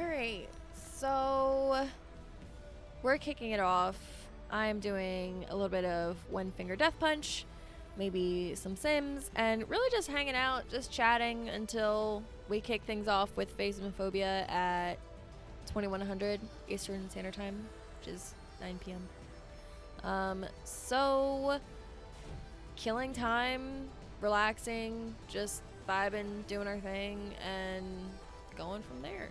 Alright, so we're kicking it off. I'm doing a little bit of One Finger Death Punch, maybe some Sims, and really just hanging out, just chatting until we kick things off with Phasmophobia at 2100 Eastern Standard Time, which is 9 p.m. So killing time, relaxing, just vibing, doing our thing, and going from there.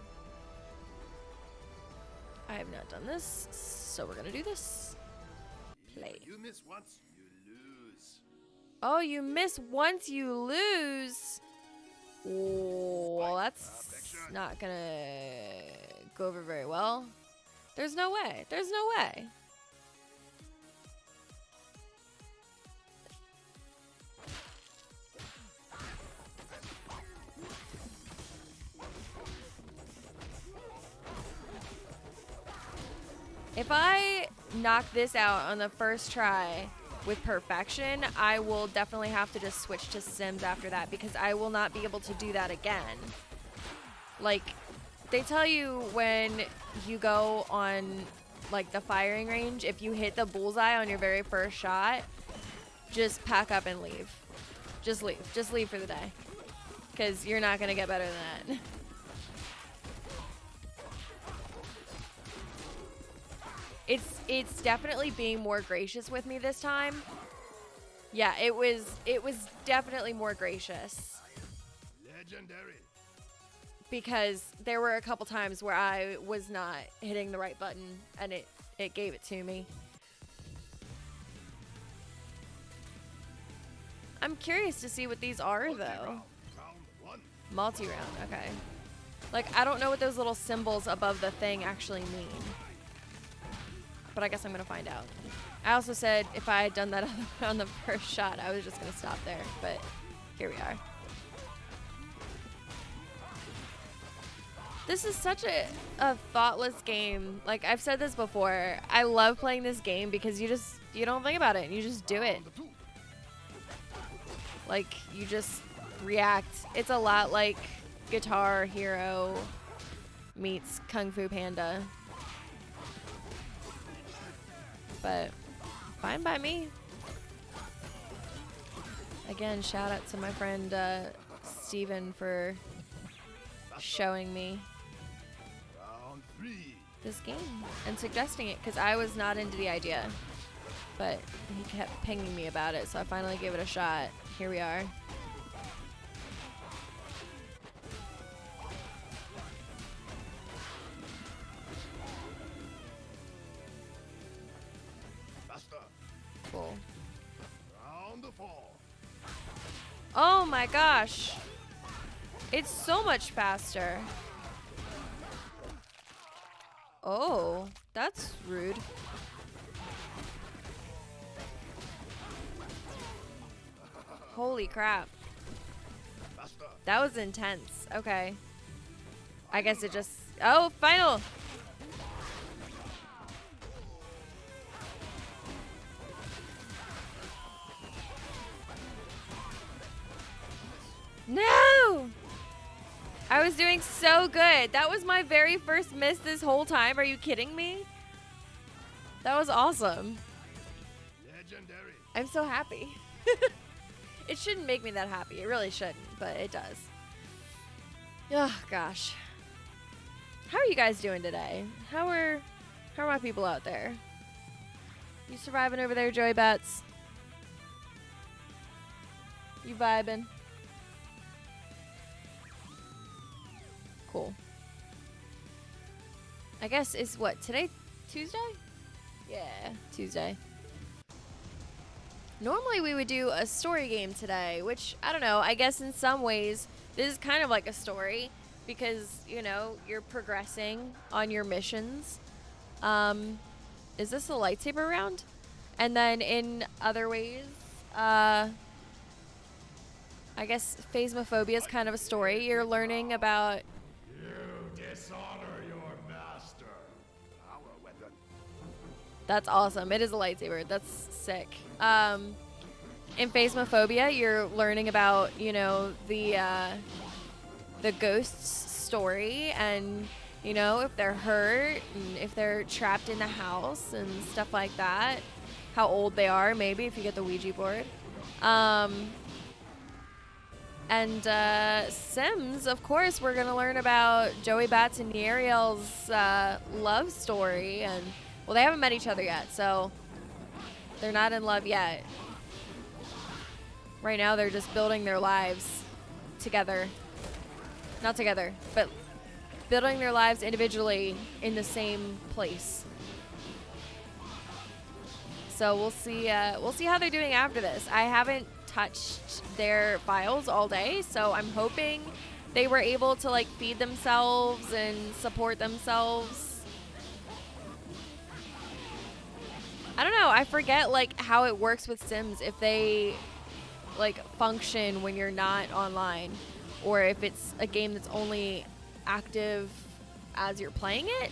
I have not done this, so we're gonna do this. Play. You miss once, you lose. Oh, you miss once, you lose. Well, that's not gonna go over very well. There's no way. There's no way. If I knock this out on the first try with perfection, I will definitely have to just switch to Sims after that because I will not be able to do that again. Like, they tell you when you go on, like, the firing range, if you hit the bullseye on your very first shot, just pack up and leave. Just leave. Just leave for the day. Because you're not going to get better than that. It's definitely being more gracious with me this time. Yeah, it was definitely more gracious. Legendary. Because there were a couple times where I was not hitting the right button and it gave it to me. I'm curious to see what these are though. Multi-round, okay. Like, I don't know what those little symbols above the thing actually mean. But I guess I'm going to find out. I also said if I had done that on the first shot, I was just going to stop there. But here we are. This is such a thoughtless game. Like, I've said this before. I love playing this game because you don't think about it. You just do it. Like, you just react. It's a lot like Guitar Hero meets Kung Fu Panda. But fine by me. Again, shout out to my friend Steven for showing me this game and suggesting it because I was not into the idea. But he kept pinging me about it, so I finally gave it a shot. Here we are. Cool. Oh my gosh. It's so much faster. Oh, that's rude. Holy crap. That was intense. Okay. I guess it just... Oh, final! No! I was doing so good. That was my very first miss this whole time. Are you kidding me? That was awesome. Legendary. I'm so happy. It shouldn't make me that happy. It really shouldn't, but it does. Oh, gosh. How are you guys doing today? How are my people out there? You surviving over there, Joey Bats? You vibing? Cool. I guess is what, today? Tuesday? Yeah, Tuesday. Normally we would do a story game today, which, I don't know, I guess in some ways this is kind of like a story because, you know, you're progressing on your missions. Is this a lightsaber round? And then in other ways, I guess Phasmophobia is kind of a story. You're learning about... You dishonor your master. Power weapon. That's awesome. It is a lightsaber. That's sick. In Phasmophobia, you're learning about, you know, the ghost's story and You know, if they're hurt and if they're trapped in the house and stuff like that. How old they are, maybe, if you get the Ouija board. And Sims, of course, we're going to learn about Joey Bats and Ariel's love story. And, well, they haven't met each other yet, so they're not in love yet. Right now, they're just building their lives together. Not together, but building their lives individually in the same place. So we'll see how they're doing after this. I haven't touched their files all day, so I'm hoping they were able to like feed themselves and support themselves. I don't know. I forget like how it works with Sims, if they like function when you're not online, or if it's a game that's only active as you're playing it.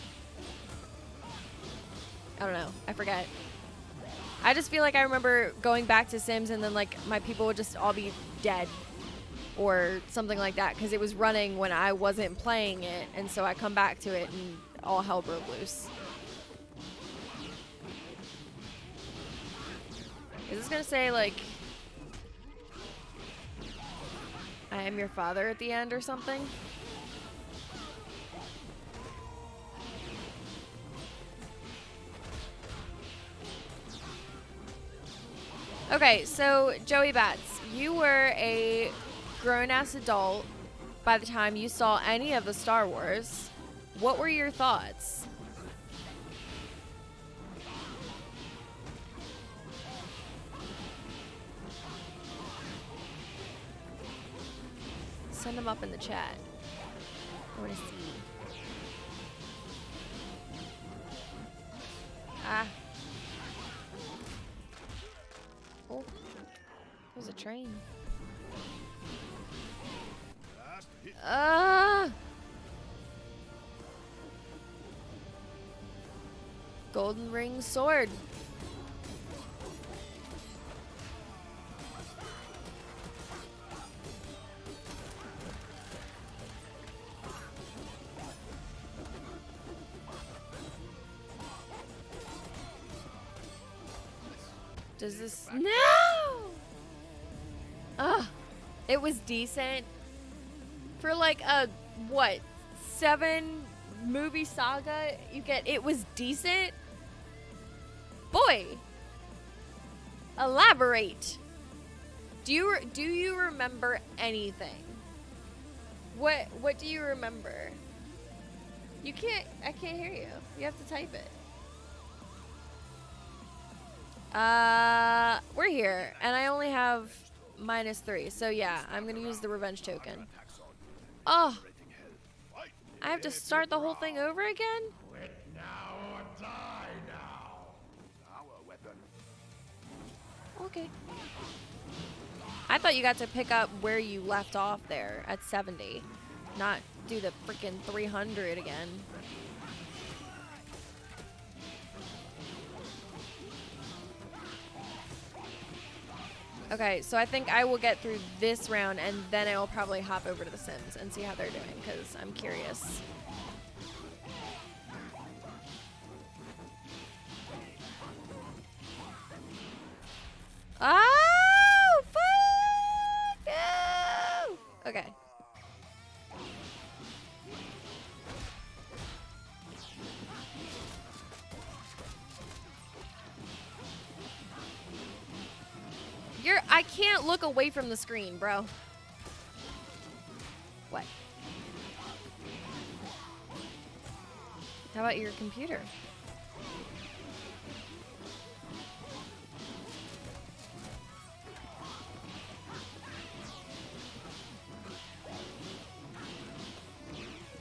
I don't know. I forget. I just feel like I remember going back to Sims and then like my people would just all be dead or something like that because it was running when I wasn't playing it, and so I come back to it and all hell broke loose. Is this gonna say like I am your father at the end or something? Okay, so Joey Bats, you were a grown-ass adult by the time you saw any of the Star Wars. What were your thoughts? Send them up in the chat. I want to see. Ah. Oh, there's a train. Golden ring sword. Does this... No! Ugh. It was decent. For like a, what, 7 movie saga, you get it was decent? Boy. Elaborate. Do you remember anything? What do you remember? I can't hear you. You have to type it. We're here, and I only have -3, so yeah, I'm gonna use the revenge token. Oh, I have to start the whole thing over again? Quit now or die now. Our weapon. Okay. I thought you got to pick up where you left off there at 70, not do the freaking 300 again. Okay, so I think I will get through this round, and then I will probably hop over to The Sims and see how they're doing, because I'm curious. Oh, fuck you! Okay. I can't look away from the screen, bro. What? How about your computer?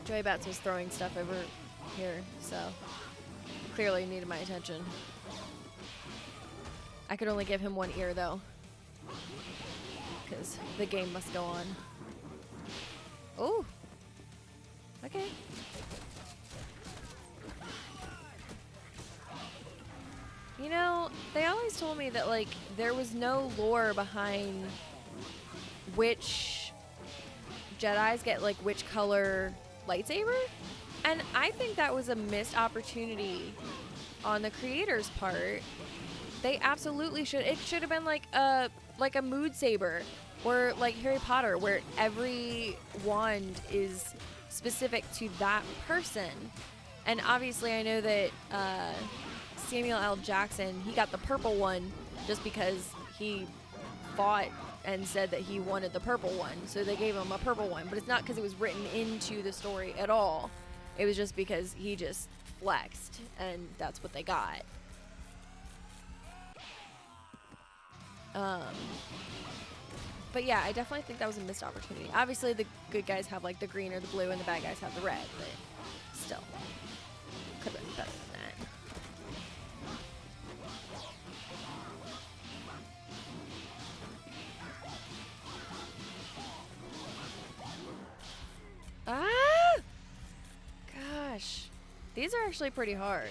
Joey Bats was throwing stuff over here, so clearly needed my attention. I could only give him one ear, though, because the game must go on. Oh, okay. You know, they always told me that, like, there was no lore behind which Jedis get, like, which color lightsaber. And I think that was a missed opportunity on the creator's part. They absolutely should. It should have been like a mood saber, or like Harry Potter, where every wand is specific to that person. And obviously, I know that Samuel L. Jackson, he got the purple one just because he fought and said that he wanted the purple one, so they gave him a purple one. But it's not because it was written into the story at all. It was just because he just flexed, and that's what they got. But yeah, I definitely think that was a missed opportunity. Obviously, the good guys have like the green or the blue, and the bad guys have the red, but still, could have been better than that. Ah! Gosh. These are actually pretty hard.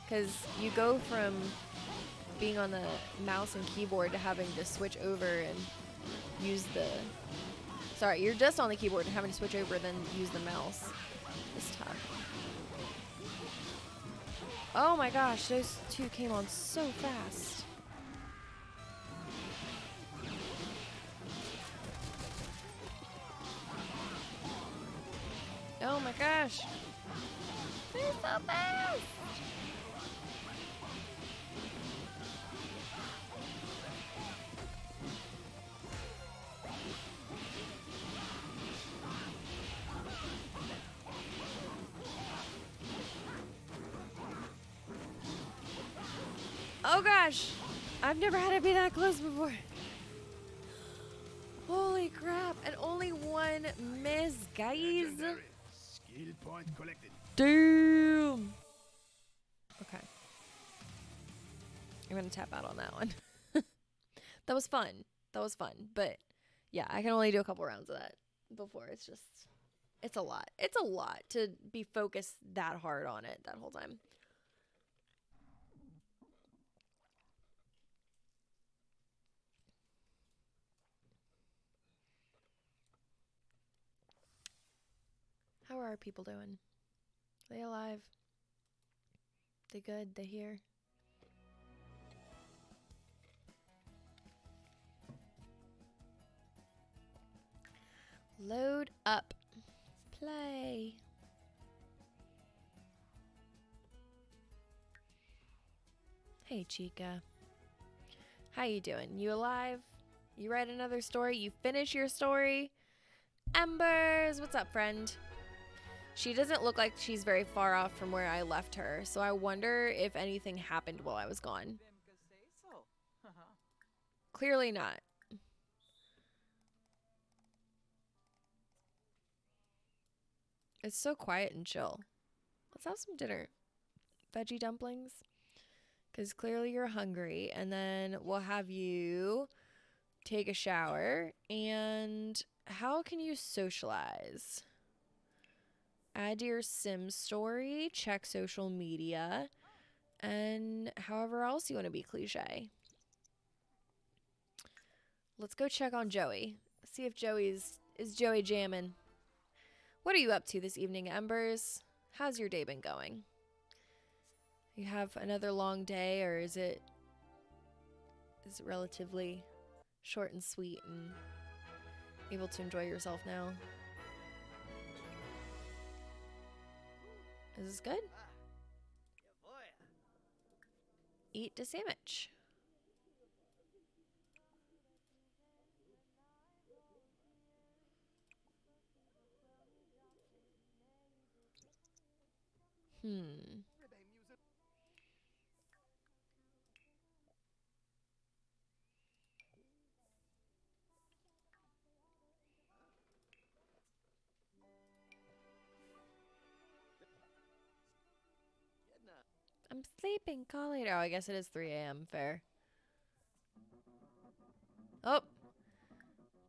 Because you go from being on the mouse and keyboard to having to switch over and use the... Sorry, you're just on the keyboard and having to switch over, then use the mouse. It's tough. Oh my gosh, those two came on so fast. Oh my gosh. They're so fast. Oh gosh. I've never had it be that close before. Holy crap. And only one miss, guys. Legendary. Skill point collected. Damn. Okay. I'm going to tap out on that one. That was fun. That was fun. But yeah, I can only do a couple rounds of that before it's just, it's a lot. It's a lot to be focused that hard on it that whole time. How are our people doing? Are they alive? They good? They here? Load up. Play. Hey, Chica. How you doing? You alive? You write another story? You finish your story? Embers, what's up, friend? She doesn't look like she's very far off from where I left her, so I wonder if anything happened while I was gone. Clearly not. It's so quiet and chill. Let's have some dinner. Veggie dumplings. Because clearly you're hungry. And then we'll have you take a shower. And how can you socialize? Add to your Sims story. Check social media. And however else you want to be cliche. Let's go check on Joey. See if is Joey jamming. What are you up to this evening, Embers? How's your day been going? You have another long day, or is it relatively short and sweet and able to enjoy yourself now? Is this good? Eat the sandwich. I'm sleeping. Call later. Oh, I guess it is 3 a.m. Fair. Oh,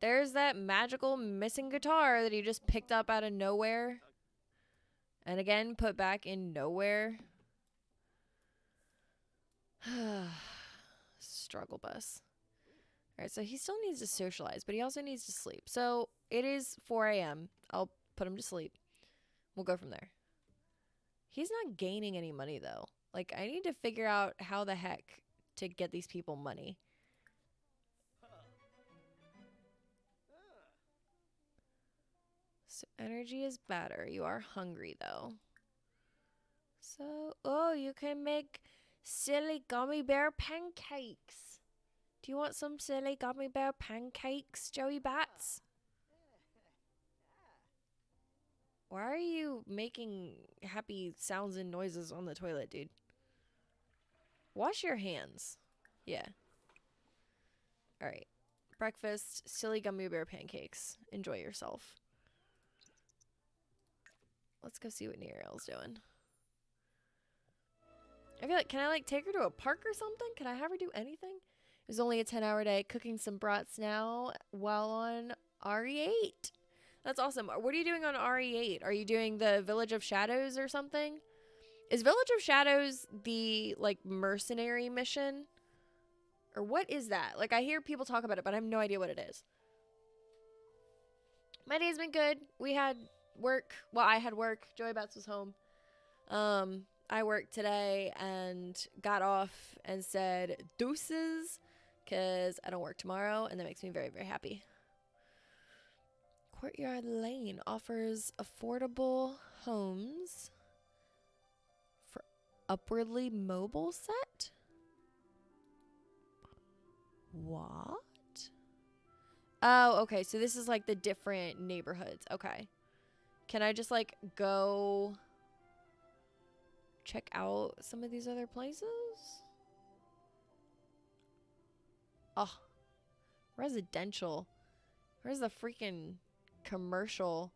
there's that magical missing guitar that he just picked up out of nowhere. And again, put back in nowhere. Struggle bus. Alright, so he still needs to socialize, but he also needs to sleep. So it is 4 a.m. I'll put him to sleep. We'll go from there. He's not gaining any money, though. Like, I need to figure out how the heck to get these people money. So energy is better. You are hungry, though. So, oh, you can make silly gummy bear pancakes. Do you want some silly gummy bear pancakes, Joey Bats? Why are you making happy sounds and noises on the toilet, dude? Wash your hands. Yeah. All right. Breakfast, silly gummy bear pancakes. Enjoy yourself. Let's go see what Neriel's doing. I feel like, can I like take her to a park or something? Can I have her do anything? It was only a 10-hour day. Cooking some brats now while on RE8. That's awesome. What are you doing on RE8? Are you doing the Village of Shadows or something? Is Village of Shadows the like mercenary mission? Or what is that? Like I hear people talk about it, but I have no idea what it is. My day's been good. We had work. Well, I had work. Joey Bats was home. I worked today and got off and said deuces because I don't work tomorrow, and that makes me very, very happy. Courtyard Lane offers affordable homes for upwardly mobile set? What? Oh, okay. So this is like the different neighborhoods. Okay. Can I just like go check out some of these other places? Oh, residential. Where's the freaking commercial?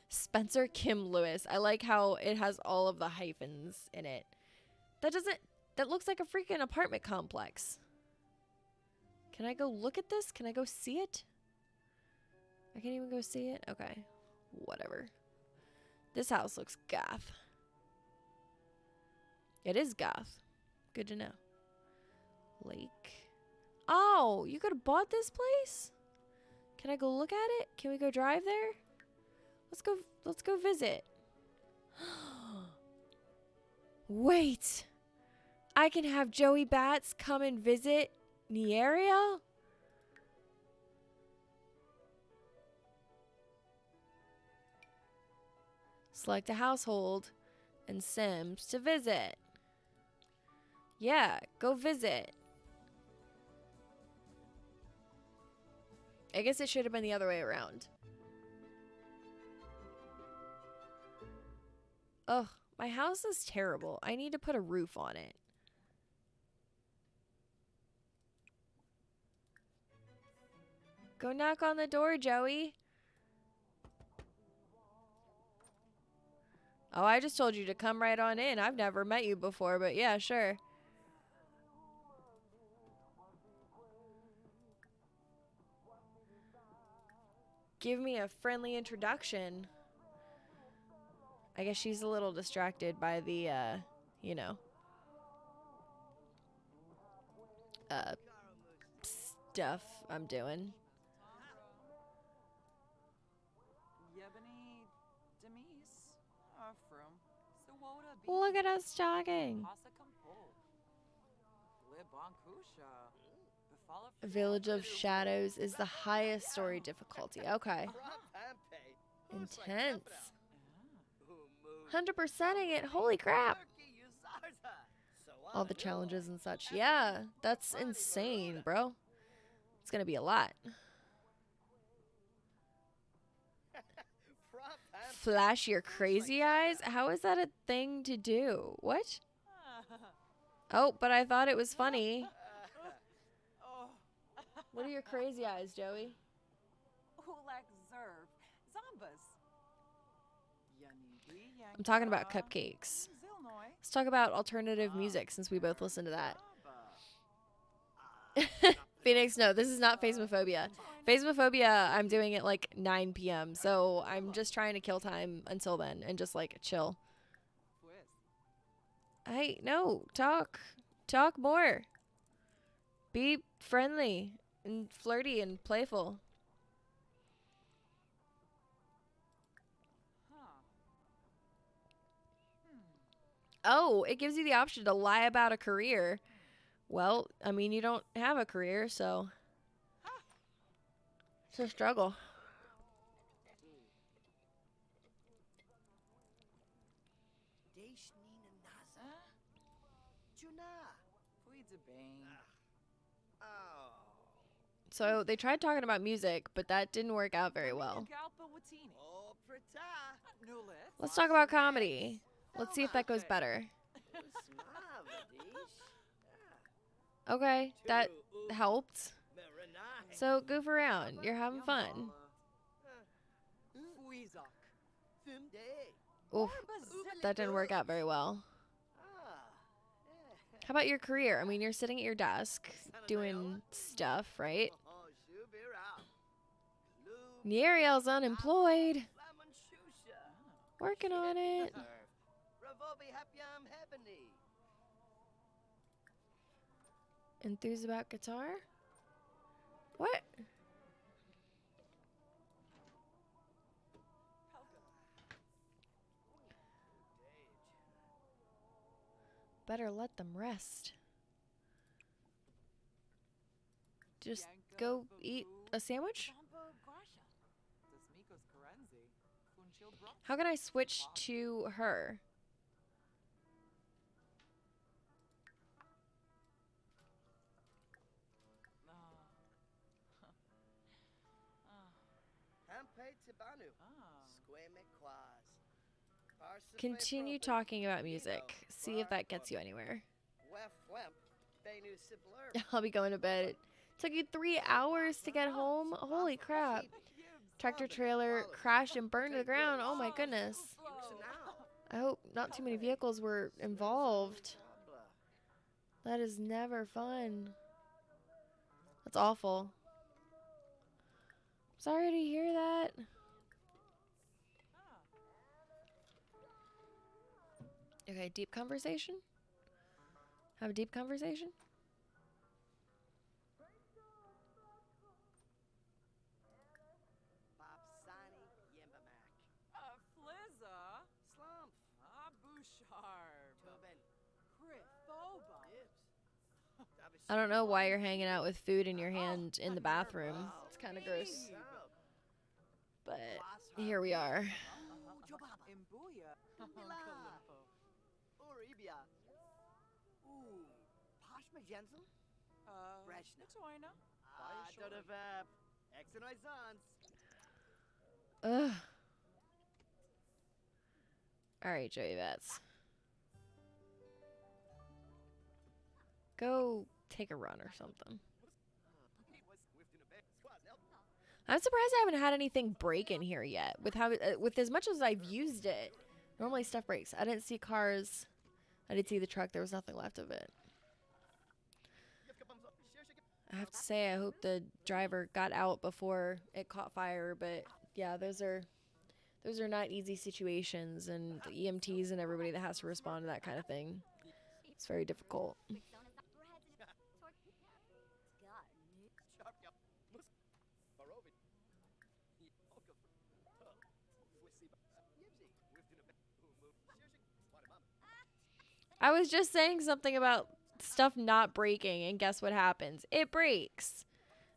Spencer Kim Lewis. I like how it has all of the hyphens in it. That looks like a freaking apartment complex. Can I go look at this? Can I go see it? I can't even go see it? Okay. Whatever. This house looks goth. It is goth. Good to know. Lake. Oh, you could have bought this place? Can I go look at it? Can we go drive there? Let's go visit. Wait. I can have Joey Bats come and visit Nieria? Select a household and Sims to visit. Yeah, go visit. I guess it should have been the other way around. Ugh, my house is terrible. I need to put a roof on it. Go knock on the door, Joey. Oh, I just told you to come right on in. I've never met you before, but yeah, sure. Give me a friendly introduction. I guess she's a little distracted by the, you know, stuff I'm doing. Look at us jogging. Village of Shadows is the highest story difficulty. Okay. Intense. 100%ing it. Holy crap. All the challenges and such. Yeah, that's insane, bro. It's gonna be a lot. Flash your crazy eyes? How is that a thing to do? What? Oh, but I thought it was funny. What are your crazy eyes, Joey? I'm talking about cupcakes. Let's talk about alternative music since we both listen to that. Phoenix, no, this is not Phasmophobia. Phasmophobia, I'm doing it like 9 p.m. So I'm just trying to kill time until then and just like chill. Hey, no, talk. Talk more. Be friendly and flirty and playful. Oh, it gives you the option to lie about a career. Well, I mean, you don't have a career, so it's a struggle. So they tried talking about music, but that didn't work out very well. Let's talk about comedy. Let's see if that goes better. Okay, that helped. So goof around. You're having fun. Oof, that didn't work out very well. How about your career? I mean, you're sitting at your desk doing stuff, right? Neriel's unemployed. Working on it. Enthused about guitar? What? Better let them rest. Just go eat a sandwich? How can I switch to her? Continue talking about music. See if that gets you anywhere. I'll be going to bed. It took you 3 hours to get home? Holy crap. Tractor trailer crashed and burned to the ground. Oh my goodness. I hope not too many vehicles were involved. That is never fun. That's awful. Sorry to hear that. Okay, deep conversation? Have a deep conversation? I don't know why you're hanging out with food in your hand in the bathroom. It's kind of gross. But here we are. Ugh. Alright, Joey Vets. Go take a run or something. I'm surprised I haven't had anything break in here yet. With as much as I've used it, normally stuff breaks. I didn't see cars. I did see the truck. There was nothing left of it. I have to say, I hope the driver got out before it caught fire. But yeah, those are not easy situations, and the EMTs and everybody that has to respond to that kind of thing. It's very difficult. I was just saying something about stuff not breaking, and guess what happens? It breaks.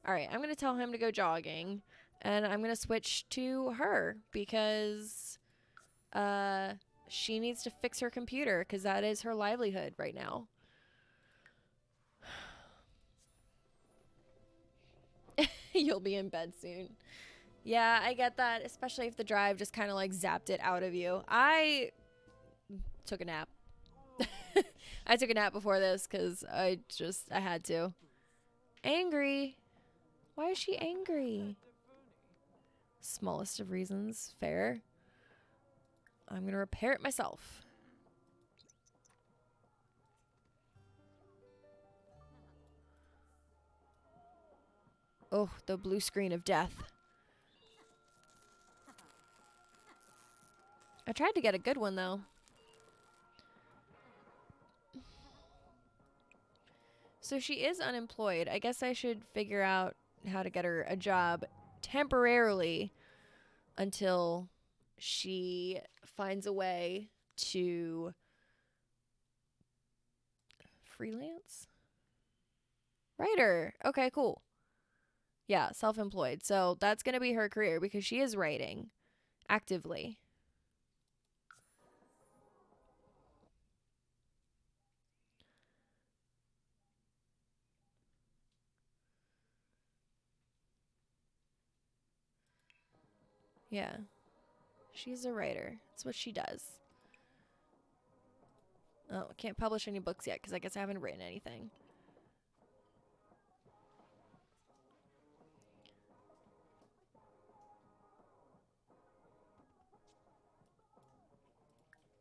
All right, I'm going to tell him to go jogging, and I'm going to switch to her because she needs to fix her computer because that is her livelihood right now. You'll be in bed soon. Yeah, I get that, especially if the drive just kind of like zapped it out of you. I took a nap. I took a nap before this because I had to. Angry. Why is she angry? Smallest of reasons. Fair. I'm going to repair it myself. Oh, the blue screen of death. I tried to get a good one, though. So she is unemployed. I guess I should figure out how to get her a job temporarily until she finds a way to Freelance? Writer. Okay, cool. Yeah, self-employed. So that's going to be her career because she is writing actively. Yeah. She's a writer. That's what she does. Oh, I can't publish any books yet because I guess I haven't written anything.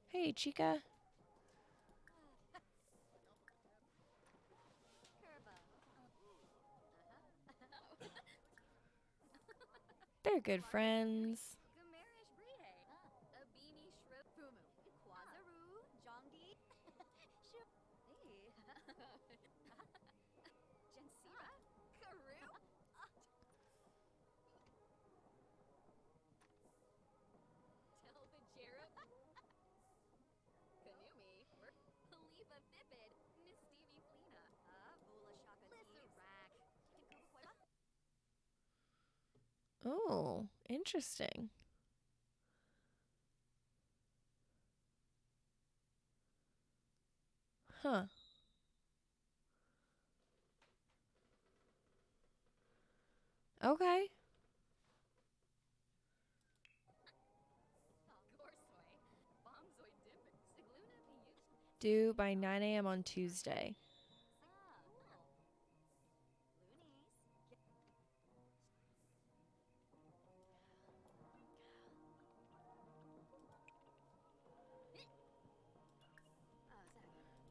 Hey, chica. They're good friends. Oh, interesting. Huh. Okay. Due by 9 a.m. on Tuesday.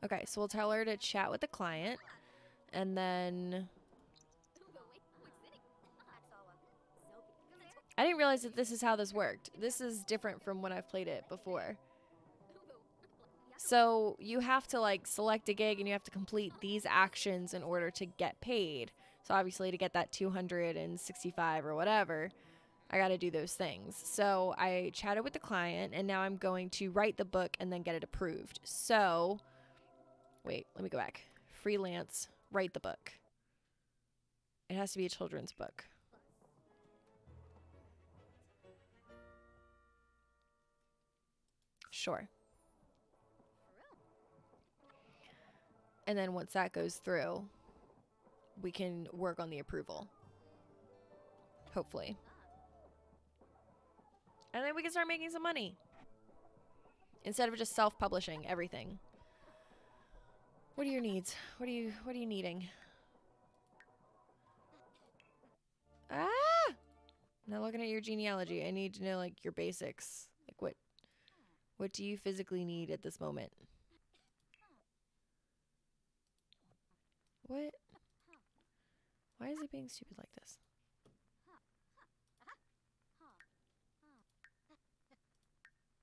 Okay, so we'll tell her to chat with the client and then I didn't realize that this is how this worked. This is different from when I've played it before. So you have to like select a gig and you have to complete these actions in order to get paid. So obviously to get that 265 or whatever, I got to do those things. So I chatted with the client and now I'm going to write the book and then get it approved. So wait, let me go back. Freelance, write the book. It has to be a children's book. Sure. And then once that goes through, we can work on the approval. Hopefully. And then we can start making some money. Instead of just self-publishing everything. What are your needs? What are you needing? Ah! Now looking at your genealogy, I need to know like your basics. Like what do you physically need at this moment? What? Why is it being stupid like this?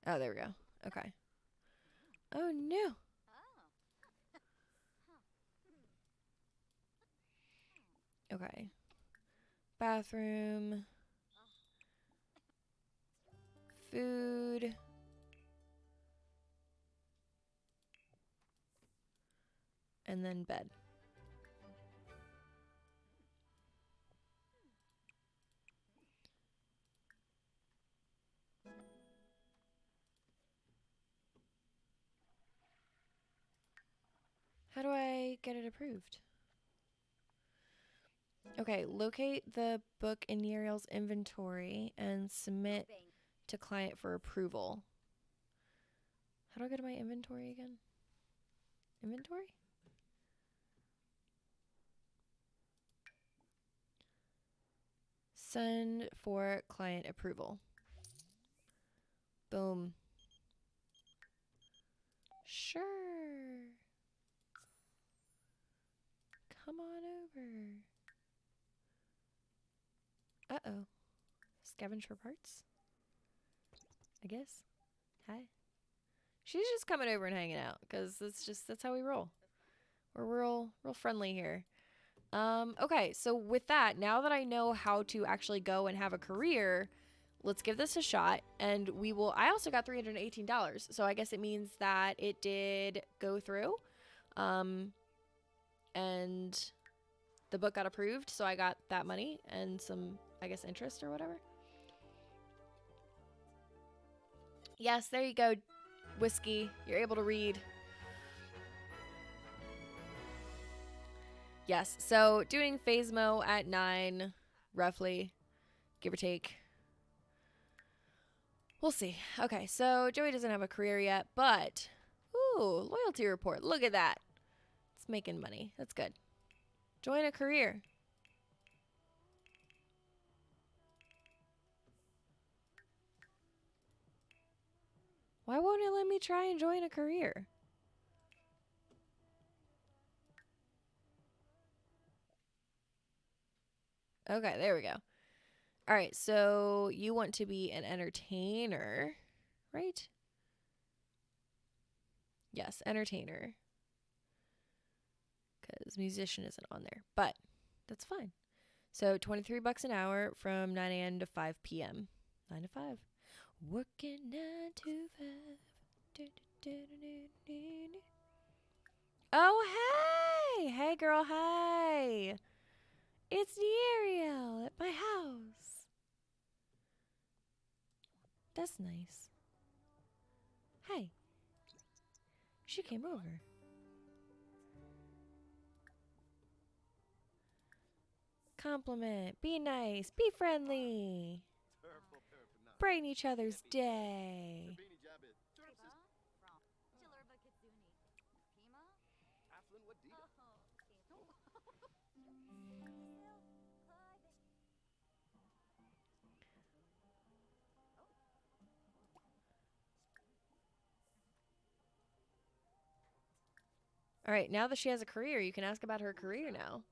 Oh, there we go. Okay. Oh no. Okay. Bathroom. Food. And then bed. How do I get it approved? Okay, locate the book in Uriel's inventory and submit to client for approval. How do I go to my inventory again? Inventory? Send for client approval. Boom. Sure. Come on over. Uh-oh. Scavenge for parts? I guess. Hi. She's just coming over and hanging out because that's how we roll. We're real friendly here. Okay, so with that, now that I know how to actually go and have a career, let's give this a shot and we will. I also got $318, so I guess it means that it did go through. and the book got approved, so I got that money and some, I guess, interest or whatever. Yes, there you go, Whiskey. You're able to read. Yes, so doing Phasmo at 9, roughly, give or take. We'll see. Okay, so Joey doesn't have a career yet, but... Ooh, loyalty report. Look at that. It's making money. That's good. Join a career. Why won't it let me try and join a career? Okay, there we go. All right, so you want to be an entertainer, right? Yes, entertainer. Because musician isn't on there, but that's fine. So 23 bucks an hour from 9 a.m. to 5 p.m. 9 to 5. Working 9 to 5. Oh, hey! Hey, girl, hi! It's Ariel at my house. That's nice. Hey. She came over. Compliment. Be nice. Be friendly. Brighten each other's day. All right, now that she has a career, you can ask about her career now.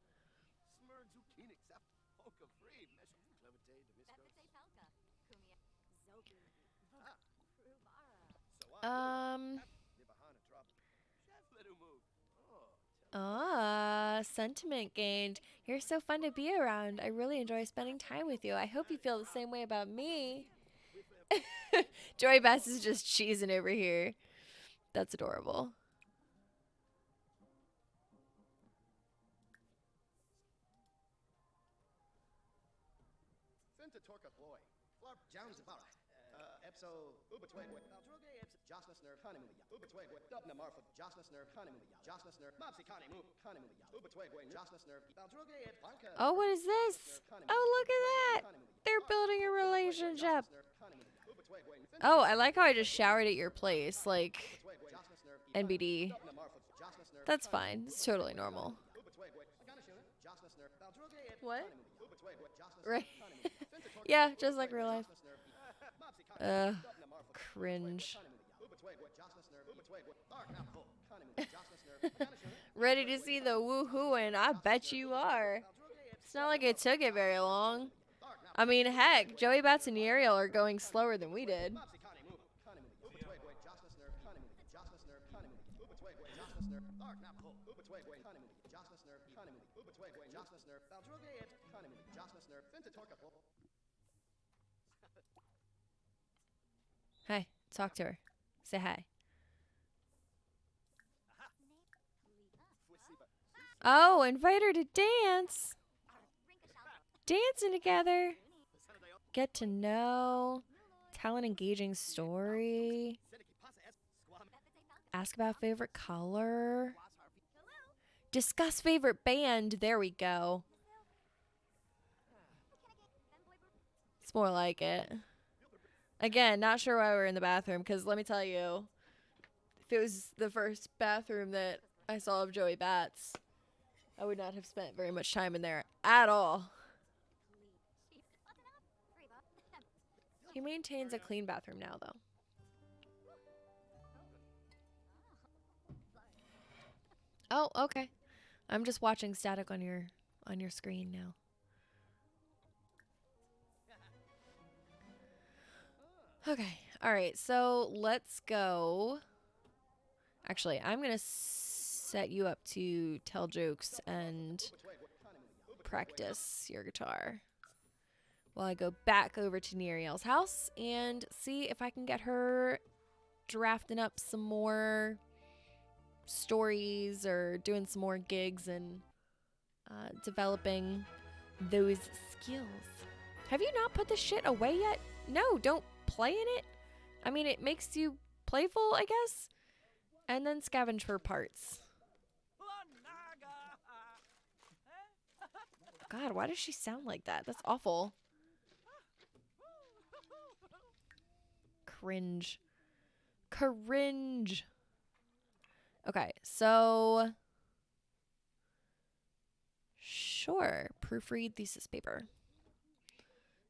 Sentiment gained. You're so fun to be around. I really enjoy spending time with you. I hope you feel the same way about me. Joy Bass is just cheesing over here. That's adorable. Oh, what is this? Oh, look at that. They're building a relationship. Oh, I like how I just showered at your place. Like, NBD. That's fine. It's totally normal. What? Right. Yeah, just like real life. Cringe. Ready to see the woohooing? I bet you are. It's not like it took it very long. I mean, heck, Joey Bats and Ariel are going slower than we did. Hey, talk to her. Say hi. Oh, invite her to dance. Dancing together. Get to know. Tell an engaging story. Ask about favorite color. Discuss favorite band. There we go. It's more like it. Again, not sure why we're in the bathroom, because let me tell you, if it was the first bathroom that I saw of Joey Bats, I would not have spent very much time in there at all. He maintains a clean bathroom now, though. Oh, okay. I'm just watching static on your screen now. Okay. All right. So let's go. Actually, I'm going to set you up to tell jokes and practice your guitar while I go back over to Neriel's house and see if I can get her drafting up some more stories or doing some more gigs and developing those skills. Have you not put the shit away yet? No, don't play in it. I mean, it makes you playful, I guess. And then scavenge for parts. God, why does she sound like that? That's awful. Cringe. Cringe. Okay, so sure. Proofread thesis paper.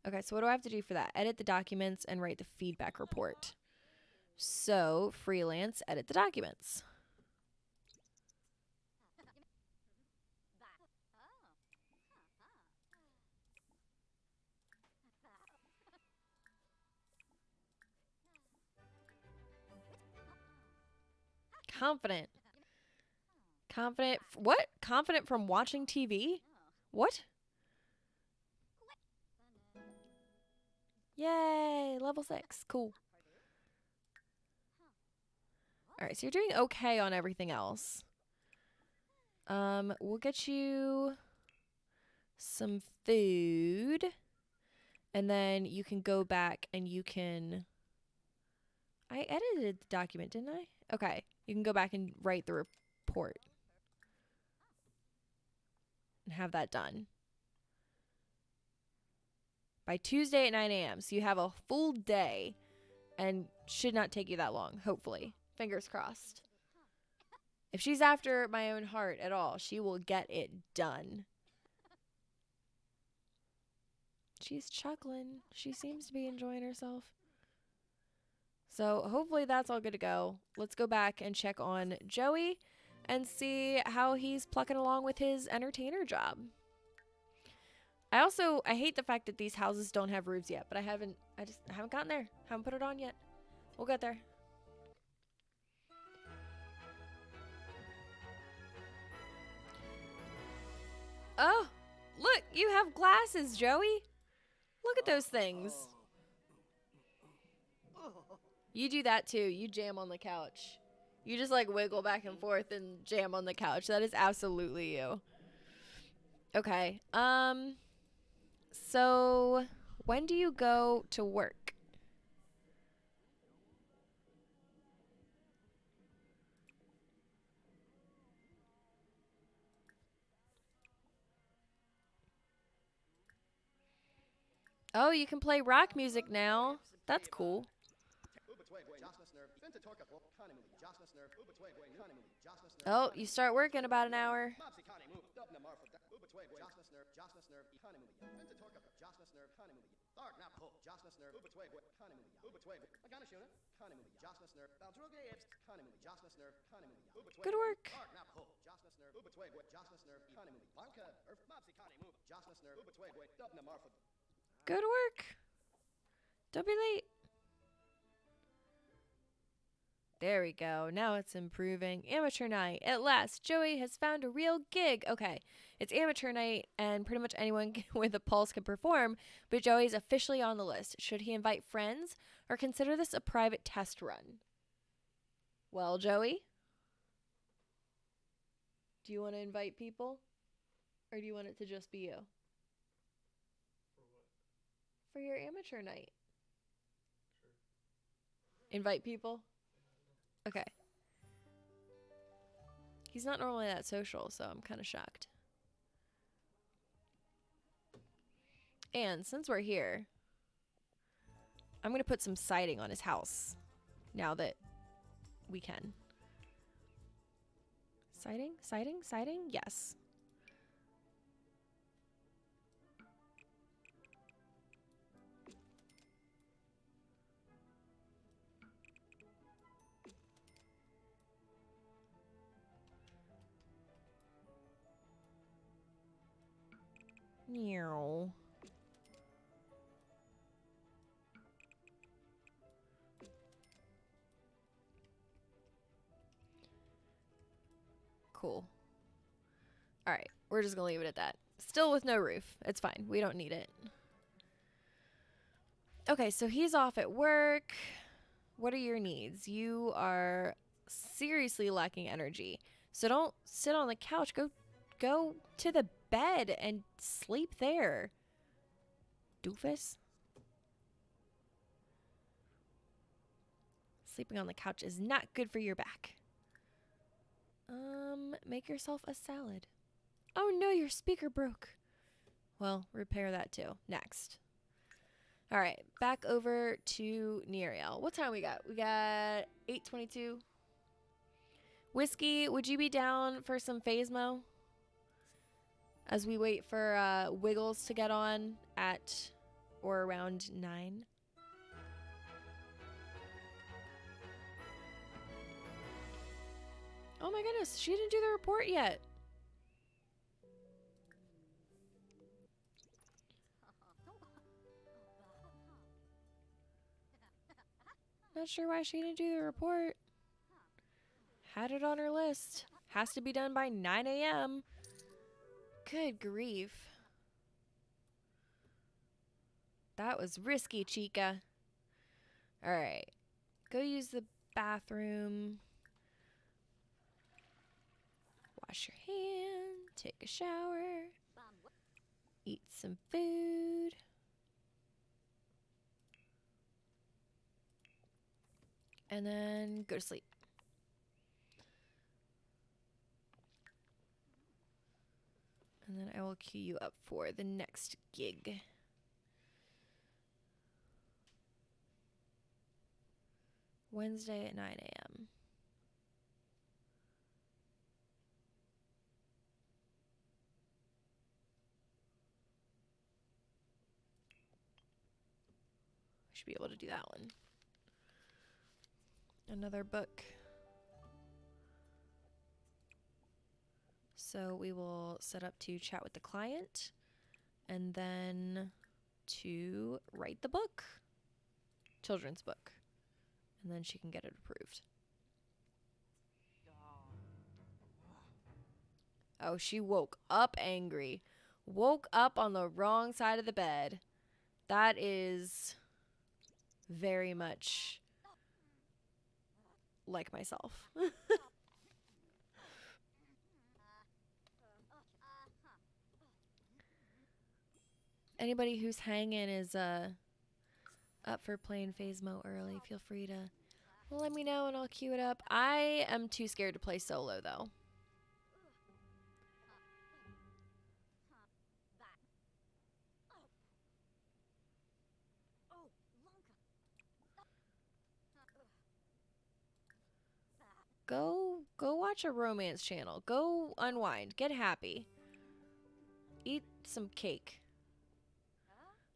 Okay, so what do I have to do for that? Edit the documents and write the feedback report. So, freelance, edit the documents. Confident. Confident. What? Confident from watching TV? What? Yay, level 6. Cool. All right, so you're doing okay on everything else. We'll get you some food. And then you can go back and you can... I edited the document, didn't I? Okay, you can go back and write the report. And have that done. By Tuesday at 9 a.m. So you have a full day and should not take you that long, hopefully. Fingers crossed. If she's after my own heart at all, she will get it done. She's chuckling. She seems to be enjoying herself. So hopefully that's all good to go. Let's go back and check on Joey and see how he's plucking along with his entertainer job. I hate the fact that these houses don't have roofs yet, but I haven't gotten there. Haven't put it on yet. We'll get there. Oh, look, you have glasses, Joey. Look at those things. You do that too. You jam on the couch. You just like wiggle back and forth and jam on the couch. That is absolutely you. Okay. So when do you go to work? Oh, you can play rock music now. That's cool. Oh, you start work in about an hour. Good work. Good work. Don't be late. There we go. Now it's improving. Amateur night. At last, Joey has found a real gig. Okay, it's amateur night, and pretty much anyone with a pulse can perform, but Joey's officially on the list. Should he invite friends or consider this a private test run? Well, Joey, do you want to invite people? Or do you want it to just be you? For what? For your amateur night. Sure. Invite people? Okay. He's not normally that social, so I'm kind of shocked. And since we're here, I'm going to put some siding on his house now that we can. Siding? Siding? Siding? Yes. Meow. Cool. All right, we're just gonna leave it at that. Still with no roof. It's fine. We don't need it. Okay, so he's off at work. What are your needs? You are seriously lacking energy. So don't sit on the couch. Go to the bed and sleep there. Doofus. Sleeping on the couch is not good for your back. Make yourself a salad. Oh no, your speaker broke. Well, repair that too. Next. All right, back over to Neriel. What time we got? We got 8:22. Whiskey, would you be down for some Phasmo? As we wait for Wiggles to get on at or around 9. Oh my goodness, she didn't do the report yet. Not sure why she didn't do the report. Had it on her list. Has to be done by 9 a.m. Good grief. That was risky, Chica. Alright. Go use the bathroom. Wash your hand. Take a shower. Eat some food. And then go to sleep. And then I will queue you up for the next gig. Wednesday at 9 a.m. Should be able to do that one. Another book. So we will set up to chat with the client and then to write the book. Children's book. And then she can get it approved. Oh, she woke up angry. Woke up on the wrong side of the bed. That is very much like myself. Anybody who's hanging is up for playing Phasmo early, feel free to let me know and I'll queue it up. I am too scared to play solo though. Go watch a romance channel. Go unwind. Get happy. Eat some cake.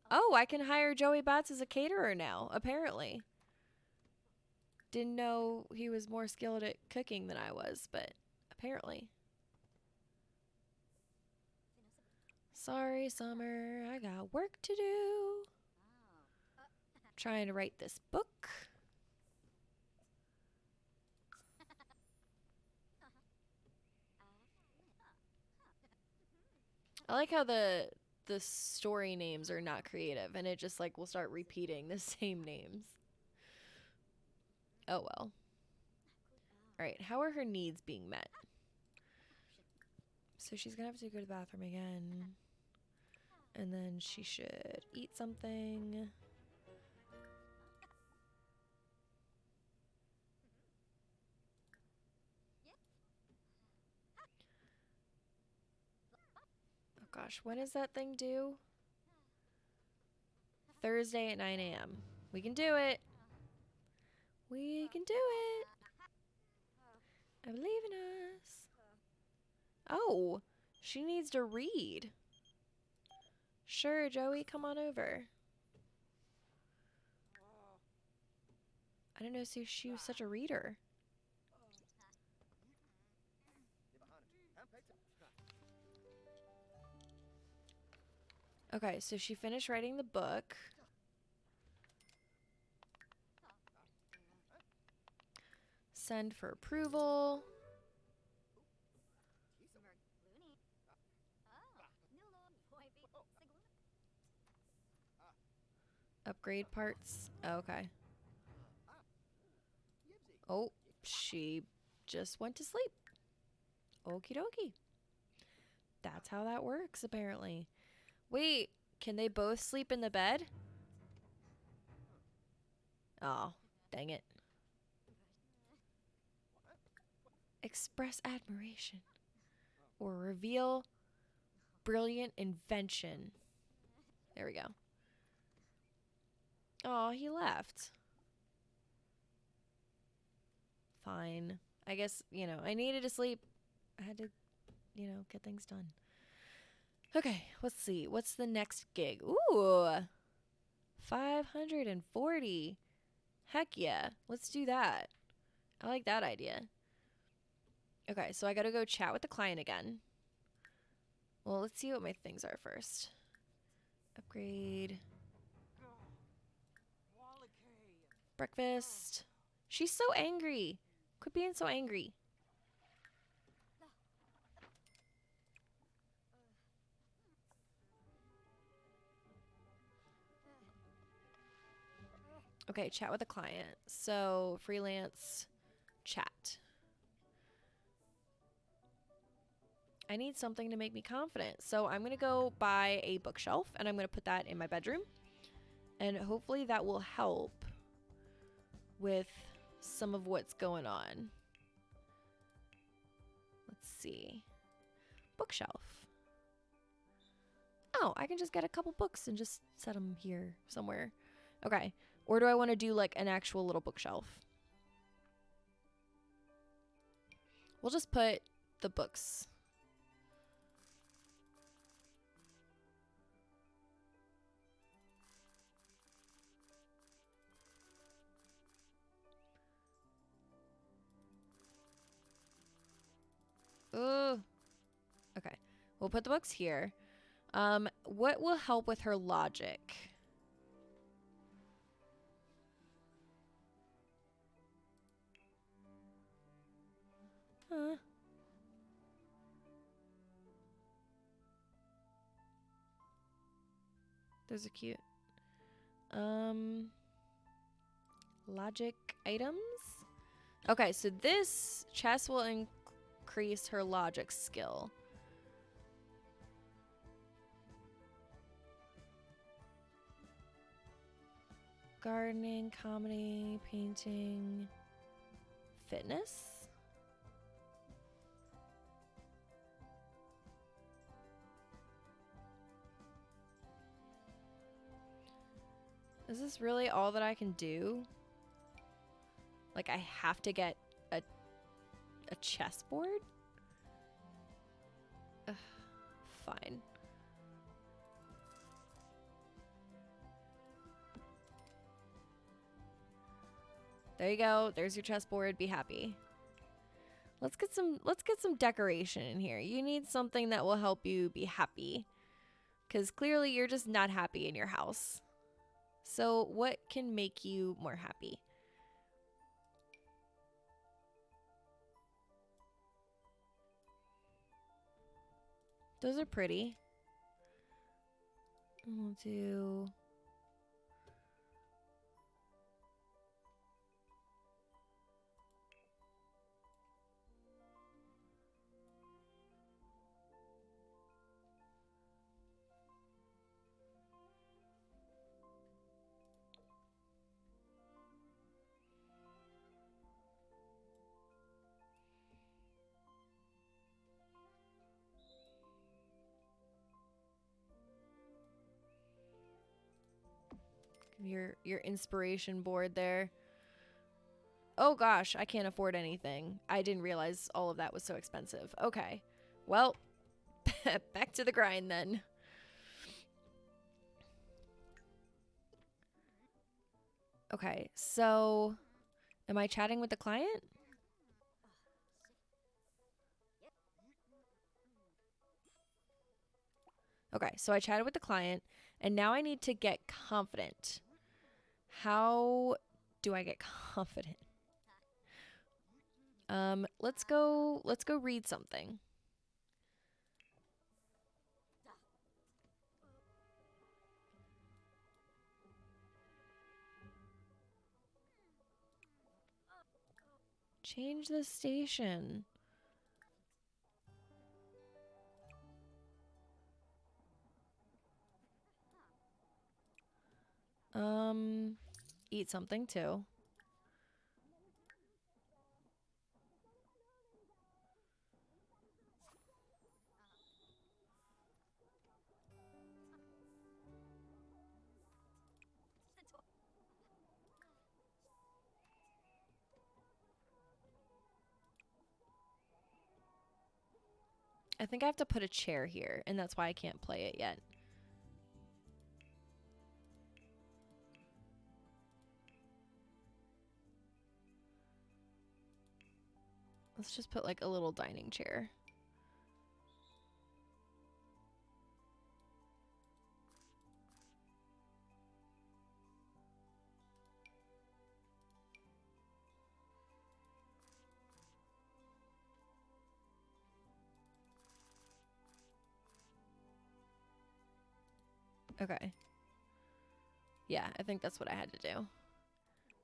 Oh, I can hire Joey Bats as a caterer now, apparently. Didn't know he was more skilled at cooking than I was, but apparently. Sorry, Summer. I got work to do. Trying to write this book. I like how the story names are not creative and it just like will start repeating the same names. Oh well. Alright, how are her needs being met? So she's gonna have to go to the bathroom again. And then she should eat something. Oh gosh, when is that thing due? Thursday at 9 a.m. We can do it. We can do it. I believe in us. Oh, she needs to read. Sure, Joey, come on over. I didn't know she was such a reader. Okay, so she finished writing the book. Send for approval. Upgrade parts. Oh, okay. Oh, she just went to sleep. Okie dokie. That's how that works, apparently. Wait, can they both sleep in the bed? Oh, dang it. Express admiration or reveal brilliant invention. There we go. Oh, he left. Fine. I guess, I needed to sleep. I had to, get things done. Okay, let's see. What's the next gig? Ooh, 540. Heck yeah. Let's do that. I like that idea. Okay, so I gotta go chat with the client again. Well, let's see what my things are first. Upgrade. Breakfast. She's so angry. Quit being so angry. Okay, chat with a client. So, freelance chat. I need something to make me confident. So, I'm going to go buy a bookshelf and I'm going to put that in my bedroom. And hopefully that will help with some of what's going on. Let's see. Bookshelf. Oh, I can just get a couple books and just set them here somewhere. Okay. Or do I want to do like an actual little bookshelf? We'll just put the books. Ooh. Okay. We'll put the books here. What will help with her logic? Huh. Those are cute. Logic items? Okay, so this chess will increase her logic skill. Gardening, comedy, painting, fitness? Is this really all that I can do? Like, I have to get a chessboard? Ugh, fine. There you go. There's your chessboard. Be happy. Let's get some decoration in here. You need something that will help you be happy. Because clearly you're just not happy in your house. So what can make you more happy? Those are pretty. We'll do... your inspiration board there. Oh gosh, I can't afford anything. I didn't realize all of that was so expensive. Okay. Well, back to the grind then. Okay, so am I chatting with the client? Okay, so I chatted with the client and now I need to get confident. How do I get confident? Let's go read something. Change the station. Eat something too. I think I have to put a chair here, and that's why I can't play it yet. Let's just put like a little dining chair. Okay. Yeah, I think that's what I had to do.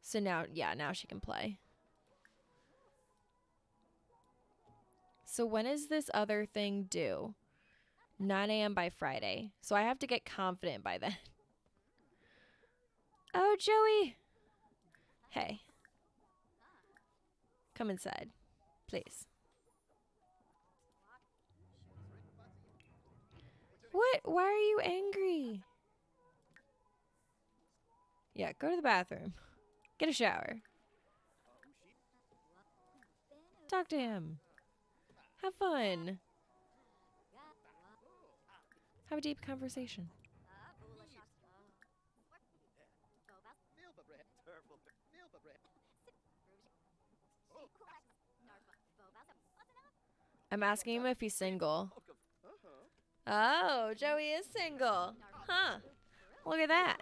So now, yeah, now she can play. So when is this other thing due? 9 a.m. by Friday. So I have to get confident by then. Oh, Joey. Hey. Come inside, please. What? Why are you angry? Yeah, go to the bathroom. Get a shower. Talk to him. Have fun. Have a deep conversation. I'm asking him if he's single. Oh, Joey is single. Huh. Look at that.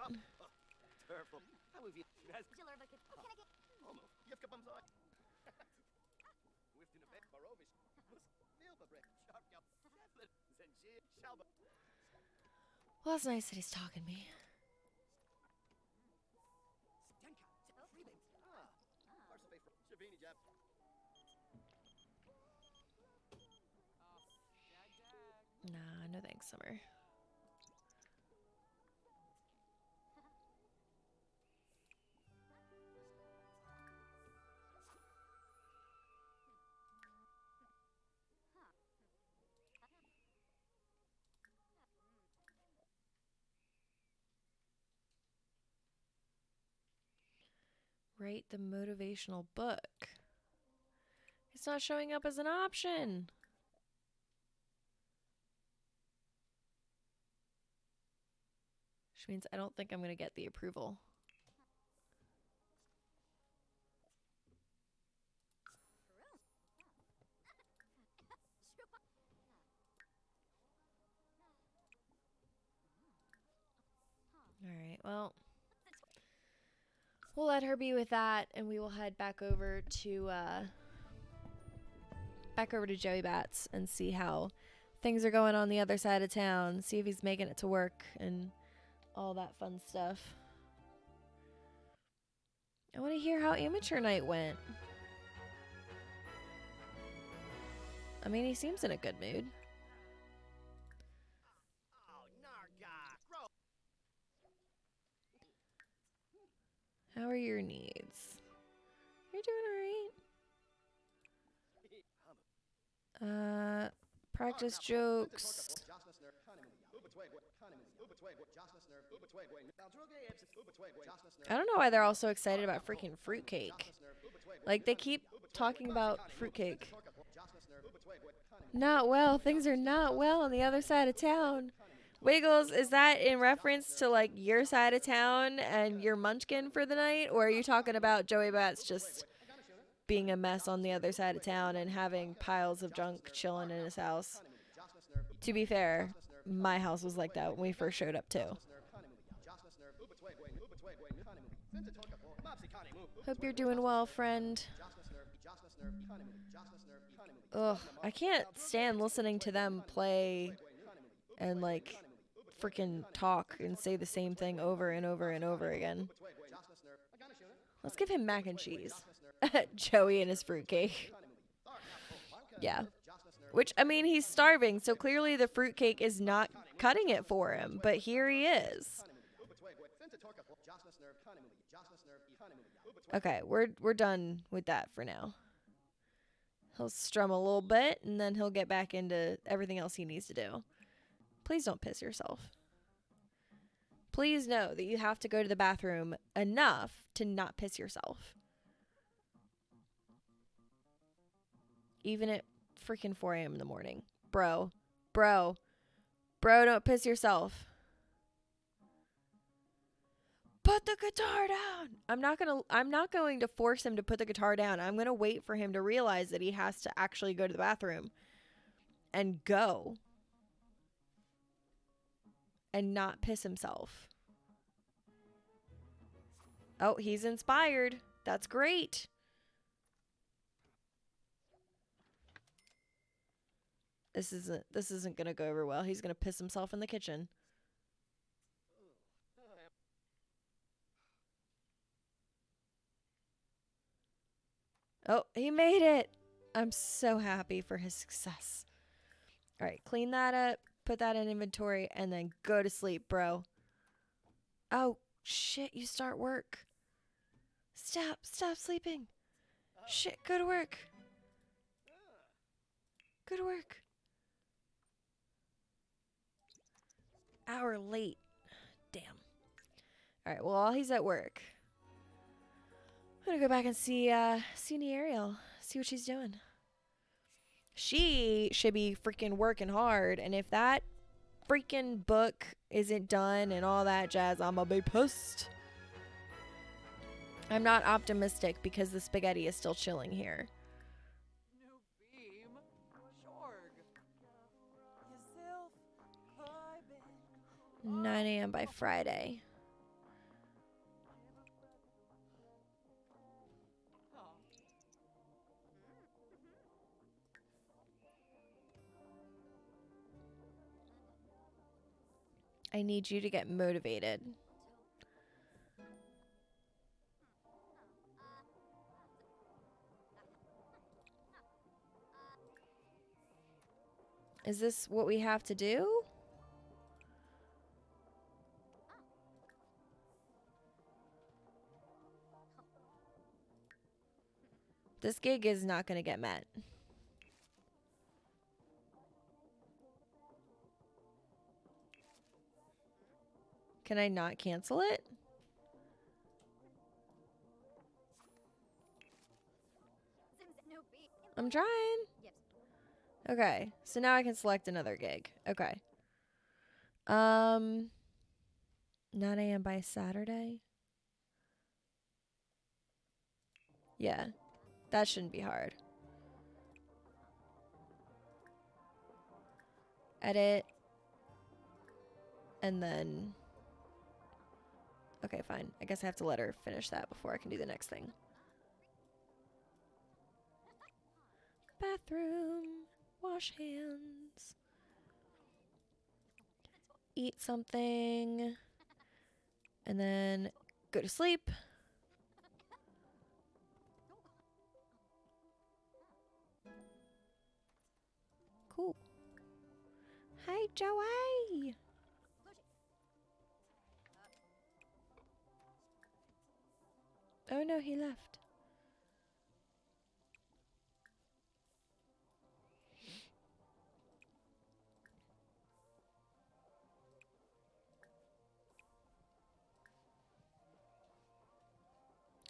Well, that's nice that he's talking to me. Nah, no thanks, Summer. Write the motivational book. It's not showing up as an option. Which means I don't think I'm going to get the approval. All right, well, we'll let her be with that, and we will head back over to Joey Bats and see how things are going on the other side of town. See if he's making it to work and all that fun stuff. I want to hear how amateur night went. I mean, he seems in a good mood. How are your needs? You're doing alright. Practice jokes. I don't know why they're all so excited about freaking fruitcake. Like, they keep talking about fruitcake. Not well. Things are not well on the other side of town. Wiggles, is that in reference to like your side of town and your munchkin for the night? Or are you talking about Joey Bats just being a mess on the other side of town and having piles of junk chilling in his house? To be fair, my house was like that when we first showed up too. Hope you're doing well, friend. Ugh, I can't stand listening to them play and like freaking talk and say the same thing over and over and over again. Let's give him mac and cheese. Joey and his fruitcake. Yeah. Which, I mean, he's starving, so clearly the fruitcake is not cutting it for him, but here he is. Okay, we're done with that for now. He'll strum a little bit, and then he'll get back into everything else he needs to do. Please don't piss yourself. Please know that you have to go to the bathroom enough to not piss yourself. Even at freaking 4 a.m. in the morning. Bro, don't piss yourself. Put the guitar down. I'm not going to force him to put the guitar down. I'm going to wait for him to realize that he has to actually go to the bathroom and go and not piss himself. Oh, he's inspired. That's great. This isn't going to go over well. He's going to piss himself in the kitchen. Oh, he made it. I'm so happy for his success. All right, clean that up, put that in inventory, and then go to sleep, bro. Oh, shit, you start work. Stop sleeping. Shit, go to work. Go to work. Hour late. Damn. All right, well, while he's at work, I'm gonna go back and see Ariel, see what she's doing. She should be freaking working hard, and if that freaking book isn't done and all that jazz, I'm gonna be pissed. I'm not optimistic because the spaghetti is still chilling here. 9 a.m. by Friday. I need you to get motivated. Is this what we have to do? This gig is not going to get met. Can I not cancel it? I'm trying. Okay, so now I can select another gig. Okay. 9 a.m. by Saturday. Yeah, that shouldn't be hard. Edit. And then... Okay, fine. I guess I have to let her finish that before I can do the next thing. Bathroom. Wash hands. Eat something. And then go to sleep. Cool. Hi, Joey. Oh no, he left.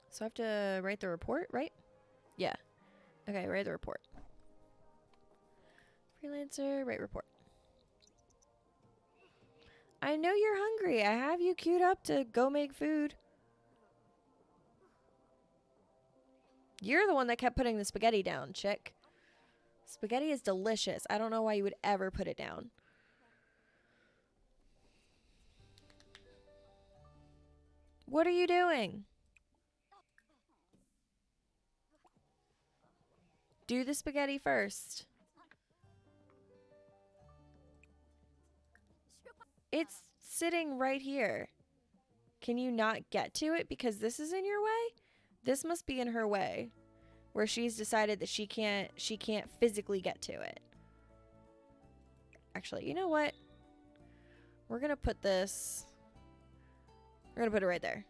So I have to write the report, right? Yeah. Okay, write the report. Freelancer, write report. I know you're hungry. I have you queued up to go make food. You're the one that kept putting the spaghetti down, chick. Spaghetti is delicious. I don't know why you would ever put it down. What are you doing? Do the spaghetti first. It's sitting right here. Can you not get to it because this is in your way? This must be in her way. where she's decided that she can't physically get to it. Actually, you know what? We're going to put this, we're going to put it right there.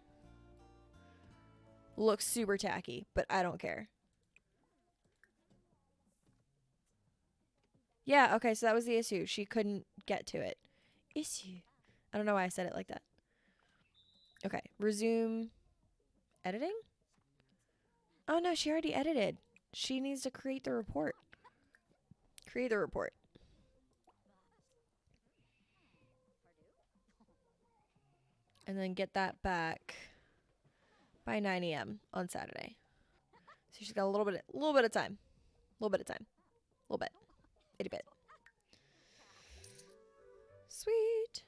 Looks super tacky, but I don't care. Yeah, okay, so that was the issue. She couldn't get to it. Issue. I don't know why I said it like that. Okay, resume editing? Oh no, she already edited. She needs to create the report. Create the report. And then get that back by 9 a.m. on Saturday. So she's got a little bit of time. A little bit of time. A little bit. Itty bit. Sweet.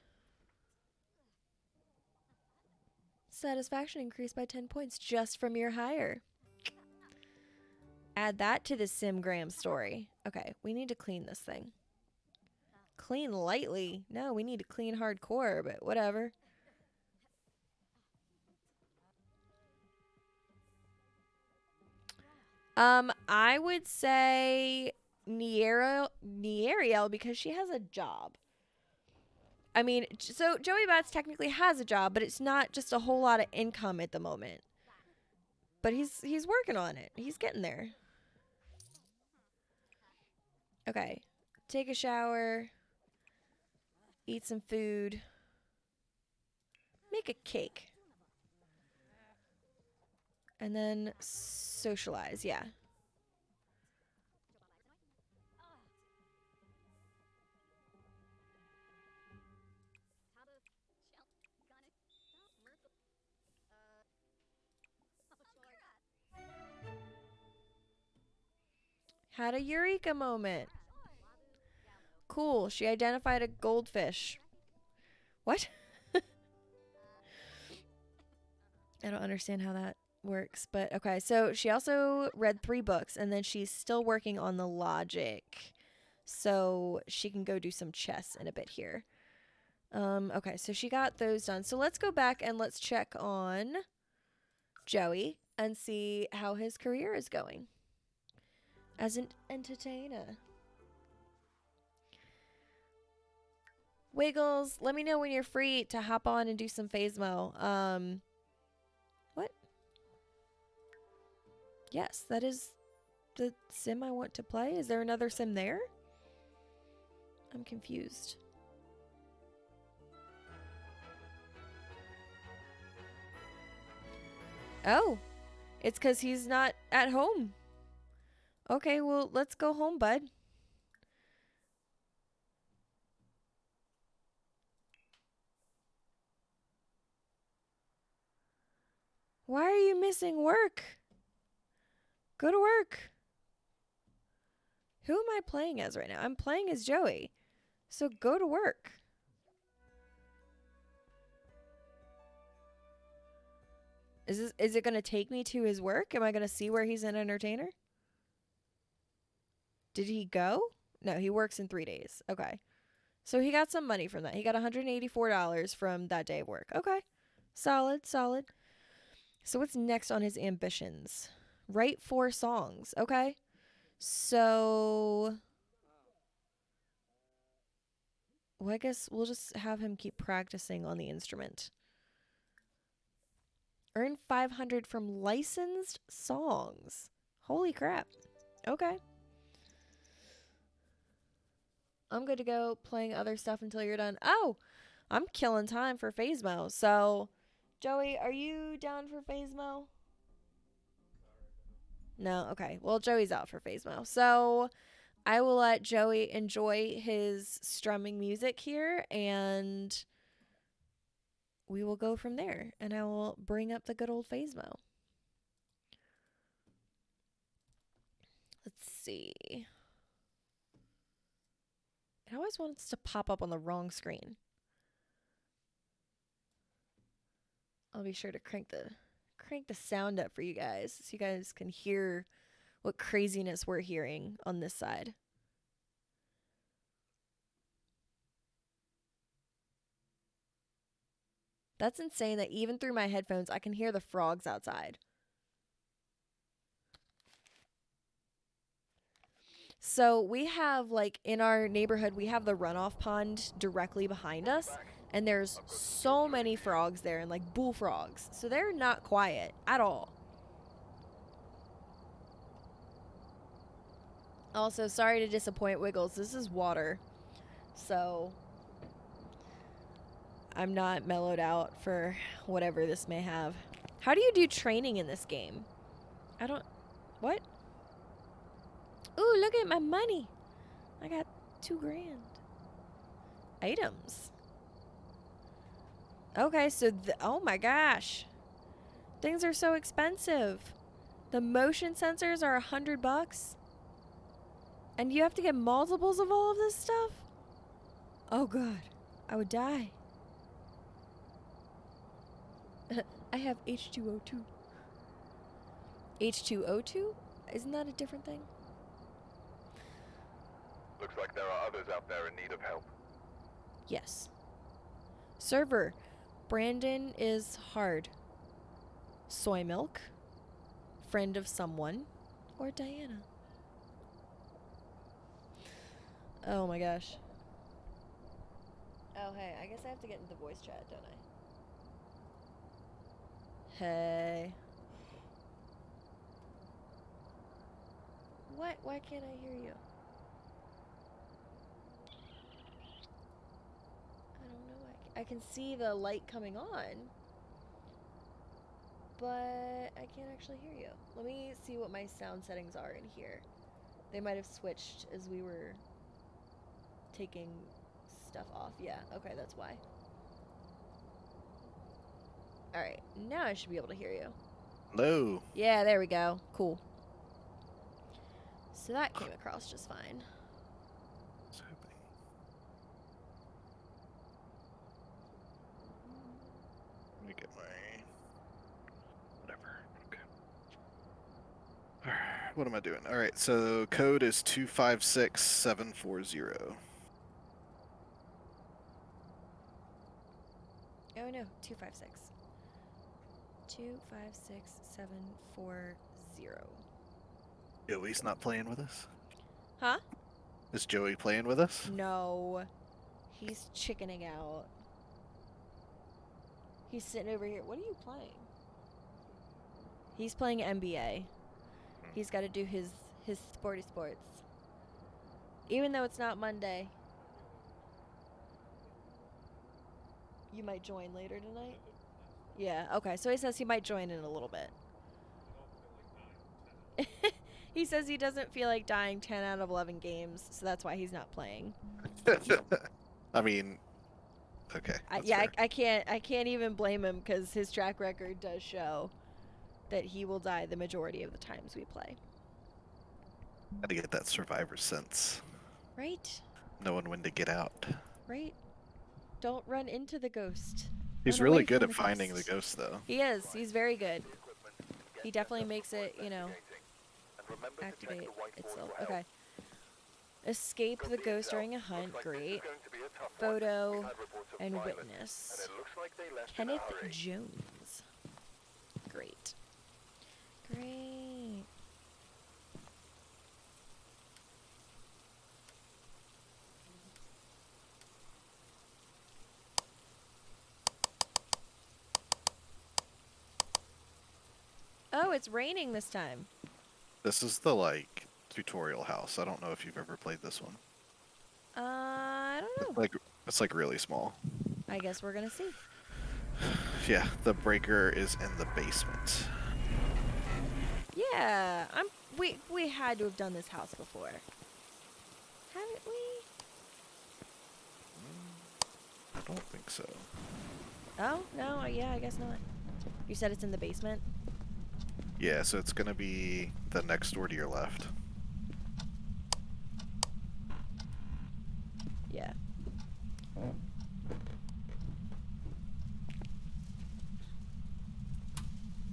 Satisfaction increased by 10 points just from your hire. Add that to the Simgram story. Okay, we need to clean this thing. Clean lightly? No, we need to clean hardcore, but whatever. I would say Nieriel because she has a job. I mean, so Joey Bats technically has a job, but it's not just a whole lot of income at the moment. But he's working on it. He's getting there. Okay. Take a shower. Eat some food. Make a cake. And then socialize, yeah. Had a eureka moment. Cool. She identified a goldfish. What? I don't understand how that works, but okay. So she also read 3 books, and then she's still working on the logic, so she can go do some chess in a bit here. Okay, so she got those done. So let's go back and let's check on Joey and see how his career is going as an entertainer. Wiggles, let me know when you're free to hop on and do some Phasmo. What? Yes, that is the sim I want to play. Is there another sim there? I'm confused. Oh, it's because he's not at home. Okay, well, let's go home, bud. Why are you missing work? Go to work. Who am I playing as right now? I'm playing as Joey. So go to work. Is it going to take me to his work? Am I going to see where he's an entertainer? Did he go? No, he works in 3 days. Okay. So he got some money from that. He got $184 from that day of work. Okay. Solid, solid. So what's next on his ambitions? Write 4 songs. Okay. So, well, I guess we'll just have him keep practicing on the instrument. Earn 500 from licensed songs. Holy crap. Okay. I'm good to go playing other stuff until you're done. Oh, I'm killing time for Phasmo. So, Joey, are you down for Phasmo? No? Okay. Well, Joey's out for Phasmo. So, I will let Joey enjoy his strumming music here, and we will go from there. And I will bring up the good old Phasmo. Let's see. It always wants to pop up on the wrong screen. I'll be sure to crank the sound up for you guys so you guys can hear what craziness we're hearing on this side. That's insane that even through my headphones I can hear the frogs outside. So we have, like, in our neighborhood, we have the runoff pond directly behind us, and there's so many frogs there, and like bullfrogs. So they're not quiet at all. Also, sorry to disappoint Wiggles. This is water. So I'm not mellowed out for whatever this may have. How do you do training in this game? I don't... What? Ooh, look at my money. I got 2 grand. Items. Okay, so... oh my gosh. Things are so expensive. The motion sensors are $100. And you have to get multiples of all of this stuff? Oh god. I would die. I have H2O2. H2O2? Isn't that a different thing? Looks like there are others out there in need of help. Yes. Server. Brandon is hard. Soy milk. Friend of someone. Or Diana. Oh my gosh. Oh hey, I guess I have to get into voice chat, don't I? Hey. What? Why can't I hear you? I don't know. I can see the light coming on, but I can't actually hear you. Let me see what my sound settings are in here. They might have switched as we were taking stuff off. Yeah, okay, that's why. Alright, now I should be able to hear you. Hello. Yeah, there we go. Cool. So that came across just fine. Let me get my whatever. Okay. All right, what am I doing? All right, so code is 256740. Oh no, 256. 256740. Joey's not playing with us? Huh? Is Joey playing with us? No. He's chickening out. He's sitting over here. What are you playing? He's playing NBA. He's got to do his sporty sports. Even though it's not Monday. You might join later tonight? Yeah, okay. So he says he might join in a little bit. He says he doesn't feel like dying 10 out of 11 games, so that's why he's not playing. I mean, okay. I can't even blame him because his track record does show that he will die the majority of the times we play. Gotta get that survivor sense. Right? Knowing when to get out. Right? Don't run into the ghost. He's Run really away good from at the finding the ghost. ghost, though. He is. He's very good. He definitely makes it, you know, activate itself. Okay. Escape the ghost during a hunt. Great. Photo and witness. Kenneth Jones. Great. Great. Oh, it's raining this time. This is the, like, tutorial house. I don't know if you've ever played this one. I don't know. It's like really small. I guess we're gonna see. Yeah, the breaker is in the basement. Yeah, we had to have done this house before. Haven't we? I don't think so. Oh, no, yeah, I guess not. You said it's in the basement? Yeah, so it's gonna be the next door to your left. Yeah.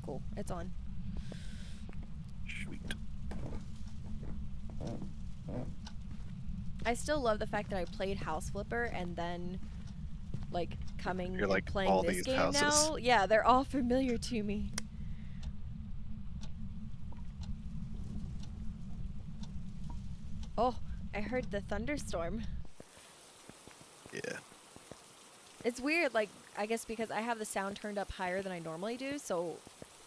Cool, it's on. Sweet. I still love the fact that I played House Flipper and then, like, coming You're and like, playing all this these game houses. now. Yeah, they're all familiar to me. Oh, I heard the thunderstorm. Yeah. It's weird, like, I guess because I have the sound turned up higher than I normally do, so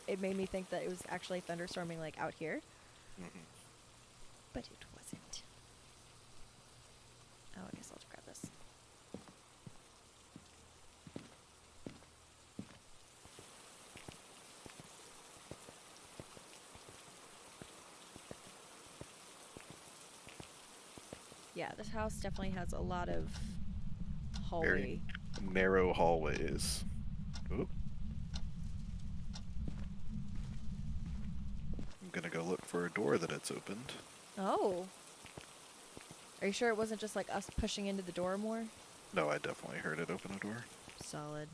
it made me think that it was actually thunderstorming, like, out here. Hmm. But it wasn't. Oh, I guess I'll just grab this. Yeah, this house definitely has a lot of hallway. Very narrow hallways. Oop. I'm gonna go look for a door that it's opened. Oh. Are you sure it wasn't just like us pushing into the door more? No, I definitely heard it open a door. Solid.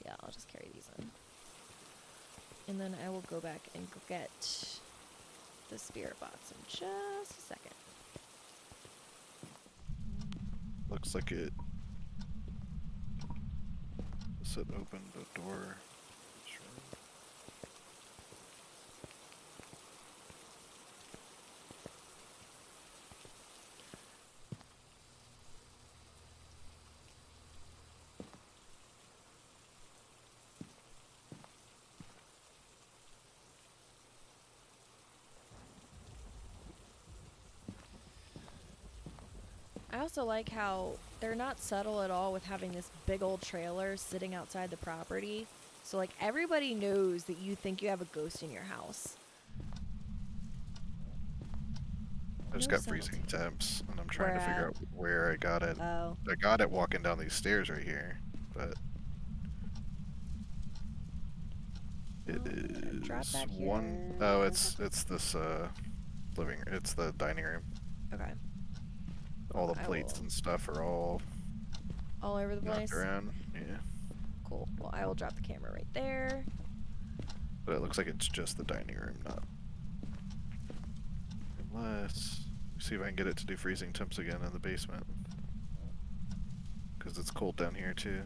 Yeah, I'll just carry these in. And then I will go back and go get the spirit box in just a second. Looks like it opened a door. Sure. I also like how they're not subtle at all with having this big old trailer sitting outside the property. So, like, everybody knows that you think you have a ghost in your house. I just No got freezing subtlety. temps, and I'm trying Where to figure at? out where I got it. Oh. I got it walking down these stairs right here, but it Well, I'm gonna drop is that one here. oh it's this it's the dining room. Okay. All Well, the I plates will. and stuff are all All over the knocked place? around. Yeah. Cool. Well, I will drop the camera right there. But it looks like it's just the dining room, not unless see if I can get it to do freezing temps again in the basement. Because it's cold down here too.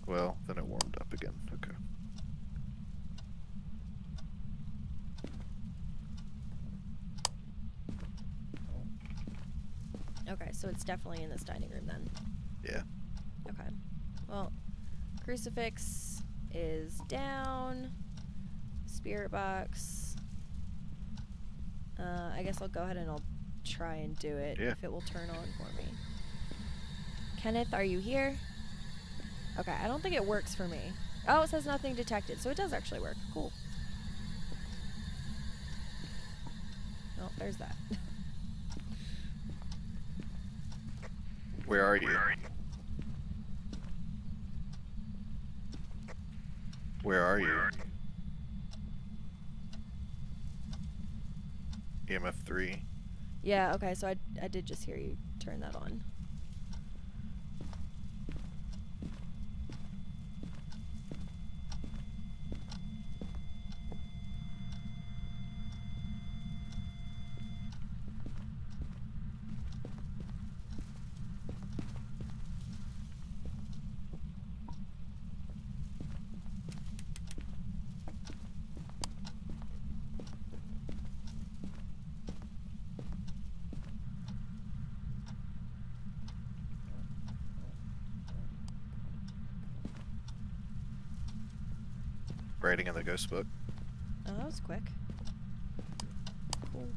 Well, then it warmed up again. Okay. Okay, so it's definitely in this dining room then. Yeah. Okay. Well, crucifix is down. Spirit box. I guess I'll go ahead and I'll try and do it Yeah. if it will turn on for me. Kenneth, are you here? Okay, I don't think it works for me. Oh, it says nothing detected, so it does actually work. Cool. Oh, there's that. Where are you? Where are you? EMF 3. Yeah, okay, so I did just hear you turn that on. Writing in the ghost book. Oh, that was quick. Cool.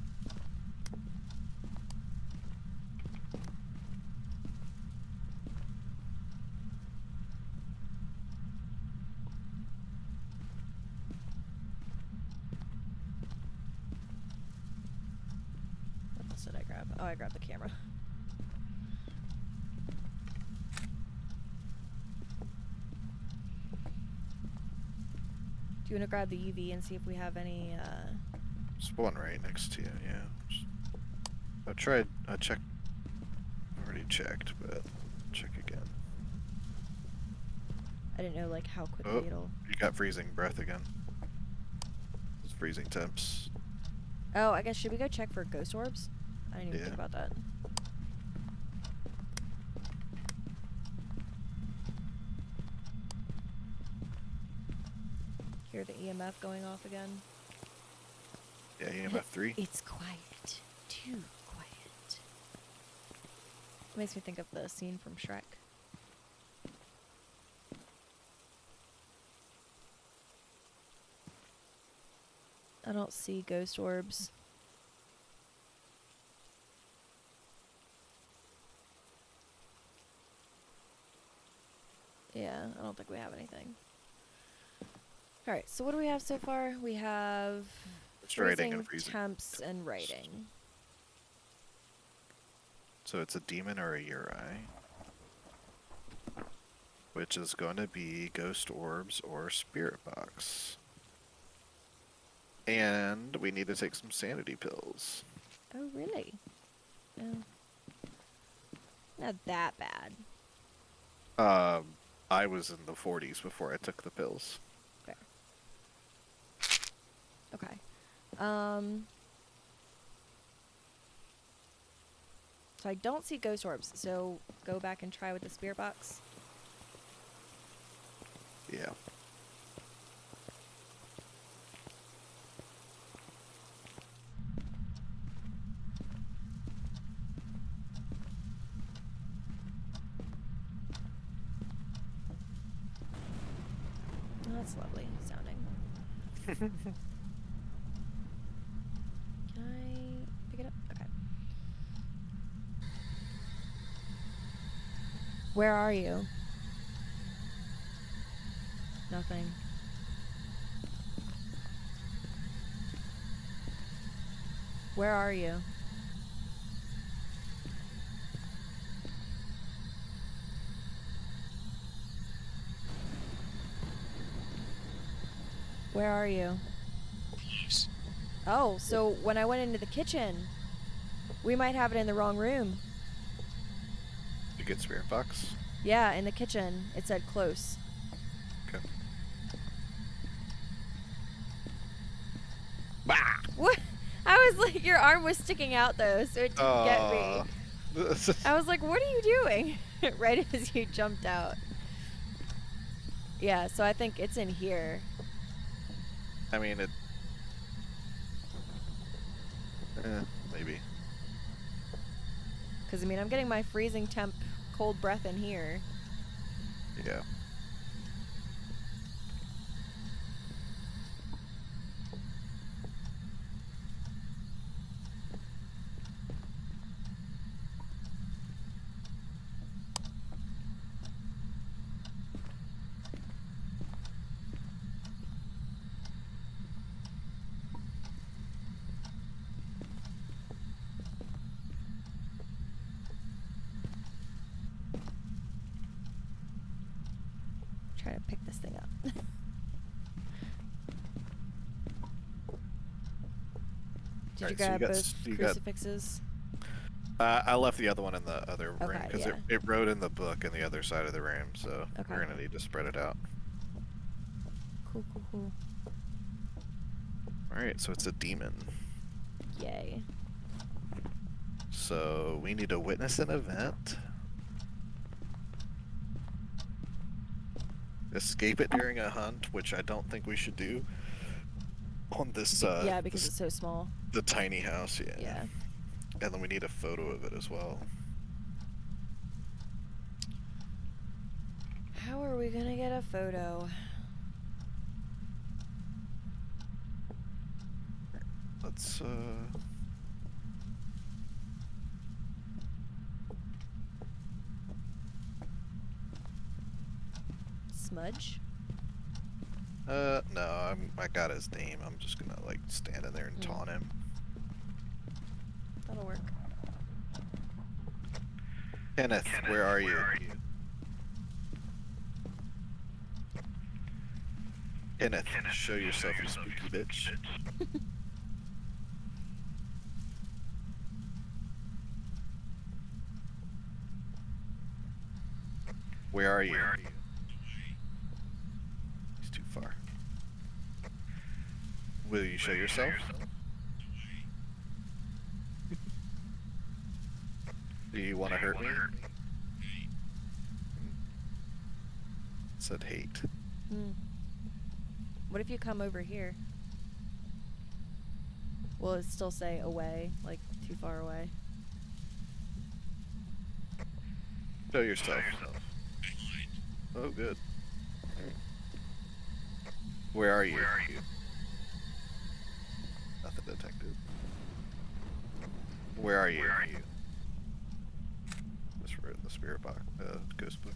What else did I grab? Oh, I grabbed the camera. Do you want to grab the UV and see if we have any, There's one right next to you, yeah. I checked, already checked, but check again. I didn't know, like, how quickly Oh, it'll... you got freezing breath again. It's freezing temps. Oh, I guess, should we go check for ghost orbs? I didn't even Yeah. think about that. I hear the EMF going off again. Yeah, EMF 3. It's quiet. Too quiet. Makes me think of the scene from Shrek. I don't see ghost orbs. Yeah, I don't think we have anything. Alright, so what do we have so far? We have It's writing and freezing. temps and writing. So it's a demon or a Uri. Which is going to be ghost orbs or spirit box. And we need to take some sanity pills. Oh, really? Oh. Not that bad. I was in the 40s before I took the pills. Fair. Okay. So I don't see ghost orbs, so go back and try with the spirit box. Yeah. Oh, that's lovely sounding. Can I pick it up? Okay. Where are you? Nothing. Where are you? Where are you? Oh, so when I went into the kitchen, we might have it in the wrong room. You get spirit box? Yeah, in the kitchen. It said close. Okay. What? I was like, your arm was sticking out though, so it didn't get me. I was like, what are you doing? Right as you jumped out. Yeah, so I think it's in here. I mean, it... maybe. Because, I mean, I'm getting my freezing temp cold breath in here. Yeah. Try to pick this thing up. Did you grab both crucifixes? I left the other one in the other room Okay, because yeah. it wrote in the book in the other side of the room, so Okay. we're gonna need to spread it out. Cool, cool, cool. Alright, so it's a demon. Yay. So we need to witness an event. Escape it during a hunt, which I don't think we should do. On this, yeah, because it's so small. the tiny house, yeah. Yeah. And then we need a photo of it as well. How are we gonna get a photo? Let's, Smudge? no, I got his name. I'm just gonna, like, stand in there and taunt him. That'll work. Kenneth, where are you? Kenneth, show yourself, you spooky bitch. Where are you? He's too far. Will you show yourself? Do you want to hurt me? Said hate. What if you come over here? Will it still say away, like too far away? Show yourself. Oh, good. Where are you? Nothing detected. Where are you? This wrote in the spirit box, ghost book.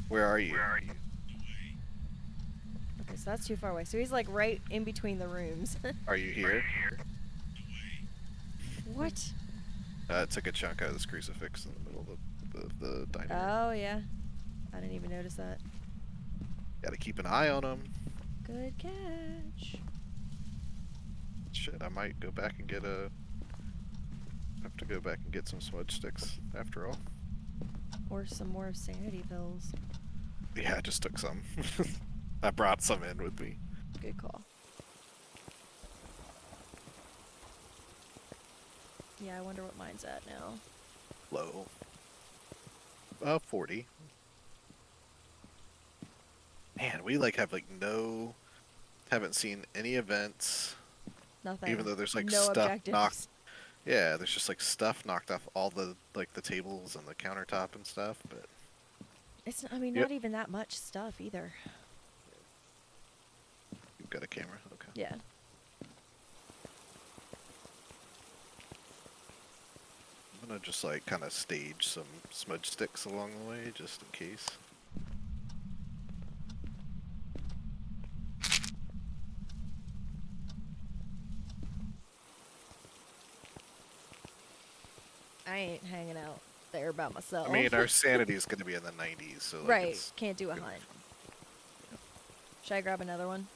Where are you? Okay, so that's too far away. So he's like right in between the rooms. Are you here? What? It took a chunk out of this crucifix in the middle of the dining room. Oh, yeah. I didn't even notice that. Gotta keep an eye on him. Good catch. Shit, I might go back and get a... have to go back and get some smudge sticks after all. Or some more sanity pills. Yeah, I just took some. I brought some in with me. Good call. Yeah, I wonder what mine's at now. Low. 40. Man, we like have like no... haven't seen any events. Nothing. Even though there's like no stuff objectives. knocked... Yeah, there's just like stuff knocked off all the like the tables and the countertop and stuff, but... It's, I mean, Yep. not even that much stuff either. You've got a camera? Okay. Yeah. I'm gonna just like kind of stage some smudge sticks along the way, just in case. I ain't hanging out there by myself. I mean, our sanity is gonna be in the 90s, so like right. it's Can't do a gonna be hunt. fun. Should I grab another one?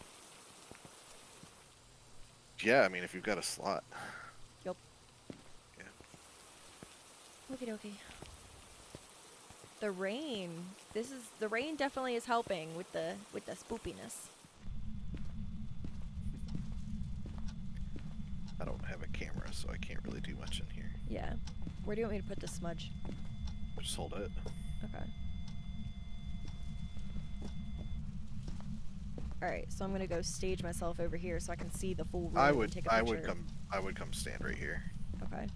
Yeah, I mean, if you've got a slot. Yup. Yeah. Okie dokie. The rain. The rain definitely is helping with the spoopiness. I don't have a camera, so I can't really do much in here. Yeah. Where do you want me to put the smudge? Just hold it. Okay. Alright, so I'm gonna go stage myself over here so I can see the full room I and would take a picture. I would come stand right here, Okay.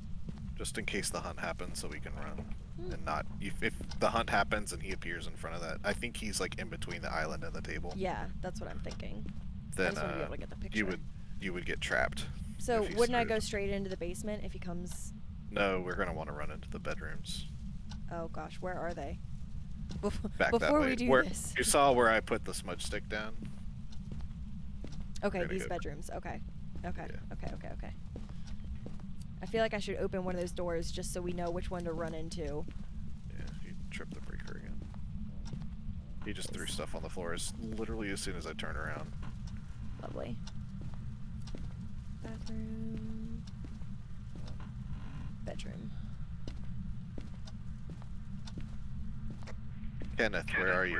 just in case the hunt happens, so we can run Hmm. and not. If the hunt happens and he appears in front of that, I think he's like in between the island and the table. Yeah, that's what I'm thinking. I Then just want to be able to get the picture. you would get trapped. So if he wouldn't I started. go straight into the basement if he comes? No, we're gonna want to run into the bedrooms. Oh gosh, where are they? Back that Before way. we do where, this. You saw where I put the smudge stick down? Okay, gonna these go- bedrooms. Okay. Okay. Yeah. Okay. I feel like I should open one of those doors just so we know which one to run into. Yeah, he tripped the breaker again. He just threw stuff on the floor literally as soon as I turned around. Lovely. Bathroom. Bedroom. Kenneth, where are you?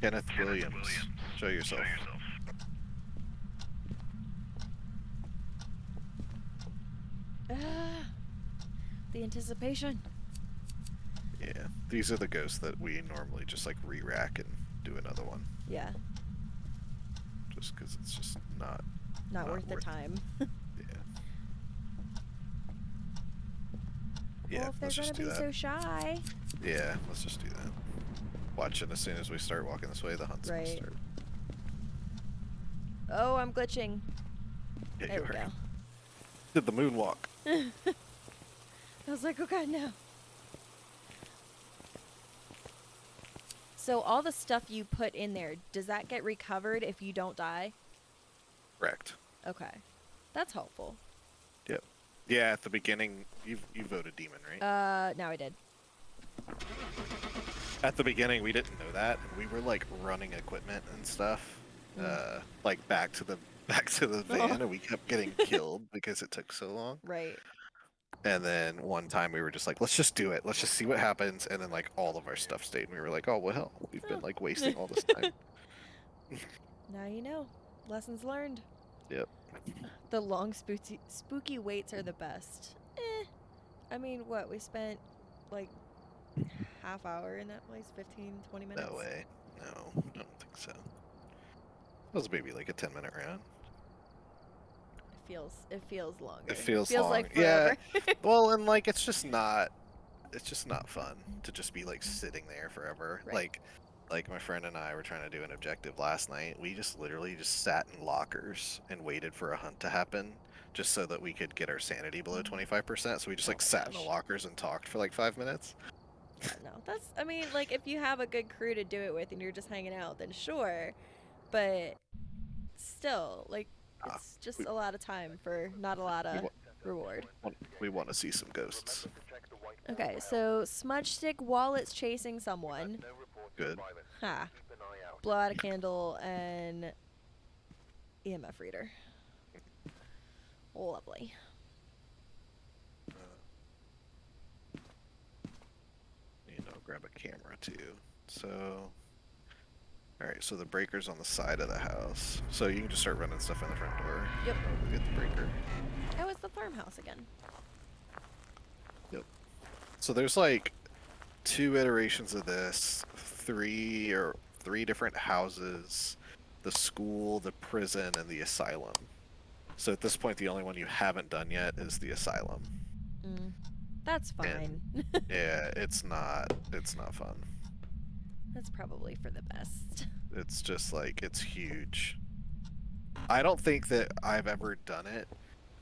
Kenneth Williams. Show yourself. Ah, the anticipation. Yeah, these are the ghosts that we normally just like re-rack and do another one, Yeah, just because it's just not. not Not worth the worth it. time. Yeah. Yeah, Well, if they're let's gonna just do be that. so shy. Yeah, let's just do that. Watch it as soon as we start walking this way, the hunt's Right. gonna start. Oh, I'm glitching. Yeah, There you we are. go. Did the moonwalk. I was like, oh god, no. So all the stuff you put in there, does that get recovered if you don't die? Correct. Okay. That's helpful. Yep. Yeah, at the beginning, you voted demon, right? Now I did. At the beginning, we didn't know that. We were like running equipment and stuff, like back to the van, and we kept getting killed because it took so long. Right. And then one time we were just like, let's just do it. Let's just see what happens. And then like all of our stuff stayed. And we were like, oh well, hell, we've been like wasting all this time. Now you know. Lessons learned. Yep. The long spooky waits are the best. I mean, what? We spent like half hour in that place, 15, 20 minutes. No way. No, I don't think so. That was maybe like a 10-minute round. It feels longer. It feels feels long. like Yeah. forever. Well, and like it's just not fun to just be like sitting there forever. Right. Like my friend and I were trying to do an objective last night. We just literally just sat in lockers and waited for a hunt to happen just so that we could get our sanity below 25%. So we just Oh like my sat in the gosh. lockers and talked for like 5 minutes. Yeah, no. I mean, like, if you have a good crew to do it with and you're just hanging out, then sure. But still, like, Ah, it's just we, a lot of time for not a lot we, of wa- reward. we want to see some ghosts. Okay, so smudge stick while it's chasing someone. Good. Ha. Blow out a candle and EMF reader. Lovely. Grab a camera too. So, all right. So the breaker's on the side of the house. So you can just start running stuff in the front door. Yep. Get the breaker. Oh, it's the farmhouse again. Yep. So there's like 2 iterations of this, three different houses, the school, the prison, and the asylum. So at this point, the only one you haven't done yet is the asylum. That's fine. Yeah, it's not fun. That's probably for the best. It's just like it's huge. I don't think that I've ever done it,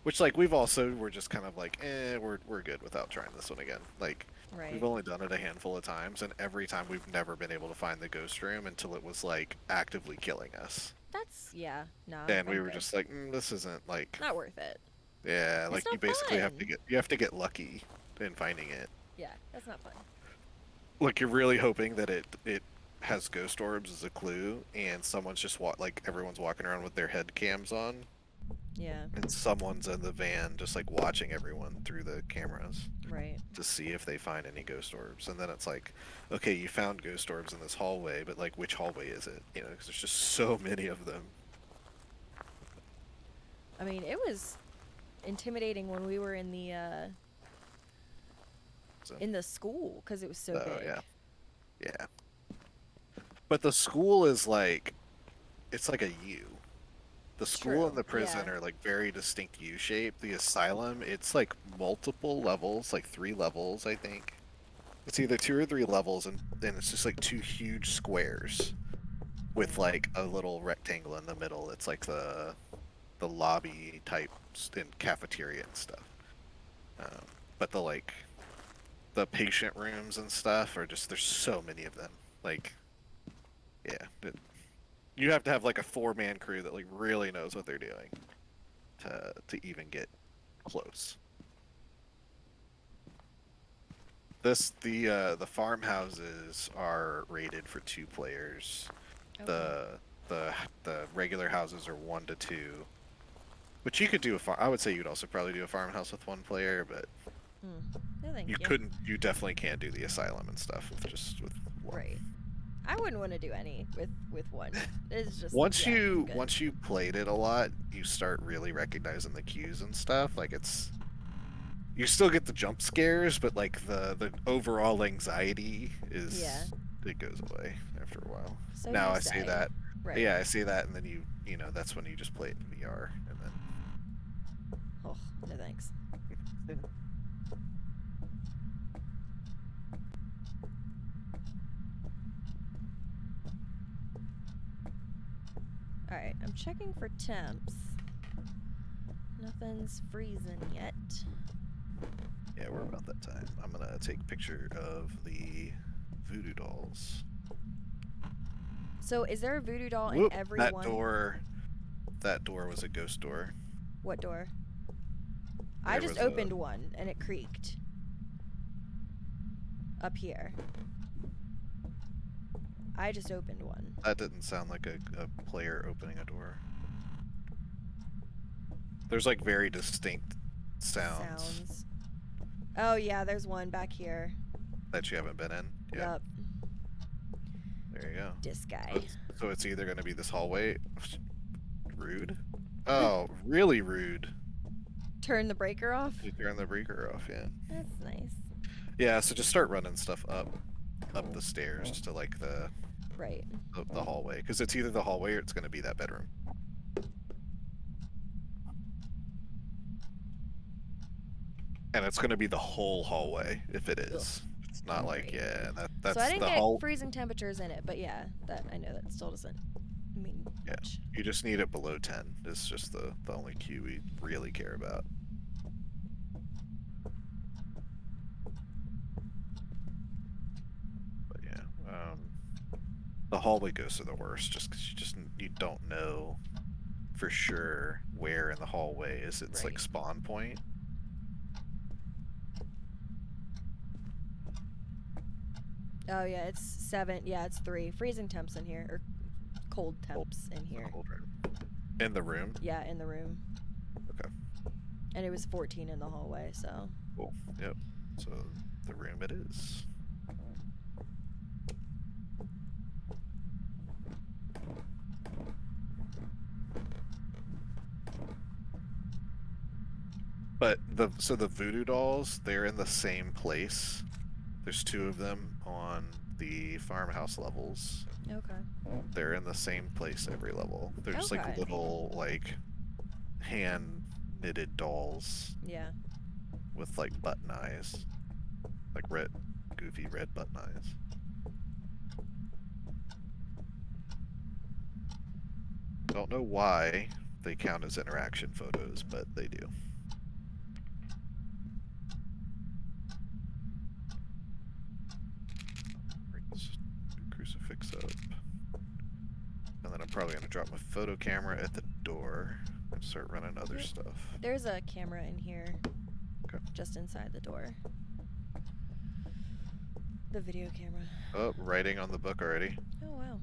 which like we're just kind of like, we're good without trying this one again. Like Right. we've only done it a handful of times, and every time we've never been able to find the ghost room until it was like actively killing us. That's, yeah, no. And we I'm were good. just like, this isn't like, Not worth it. yeah, It's like not you basically fun. you have to get lucky in finding it. Yeah, that's not fun. Like you're really hoping that it has ghost orbs as a clue, and someone's just like everyone's walking around with their head cams on, Yeah, and someone's in the van just like watching everyone through the cameras right. to see if they find any ghost orbs. And then it's like, okay, you found ghost orbs in this hallway, but like which hallway is it? You know, because there's just so many of them. I mean, it was intimidating when we were in the So, school because it was so oh big. yeah, yeah. But the school is like, it's like a U. The school True, and the prison yeah. are like very distinct U shape. The asylum, it's like multiple levels, like 3 levels, I think. It's either 2 or 3 levels, and then it's just like 2 huge squares with like a little rectangle in the middle. It's like the lobby type and cafeteria and stuff. But the patient rooms and stuff are just, there's so many of them. Like, yeah, you have to have like a 4-man crew that like really knows what they're doing to even get close. The farmhouses are rated for 2 players. Okay. The regular houses are 1 to 2. But you could do I would say you'd also probably do a farmhouse with 1 player, but No, thank you couldn't. You definitely can't do the asylum and stuff with 1. Right. I wouldn't want to do any with 1. It's just Once yeah, I'm good. once you played it a lot, you start really recognizing the cues and stuff. Like you still get the jump scares, but like the overall anxiety is it goes away after a while. So Now you I say say. that. Right. Yeah, I say that, and then you know that's when you just play it in VR, and then Oh, no thanks. Alright, I'm checking for temps. Nothing's freezing yet. yeah, we're about that time. I'm gonna take a picture of the voodoo dolls. So is there a voodoo doll Whoop, in every that one? that door was a ghost door. What door? I There just was a- opened one and it creaked. Up here. I just opened one. That didn't sound like a player opening a door. There's like very distinct sounds. Oh yeah, there's one back here. That you haven't been in. Yeah. Yup. There you go. This guy. So it's either going to be this hallway. Rude. Oh, really rude. Turn the breaker off? You turn the breaker off, yeah. That's nice. Yeah, so just start running stuff up the stairs to like Right. the hallway, because it's either the hallway or it's going to be that bedroom. And it's going to be the whole hallway if it is. It's not like, Right. yeah, So I that's didn't the get hall. freezing temperatures in it, but yeah, that I know that still doesn't mean Yeah, much. you just need it below 10. It's just the only Q we really care about. But yeah, the hallway ghosts are the worst, just because you don't know for sure where in the hallway is its like Right. spawn point. Oh yeah, it's 7. Yeah, it's 3. Freezing temps in here, or cold temps in here. Cold room. In the room. Yeah, in the room. Okay. And it was 14 in the hallway, so. Cool. Yep. So the room it is. But the voodoo dolls, they're in the same place. There's 2 of them on the farmhouse levels. Okay. They're in the same place every level. They're just Okay. like little like hand knitted dolls Yeah. with like button eyes. Like red goofy red button eyes. Don't know why they count as interaction photos, but they do. Bring this crucifix up. And then I'm probably going to drop my photo camera at the door and start running other stuff. There's a camera in here. Okay. Just inside the door. The video camera. Oh, writing on the book already. Oh, wow.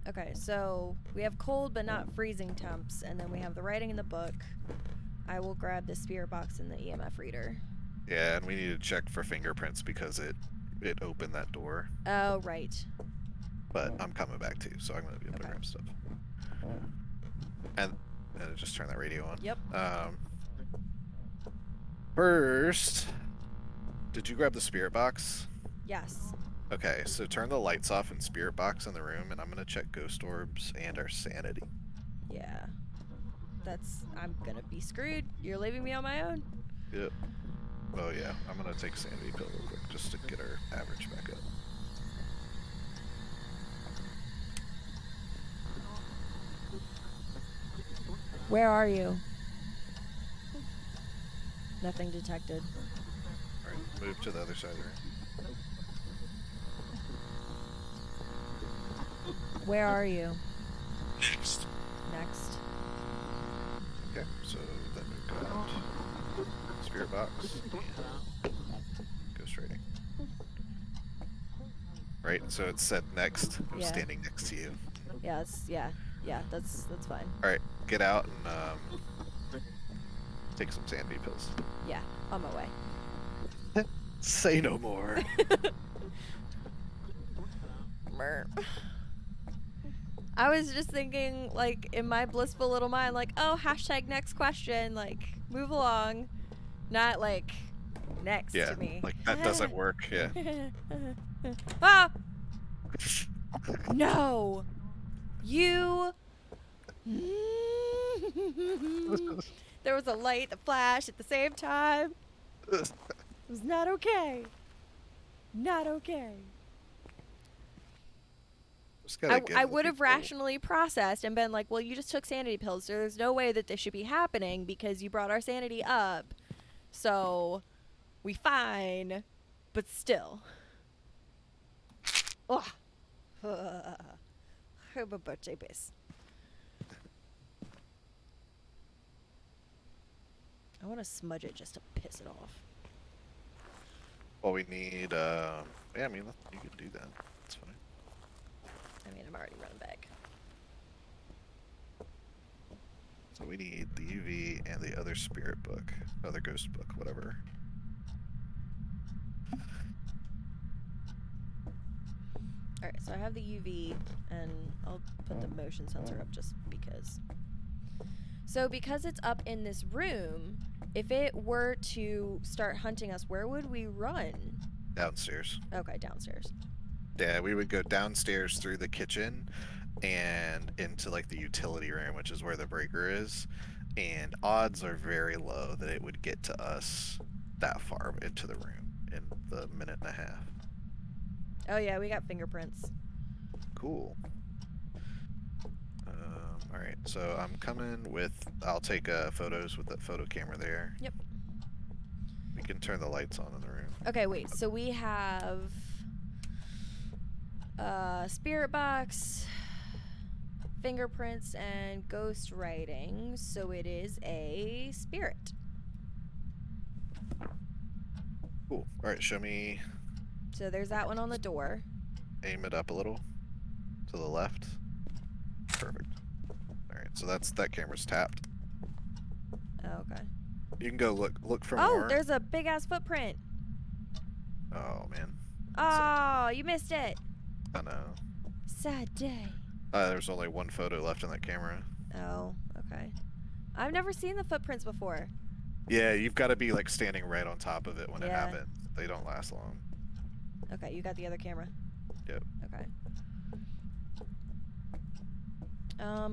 Okay, so we have cold but not freezing temps, and then we have the writing in the book. I will grab the spirit box and the EMF reader. Yeah, and we need to check for fingerprints because it opened that door. Oh, right. But I'm coming back too, so I'm going to be able to grab stuff. And just turn that radio on. Yep. First, did you grab the spirit box? Yes. Okay, so turn the lights off in spirit box in the room, and I'm going to check ghost orbs and our sanity. Yeah. I'm gonna be screwed. You're leaving me on my own. Yep. Oh yeah, I'm going to take a sanity pill real quick just to get our average back up. Where are you? Nothing detected. Alright, move to the other side of the room. Where are you? Next. Next. Okay, so then we've got spirit box and ghost rating. Right, so it said next. I'm Yeah. standing next to you. Yeah, that's fine. Alright, get out and take some sanity pills. Yeah, on my way. Say no more. Merp. I was just thinking, like, in my blissful little mind, like, oh, hashtag next question, like, move along. Not, like, next Yeah, to me. like that doesn't work, yeah. Ah! No! You... There was a light that flashed at the same time. It was not okay. Not okay. I would have rationally processed and been like, well, you just took sanity pills, so there's no way that this should be happening because you brought our sanity up. So, we fine, but still. Ugh. Have a birthday base. I want to smudge it just to piss it off. Well, we need, yeah, I mean, you can do that. It's fine. I mean, I'm already running back. So we need the UV and the other spirit book, other ghost book, whatever. Alright, so I have the UV, and I'll put the motion sensor up just because. So because it's up in this room, if it were to start hunting us, where would we run? Downstairs. Okay, downstairs. Yeah, we would go downstairs through the kitchen and into like the utility room, which is where the breaker is. And odds are very low that it would get to us that far into the room in the minute and a half. Oh yeah, we got fingerprints. Cool. All right, so I'm coming with. I'll take photos with that photo camera there. Yep. We can turn the lights on in the room. Okay, wait. So we have spirit box, fingerprints, and ghost writing. So it is a spirit. Cool. All right, show me. So there's that one on the door. Aim it up a little to the left. Perfect. All right, so that camera's tapped. Oh, okay. You can go look for Oh, more. there's a big ass footprint. Oh man. Oh, you missed it. I know. Sad day. There's only one photo left in that camera. Oh, okay. I've never seen the footprints before. Yeah, you've got to be like standing right on top of it when it Yeah. happens. They don't last long. Okay, you got the other camera. Yep. Okay.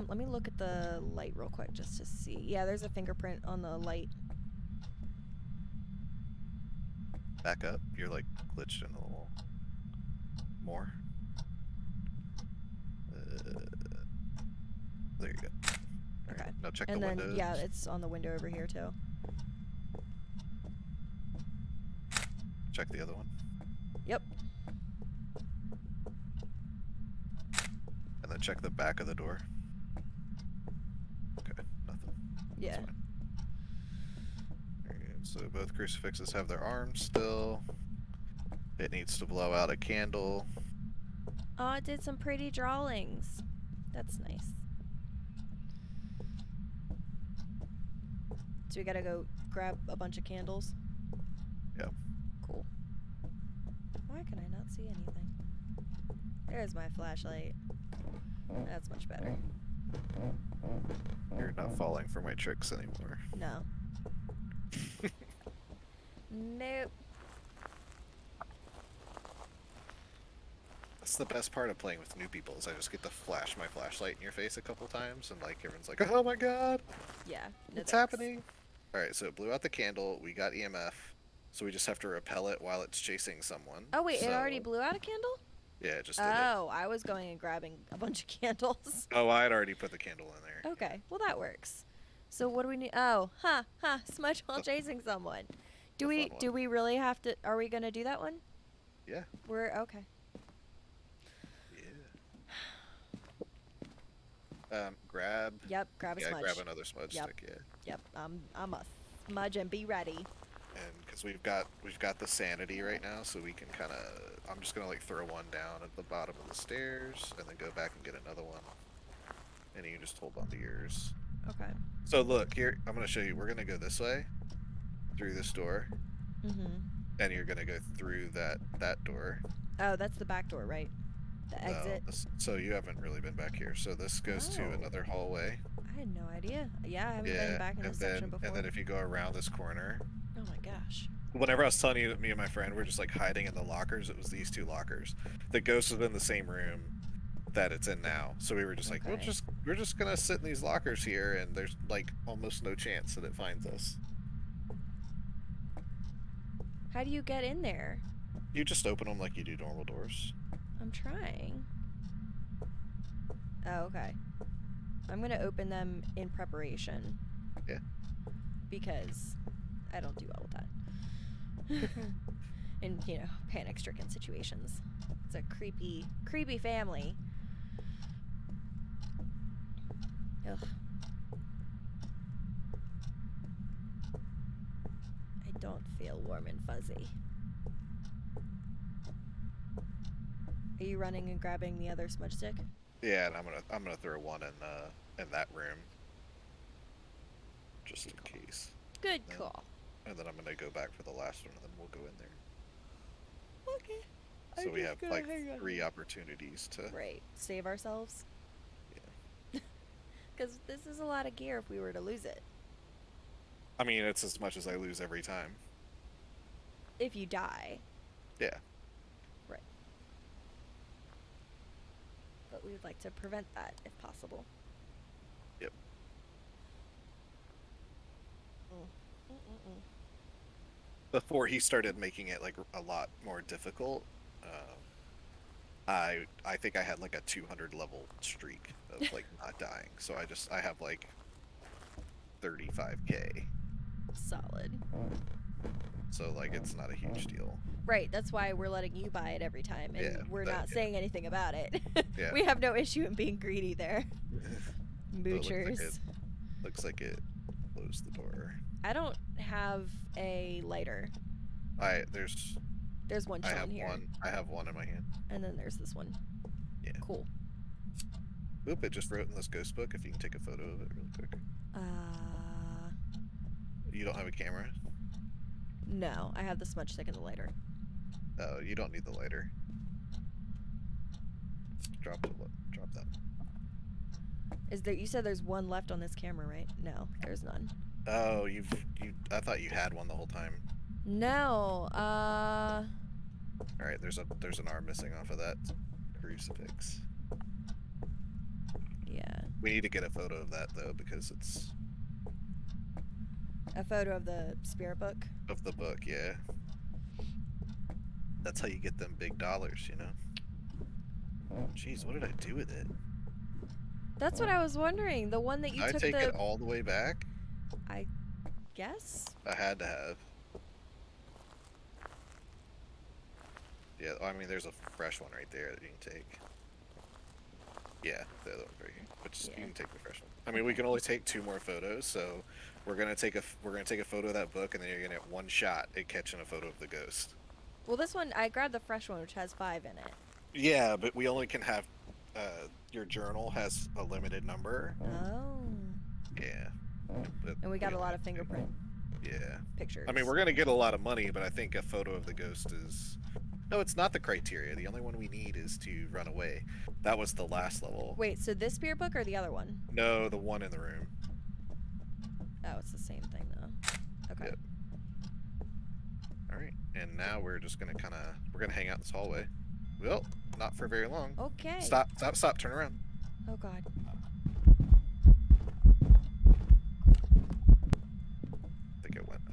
Let me look at the light real quick just to see. Yeah, there's a fingerprint on the light. Back up. You're like glitched in a little more. There you go. All right, Okay. now check And the then, windows. yeah, it's on the window over here too. Check the other one. Yep. And then check the back of the door. Okay, nothing. Yeah. That's fine. Alright, so both crucifixes have their arms still. It needs to blow out a candle. Oh, it did some pretty drawings. That's nice. So we gotta go grab a bunch of candles? Yep. Cool. Why can I not see anything? There's my flashlight. That's much better. You're not falling for my tricks anymore. No. Nope. That's the best part of playing with new people is I just get to flash my flashlight in your face a couple times and like everyone's like, oh my god, Yeah. no what's thanks. happening? Alright, so it blew out the candle, we got EMF, so we just have to repel it while it's chasing someone. Oh wait, it So- already blew out a candle? Yeah, it just did it. Oh, I was going and grabbing a bunch of candles. Oh, I'd already put the candle in there. Okay, well that works. So what do we need? Oh, smudge while chasing someone. Do The we fun do we really have to? Are we gonna do that one? Yeah. We're okay. Yeah. Grab. Yep, grab a Yeah, smudge. grab another smudge Yep. stick. Yeah. Yep, I'm a smudge and be ready. And because we've got the sanity right now, so we can kind of. I'm just gonna like throw one down at the bottom of the stairs, and then go back and get another one. And you can just hold on to yours. Okay. So look here, I'm gonna show you. We're gonna go this way, through this door, Mhm. and you're gonna go through that door. Oh, that's the back door, right? The exit. So you haven't really been back here. So this goes to Oh. another hallway. I had no idea. Yeah, I haven't Yeah, been back in and this then section before. and then if you go around this corner, Oh my gosh. whenever I was telling you that me and my friend were just like hiding in the lockers, it was these two lockers. The ghost was in the same room that it's in now. So we were just like, Okay. we're just gonna sit in these lockers here, and there's like almost no chance that it finds us. How do you get in there? You just open them like you do normal doors. I'm trying. Oh, okay. I'm gonna open them in preparation. Yeah. Because I don't do well with that. In, panic-stricken situations. It's a creepy family. Ugh. I don't feel warm and fuzzy. Are you running and grabbing the other smudge stick? Yeah, and I'm gonna throw one in that room, just in case. Good Yeah. call. And then I'm gonna go back for the last one, and then we'll go in there. Okay. So we have like 3 opportunities to. Right. Save ourselves? Yeah. Because this is a lot of gear if we were to lose it. I mean, it's as much as I lose every time. If you die. Yeah. Right. But we would like to prevent that if possible. Yep. Before he started making it like a lot more difficult, I think I had like a 200 level streak of like not dying. So I have like 35k. Solid. So like it's not a huge deal. Right, that's why we're letting you buy it every time, and Yeah, we're not saying anything about it. Yeah. We have no issue in being greedy there. So Moochers. looks like it closed the door. I don't have a lighter. There's one I chilling have here. one. I have one in my hand. And then there's this one. Yeah. Cool. Oop! It just wrote in this ghost book. If you can take a photo of it real quick. You don't have a camera? No, I have the smudge stick and the lighter. Oh, you don't need the lighter. Drop that. Is there? You said there's one left on this camera, right? No, there's none. Oh, I thought you had one the whole time. No. All right, there's an arm missing off of that crucifix. Yeah. We need to get a photo of that though because it's A photo of the spirit book. of the book. Yeah. That's how you get them big dollars, you know. Jeez, what did I do with it? That's what I was wondering. The one that you Did I took take the. it all the way back? I guess. I had to have. Yeah, I mean, there's a fresh one right there that you can take. Yeah, the other one's right here. But just, you can take the fresh one. I mean, we can only take 2 more photos, so we're gonna take a photo of that book, and then you're gonna get one shot at catching a photo of the ghost. Well, this one I grabbed the fresh one, which has 5 in it. Yeah, but we only can have. Your journal has a limited number. Oh. Yeah. But And we got a lot of fingerprint Yeah. pictures. I mean, we're gonna get a lot of money, but I think a photo of the ghost is. No, it's not the criteria. The only one we need is to run away. That was the last level. Wait, so this spirit book or the other one? No, the one in the room. Oh, it's the same thing though. Okay. Yep. All right, and now we're just gonna we're gonna hang out this hallway. Well, not for very long. Okay. Stop! Turn around. Oh God.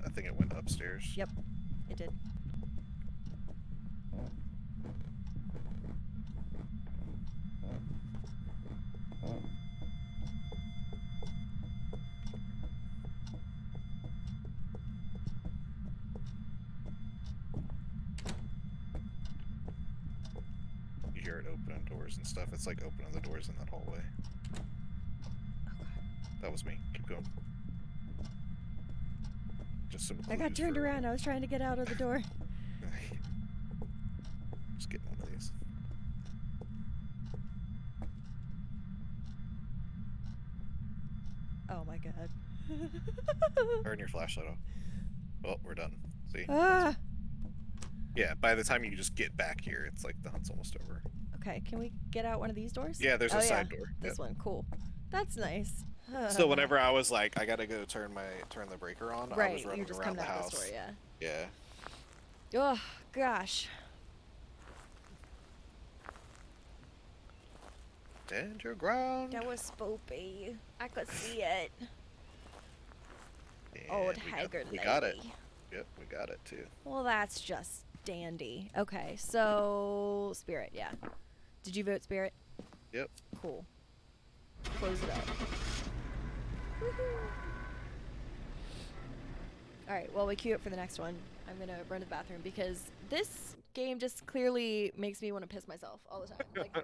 I think it went upstairs. Yep, it did. You hear it opening doors and stuff. It's like opening the doors in that hallway. Oh God. That was me. Keep going. Just some. I got clues turned for- around. I was trying to get out of the door. Just get one of these. Oh my God. Turn your flashlight off. Well, we're done. See? Ah. Yeah, by the time you just get back here, it's like the hunt's almost over. Okay, can we get out one of these doors? Yeah, there's Oh, a yeah. side door. This one, cool. That's nice. So whenever I was like, I gotta go turn the breaker on, I was Right, running you're just around coming the out house. this door, yeah. Yeah. Oh gosh. Stand your ground. That was spoopy. I could see it. And Old we haggard we lady. got it. Yep, we got it too. Well, that's just dandy. Okay, so spirit, yeah. Did you vote spirit? Yep. Cool. Close it up. Woohoo! Alright, well, we queue up for the next one. I'm gonna run to the bathroom because this game just clearly makes me want to piss myself all the time. Like,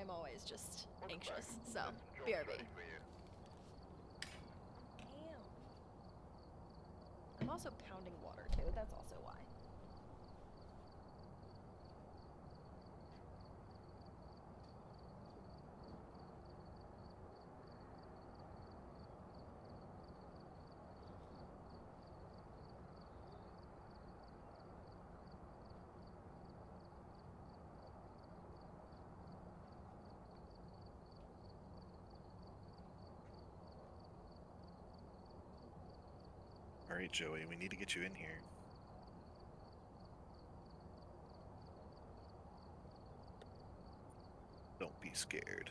I'm always just anxious. So, BRB. Damn. I'm also pounding water too, that's also why. Alright, Joey, we need to get you in here. Don't be scared.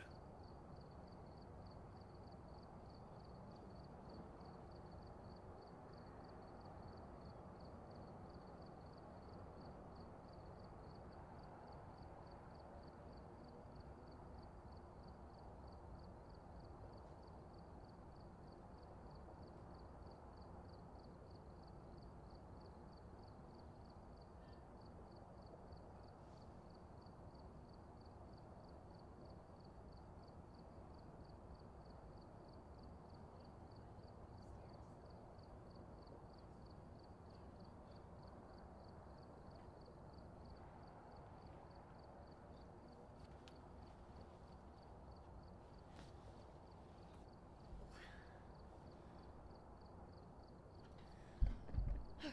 Okay.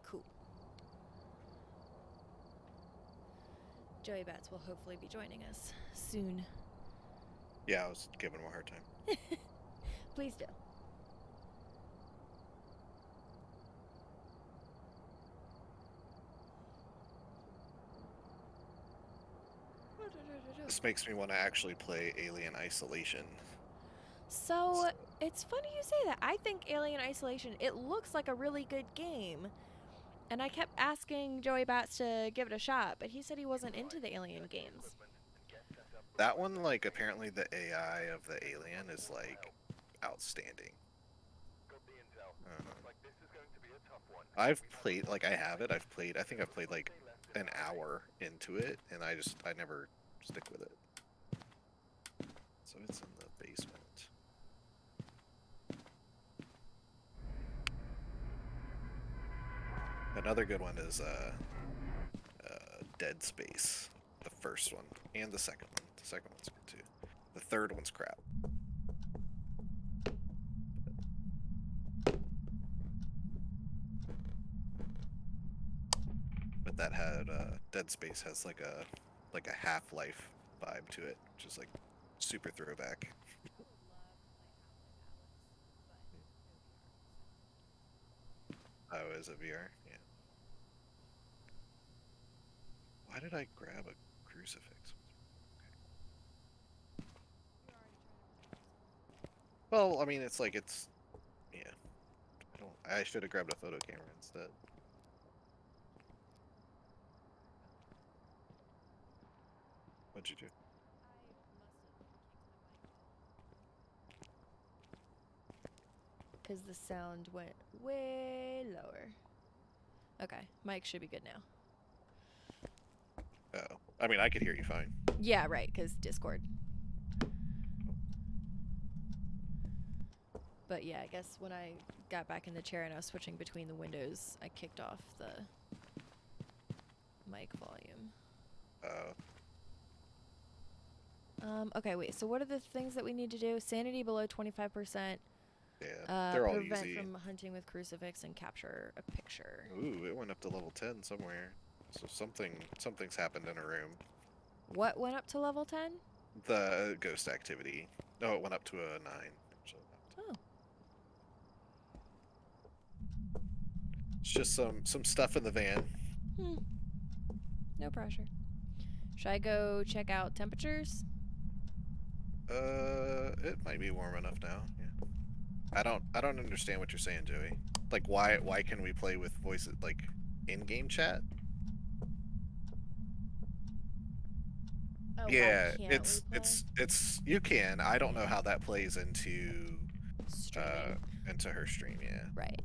Cool. Joey Bats will hopefully be joining us soon. Yeah, I was giving him a hard time. Please do. This makes me want to actually play Alien Isolation. So, it's funny you say that. I think Alien Isolation, it looks like a really good game. And I kept asking Joey Bats to give it a shot, but he said he wasn't into the Alien games. That one, like, apparently the AI of the alien is, like, outstanding. I've played, like, I have it. I think I've played, like, an hour into it, and I never stick with it. So it's in the basement. Another good one is, Dead Space. The first one. And the second one. The second one's good, too. The third one's crap. But that had Dead Space has like a Half-Life vibe to it, which is like super throwback. Oh, is it VR? Yeah. Why did I grab a crucifix? Well, I mean, it's like yeah. I should have grabbed a photo camera instead. What'd you do? Because the sound went way lower. Okay, mic should be good now. Oh, I mean, I could hear you fine. Yeah, right, because Discord. But yeah, I guess when I got back in the chair and I was switching between the windows, I kicked off the mic volume. Okay, wait. So what are the things that we need to do? Sanity below 25%. Yeah, they're all prevent easy. from hunting with crucifix and capture a picture. Ooh, it went up to level 10 somewhere. So something's happened in a room. What went up to level 10? The ghost activity. No, it went up to a 9. So Oh. it's just some stuff in the van. No pressure. Should I go check out temperatures? It might be warm enough now. Yeah. I don't understand what you're saying, Joey. Like, why can we play with voices like in-game chat? Oh, Yeah, why can't we play? it's you can. I don't know how that plays into Streaming. into her stream. Yeah. Right.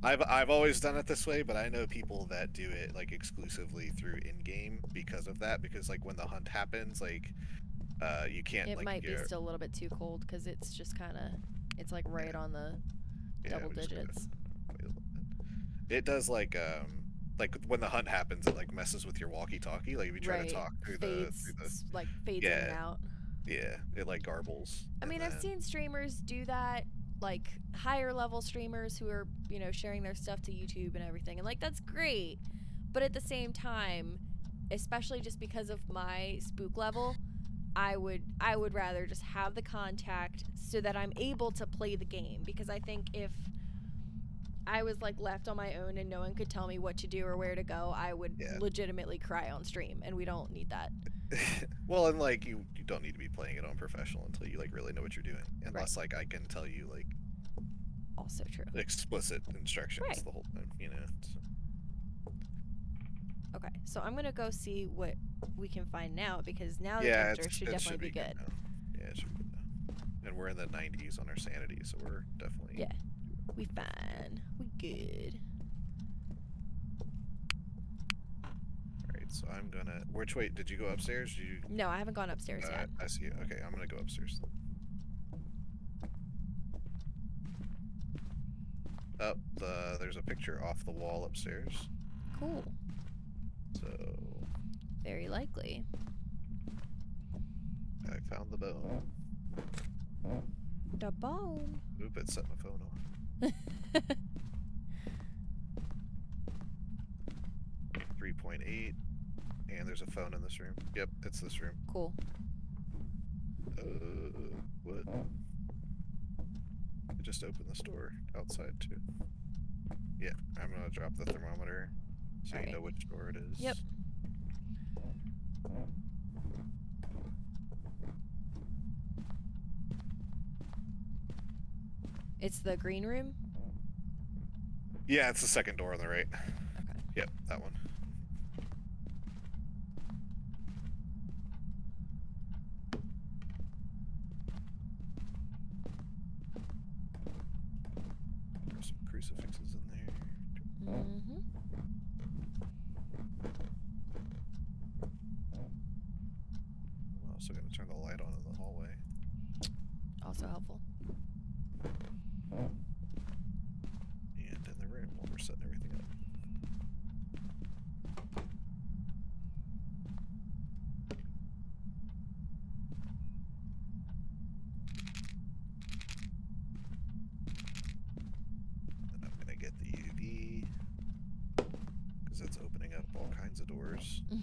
I've always done it this way, but I know people that do it like exclusively through in-game because of that. Because like when the hunt happens, like you can't. It like, might be still a little bit too cold because it's just kind of, it's like right on the double digits. It does like when the hunt happens, it like messes with your walkie-talkie. Like if you try to talk through fades, the like fades in and out. Yeah, it like garbles. I mean, I've seen streamers do that, like higher level streamers who are, you know, sharing their stuff to YouTube and everything. And like, that's great. But at the same time, especially just because of my spook level, I would rather just have the contact so that I'm able to play the game, because I think if I was like left on my own and no one could tell me what to do or where to go, I would Yeah. legitimately cry on stream, and we don't need that. Well, and like you don't need to be playing it on professional until you like really know what you're doing, unless like I can tell you like Also true. explicit instructions Right. the whole time, you know. So. Okay, so I'm gonna go see what we can find now, because now the Yeah, temperature should it definitely should be good. now. Yeah, it should be good now. And we're in the 90s on our sanity, so we're definitely. Yeah, we fine. We good. Alright, so I'm gonna. Which way? Did you go upstairs? Did you. No, I haven't gone upstairs yet. I see you. Okay, I'm gonna go upstairs. Oh, there's a picture off the wall upstairs. Cool. So. Very likely. I found the bone. The bone. Oop, it set my phone off. 3.8. And there's a phone in this room. Yep, it's this room. Cool. What? I just opened this door outside too. Yeah, I'm gonna drop the thermometer so you know which door it is. Yep. It's the green room? Yeah, it's the second door on the right. Okay. Yep, that one. There's some crucifixes in there. Mm-hmm. I'm also gonna turn the light on in the hallway. Also helpful. And in the room while we're setting everything up. And I'm gonna get the UV because that's opening up all kinds of doors. And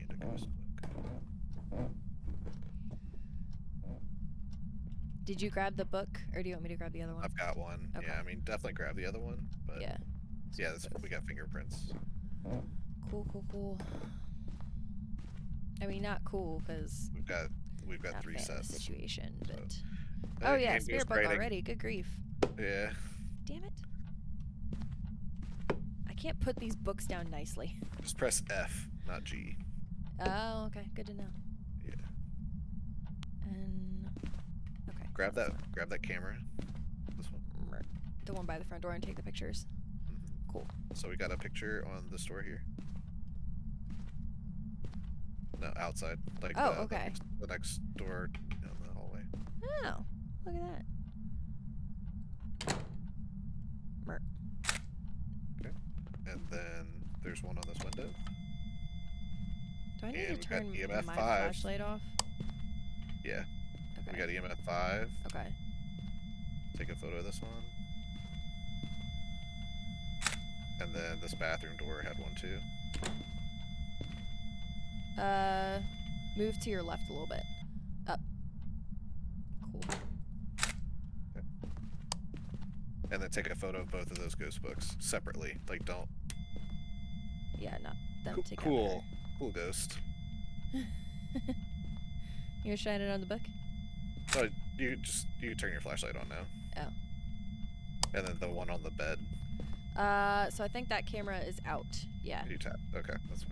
a ghost book. Did you grab the book, or do you want me to grab the other one? I've got one. Okay. Yeah, I mean, definitely grab the other one, but Yeah. yeah, we got fingerprints. Cool, cool, cool. I mean, not cool, because We've got not 3 fan of the sets. situation, So. but... Oh yeah, and spirit ghost book writing. already. Good grief. Yeah. Damn it. I can't put these books down nicely. Just press F, not G. Oh, okay. Good to know. Yeah. And... Okay. Grab that's that camera. This one. the one by the front door and take the pictures. Mm-hmm. Cool. So we got a picture on this door here. No, outside. Like Oh, okay. The next door in the hallway. Oh, look at that. Mer. Okay. And then there's one on this window. Do I need And to we've got turn EMF my 5. flashlight off? Yeah. Okay. We got EMF 5. Okay. Take a photo of this one. And then this bathroom door had one too. Move to your left a little bit. Up. Cool. Okay. And then take a photo of both of those ghost books separately. Like, don't. Yeah, not them together. Cool. Cool ghost. You gonna shine it on the book? Oh, you turn your flashlight on now. Oh. And then the one on the bed. So I think that camera is out. Yeah. You tap. Okay, that's fine.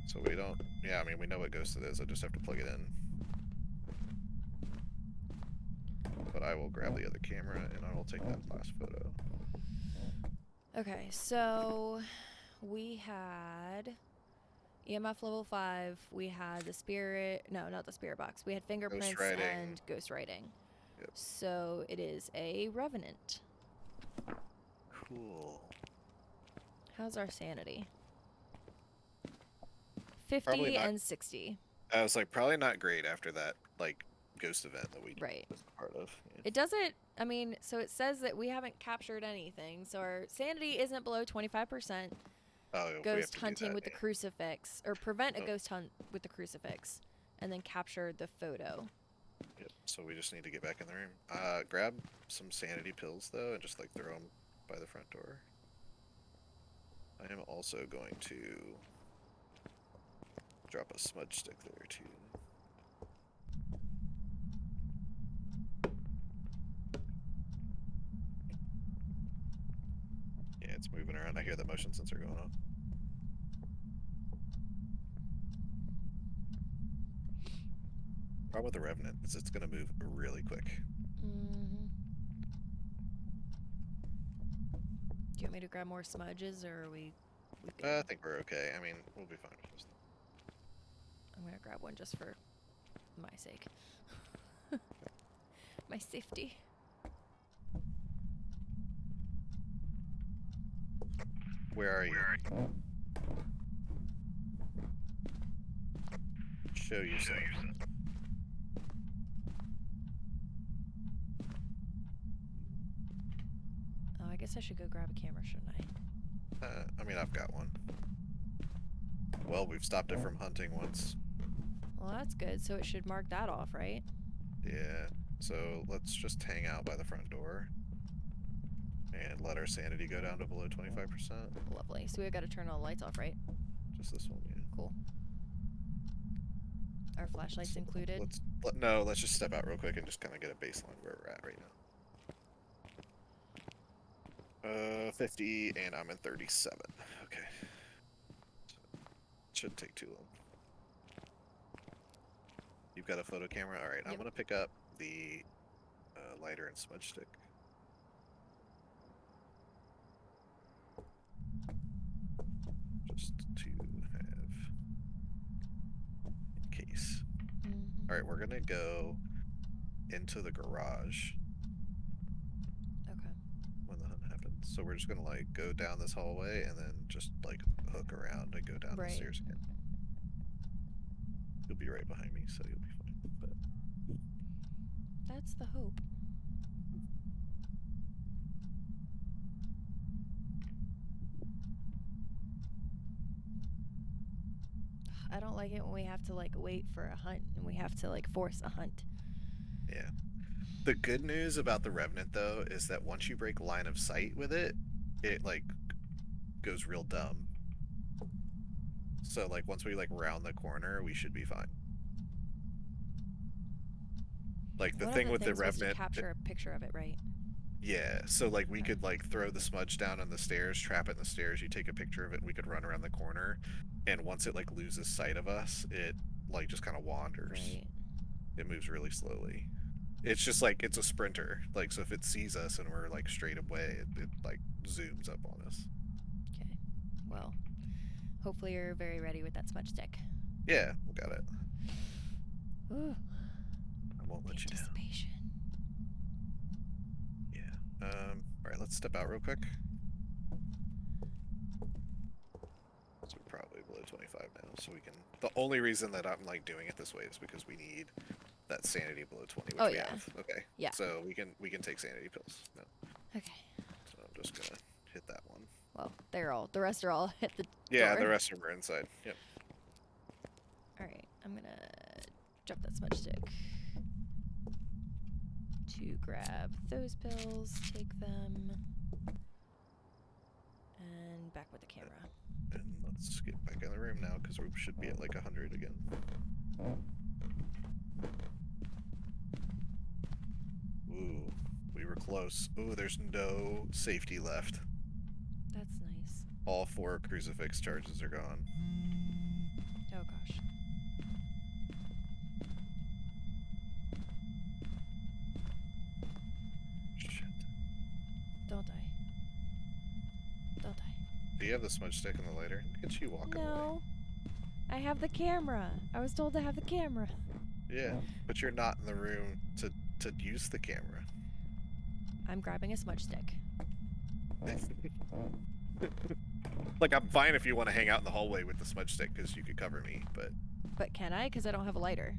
So we don't. Yeah, I mean, we know what ghost it is. I just have to plug it in. But I will grab the other camera and I will take that last photo. Okay, so we had EMF level 5. We had the spirit. No, not the spirit box. We had fingerprints Ghostwriting. and ghostwriting. Yep. So it is a revenant. Cool. How's our sanity? 50 Probably not. and 60. I was like, probably not great after that, like, ghost event that we Right. was a part of. Yeah. It doesn't, I mean, so it says that we haven't captured anything. So our sanity isn't below 25%. Oh, if we have ghost to do hunting that, with the yeah. crucifix, or prevent a Oh. ghost hunt with the crucifix, and then capture the photo. Yep. So we just need to get back in the room. Grab some sanity pills though, and just like throw them by the front door. I am also going to drop a smudge stick there too. Yeah, it's moving around. I hear the motion sensor going off. Problem with the Revenant is it's gonna move really quick. Mm-hmm. Do you want me to grab more smudges, or are we good? I think we're okay. I mean, we'll be fine with this. I'm gonna grab one just for my sake. My safety. Where are you? Show yourself. Oh, I guess I should go grab a camera, shouldn't I? I mean, I've got one. Well, we've stopped it from hunting once. Well, that's good. So it should mark that off, right? Yeah. So let's just hang out by the front door and let our sanity go down to below 25%. Lovely. So we've got to turn all the lights off, right? Just this one, yeah. Cool. Our flashlights included? Let's just step out real quick and just kind of get a baseline where we're at right now. 50, and I'm in 37. Okay. So, shouldn't take too long. You've got a photo camera? Alright, I'm Yep. gonna pick up the lighter and smudge stick. Just to have in case. Mm-hmm. Alright, we're gonna go into the garage Okay. when the hunt happens. So we're just gonna like go down this hallway and then just like hook around and go down the Right. stairs again. You'll be right behind me, so you'll be fine. But That's the hope. I don't like it when we have to like wait for a hunt and we have to like force a hunt. yeah. The good news about the Revenant though is that once you break line of sight with it, it like goes real dumb. So like once we like round the corner, we should be fine. Like the One thing of with the things was to Revenant, capture a picture of it, right? yeah. So like we Okay. could like throw the smudge down on the stairs, trap it in the stairs. You take a picture of it, and we could run around the corner, and once it like loses sight of us, it like just kind of wanders. Right. It moves really slowly. It's just like it's a sprinter. Like so, if it sees us and we're like straight away, it like zooms up on us. Okay. Well, hopefully you're very ready with that smudge stick. Yeah, we got it. Ooh. I won't let you down. Anticipation. Yeah. All right, let's step out real quick. So we're probably below 25 now, so we can. The only reason that I'm like doing it this way is because we need that sanity below 20, which Oh, we yeah. have. Okay. Yeah. So we can take sanity pills. No. Okay. So I'm just gonna hit that one. Well, the rest are all at the Yeah, door. the rest of them are inside. Yep. All right, I'm gonna drop that smudge stick to grab those pills, take them, and back with the camera. And let's get back in the room now because we should be at like 100 again. Ooh, we were close. Ooh, there's no safety left. That's nice. All 4 crucifix charges are gone. Oh gosh. Shit. Don't die. Don't die. Do you have the smudge stick and the lighter? Look at you walking away. No. I have the camera. I was told to have the camera. Yeah, but you're not in the room to use the camera. I'm grabbing a smudge stick. Like, I'm fine if you want to hang out in the hallway with the smudge stick because you could cover me, but But can I? Because I don't have a lighter.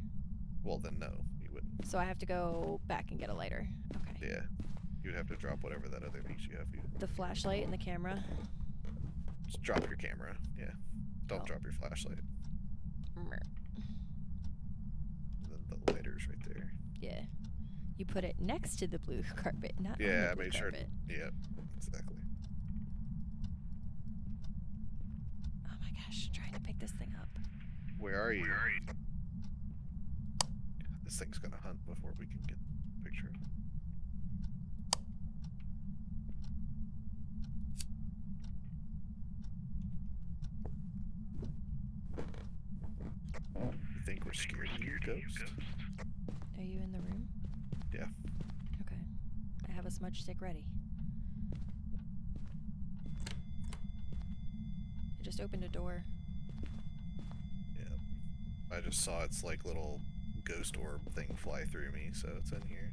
well then no, you wouldn't. So I have to go back and get a lighter. Okay. Yeah, you'd have to drop whatever that other piece you have. The flashlight and the camera. Just drop your camera. Yeah. Don't Oh. drop your flashlight. Mer. And then the lighter's right there. Yeah. You put it next to the blue carpet, not on Yeah, the I blue made sure. carpet. Yeah, exactly. Oh my gosh, trying to pick this thing up. Where are you? This thing's gonna hunt before we can get a picture. You think we're scared of you, Ghost? Are you in the room? Yeah. Okay. I have a smudge stick ready. I just opened a door. Yeah. I just saw its like little ghost orb thing fly through me, so it's in here.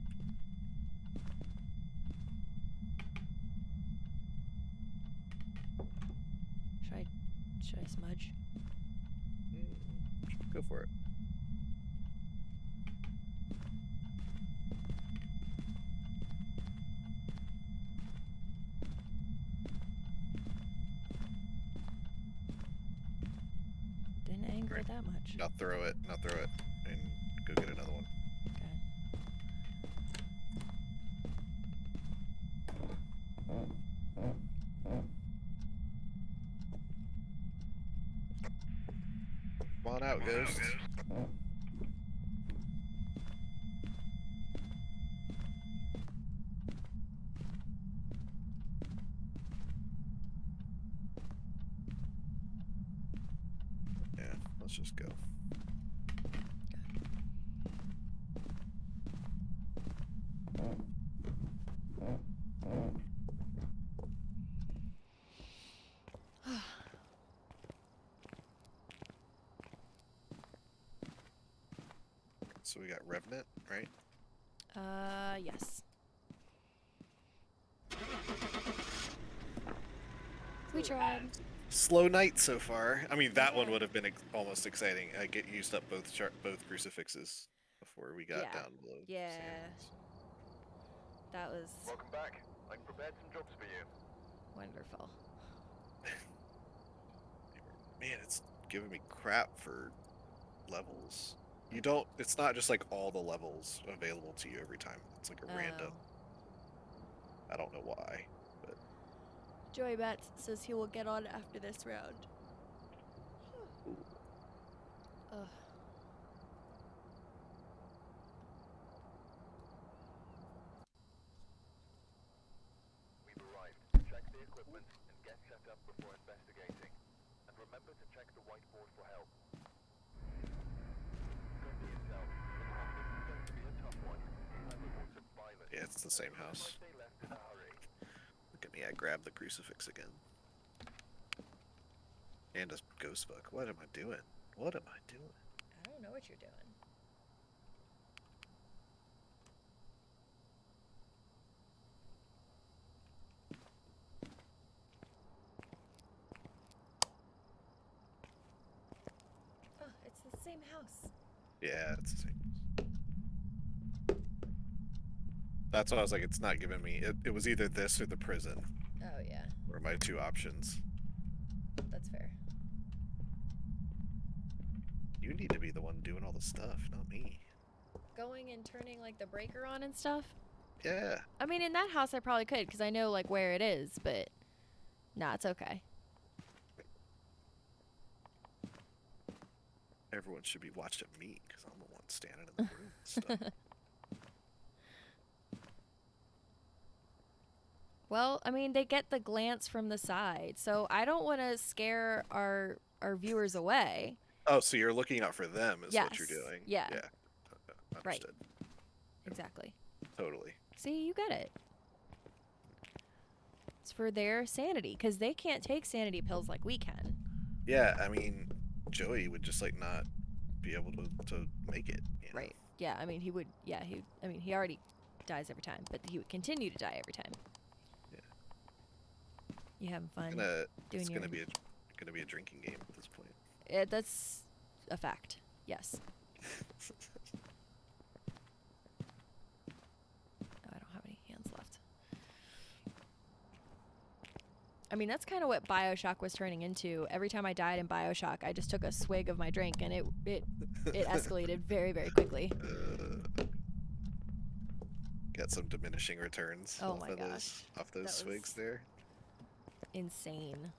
Should I smudge? Go for it. Didn't anger it that much. Now throw it. Now throw it. And go get another one. Come on out, Ghost. Yeah, let's just go. So we got Revenant, right? Yes. We tried. Slow night so far. I mean, that one Yeah. would have been almost exciting. I get used up both crucifixes before we got Yeah. down below. Yeah. Sands. That was Welcome back. I've prepared some jobs for you. wonderful. Man, it's giving me crap for levels. You don't. It's not just like all the levels available to you every time. It's like a random. I don't know why, but Joey Bats says he will get on after this round. Ugh. We've arrived. Check the equipment and get set up before investigating. And remember to check the whiteboard for help. Got the intel. The conflict is going to be a tough one. I've reported violence. yeah, it's the same house. They left in a hurry. Look at me, I grabbed the crucifix again. And a ghost book. What am I doing? What am I doing? I don't know what you're doing. Oh, it's the same house. Yeah, it's the same. That's why I was like, it's not giving me. It was either this or the prison. Oh, yeah. Were my two options. That's fair. You need to be the one doing all the stuff, not me. Going and turning, like, the breaker on and stuff? Yeah. I mean, in that house I probably could, because I know, like, where it is, but... Nah, it's okay. Everyone should be watching me, because I'm the one standing in the room and stuff. Well, I mean, they get the glance from the side, so I don't want to scare our viewers away. Oh, so you're looking out for them is what you're Yes. doing. Yeah. Yeah. Understood. Exactly. Totally. See, you get it. It's for their sanity, because they can't take sanity pills like we can. Yeah, I mean, Joey would just like not be able to make it. You know? Right. Yeah, I mean, he would, yeah, he already dies every time, but he would continue to die every time. Yeah. You having fun? It's your- gonna be a drinking game at this point. That's a fact. Yes. No, I don't have any hands left. I mean, that's kind of what BioShock was turning into. Every time I died in BioShock, I just took a swig of my drink, and it escalated very, very quickly. Get some diminishing returns Oh off my of gosh. off those That swigs was there. insane.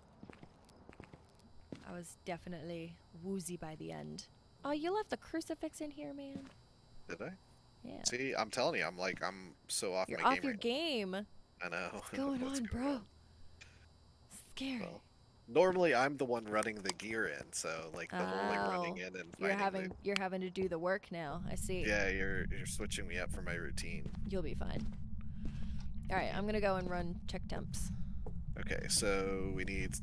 I was definitely woozy by the end. Oh, you left the crucifix in here, man. Did I? Yeah. See, I'm telling you, I'm so off You're my off game your right game. now. I know. What's going What's on, going bro? on? Scary. Well, normally I'm the one running the gear in, so like the whole like running Oh, in and you're finding the you're having to do the work now. I see. yeah, you're switching me up for my routine. You'll be fine. All right, I'm gonna go and run check temps. Okay, so we need.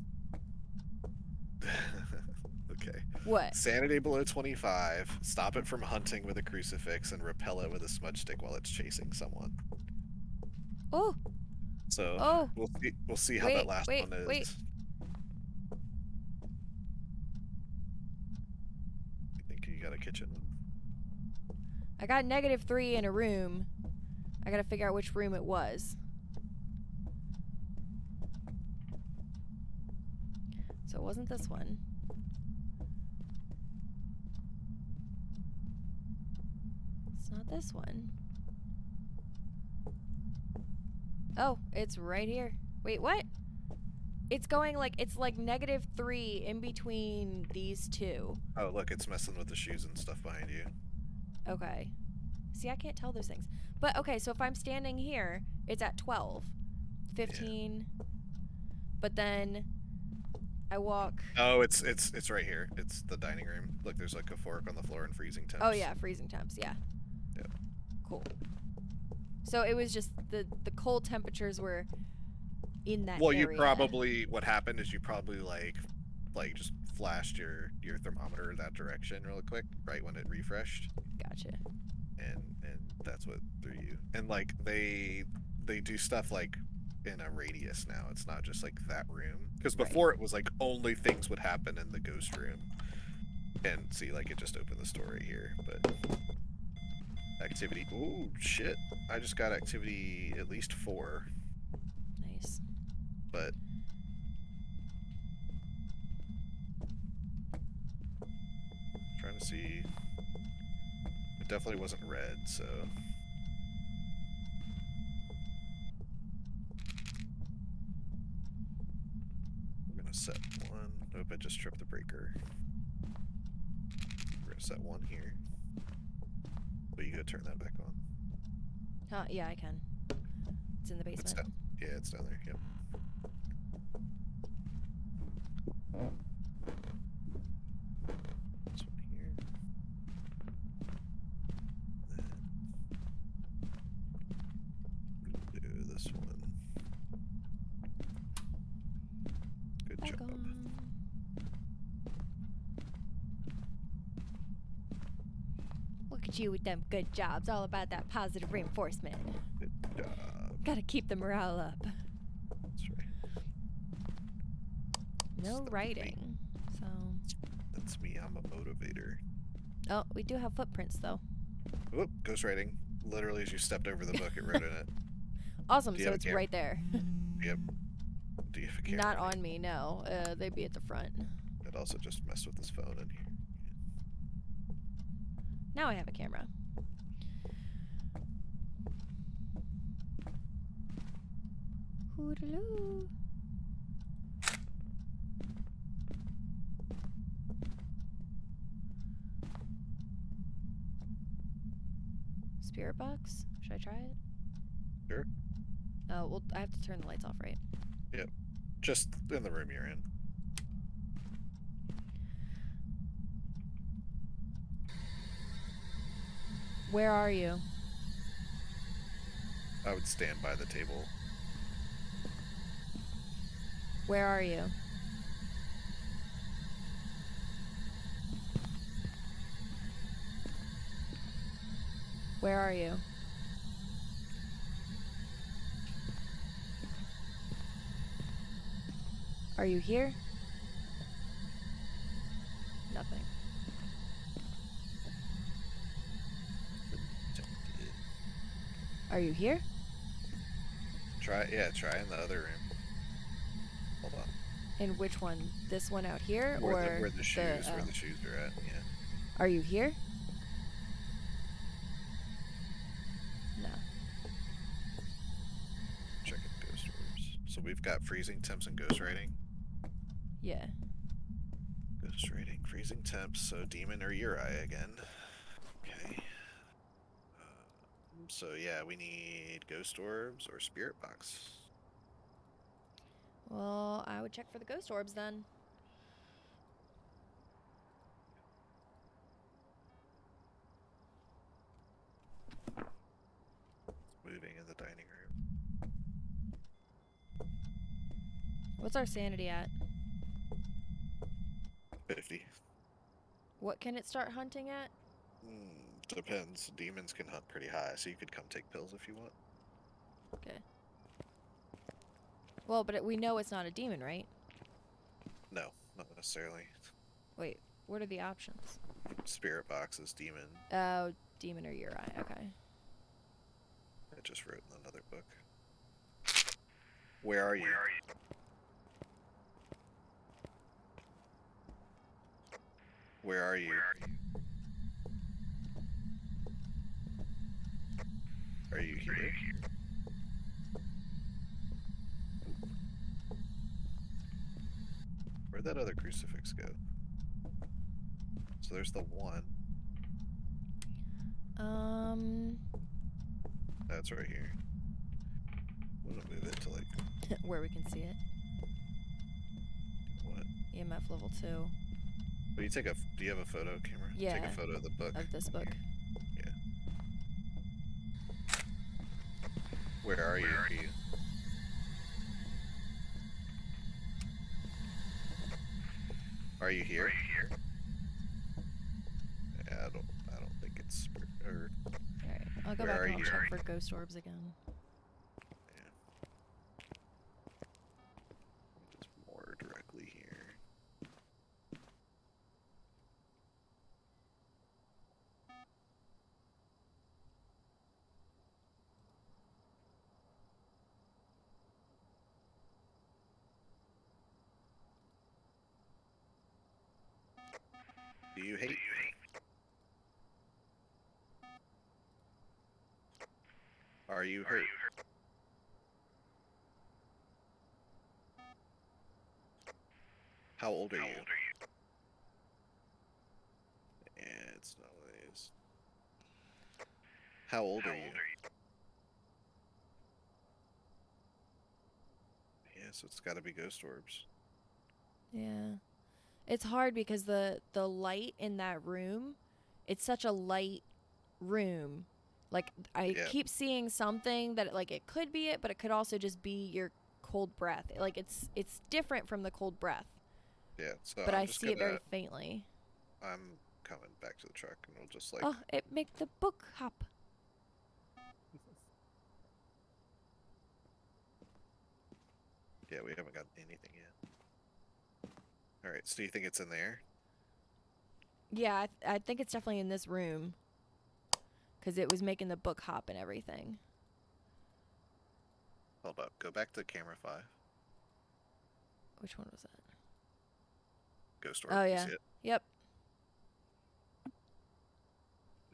Okay. What? Sanity below 25. Stop it from hunting with a crucifix and repel it with a smudge stick while it's chasing someone. Oh, So oh. we'll see how that Wait, last wait, one is. wait. I think you got a kitchen one. I got -3 in a room. I gotta figure out which room it was. So it wasn't this one. It's not this one. Oh, it's right here. Wait, what? It's going like, it's like -3 in between these two. Oh, look, it's messing with the shoes and stuff behind you. Okay. See, I can't tell those things. But okay, so if I'm standing here, it's at 12. 15. Yeah. But then I walk. Oh, it's right here. It's the dining room. Look, there's like a fork on the floor and freezing temps. Oh yeah, freezing temps, yeah. Yep. Cool. So it was just the cold temperatures were in that well, area. you probably what happened is you probably like just flashed your thermometer that direction really quick right when it refreshed. Gotcha. And that's what threw you. And like they do stuff like in a radius now. It's not just like that room. Because before it was like only things would happen in the ghost room. And see, like it just opened the store right here, but activity. Oh shit! I just got activity at least 4. Nice. But trying to see. It definitely wasn't red, so. We're gonna set 1. Nope, I just tripped the breaker. We're gonna set 1 here. But you gotta turn that back on. Huh, yeah, I can. It's in the basement. It's down. Yeah, it's down there, yep. This one here. Then do this one. Good Back job. on. Look at you with them good jobs. All about that positive reinforcement. Good job. Gotta keep the morale up. That's right. No That's writing. So. That's me. I'm a motivator. Oh, we do have footprints though. Oop, ghost writing. Literally, as you stepped over the book, it wrote in it. Awesome. Do you So have a it's camera? right there. Yep. Do you have a camera? Not on me. No. They'd be at the front. It also just messed with his phone in here. Now I have a camera. Hoodaloo. Spirit box? Should I try it? Sure. Oh, well, I have to turn the lights off, right? Yep. Just in the room you're in. Where are you? I would stand by the table. Where are you? Where are you? Are you here? Nothing. Are you here? Try in the other room. I'll In which one? This one out here, Where the or where the shoes where oh. the shoes are at. Yeah. Are you here? No. Checking ghost orbs. So we've got freezing temps and ghost writing. Yeah. Ghost writing, freezing temps. So demon or Uri again. Okay. So yeah, we need ghost orbs or spirit box. Well, I would check for the ghost orbs then. Moving in the dining room. What's our sanity at? 50. What can it start hunting at? Depends. Demons can hunt pretty high, so you could come take pills if you want. Okay. Well, but we know it's not a demon, right? No, not necessarily. Wait, what are the options? Spirit box is demon. Oh, demon or Uri. Okay. I just wrote in another book. Where are you? Where are you? Are you here? Where'd that other crucifix go? So there's the one. That's right here. I'm gonna move it to like Where we can see it. what? EMF level 2. But you take a. Do you have a photo camera? Yeah. Take a photo of the book. Of this book. Yeah. Where are you? Are you here? Yeah, I don't think it's. Or Alright, I'll go Where back are and I'll you? check for ghost orbs again. it's more directly here. Do you hate? Are you hurt? How old are you? Yeah, it's not what it is. How old are you? Yeah, so it's got to be ghost orbs. Yeah. It's hard because the light in that room, it's such a light room. Like I Yeah. keep seeing something that like it could be it, but it could also just be your cold breath. Like it's different from the cold breath, Yeah, so but I'm I just see it very gonna. faintly. I'm coming back to the truck, and we'll just like. Oh, it make the book hop. Yeah, we haven't got anything yet. All right, so do you think it's in there? Yeah, I think it's definitely in this room. Because it was making the book hop and everything. Hold up. Go back to camera 5. Which one was that? Ghost orb. Oh, You yeah. see it? Yep.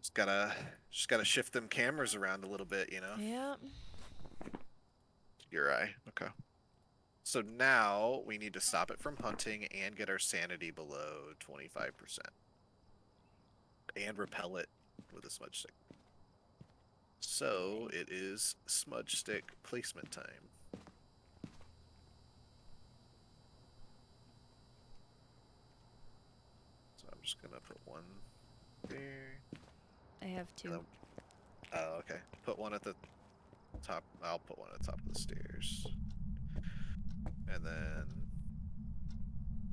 Just gotta shift them cameras around a little bit, you know. Yep. Your eye. Okay. So now we need to stop it from hunting and get our sanity below 25%. And repel it with a smudge stick. So it is smudge stick placement time. So I'm just gonna put one there. I have 2. Oh, okay. Put one at the top. I'll put one at the top of the stairs. And then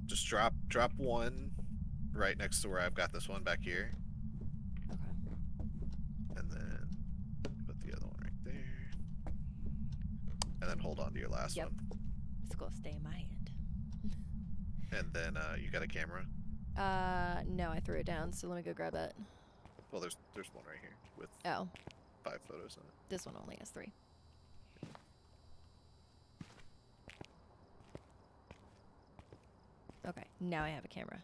just drop one right next to where I've got this one back here. Okay. And then put the other one right there. And then hold on to your last Yep. one. It's gonna stay in my hand. And then you got a camera? No, I threw it down, so let me go grab that. Well, there's one right here with Oh, 5 photos in it. this one only has 3. Okay, now I have a camera.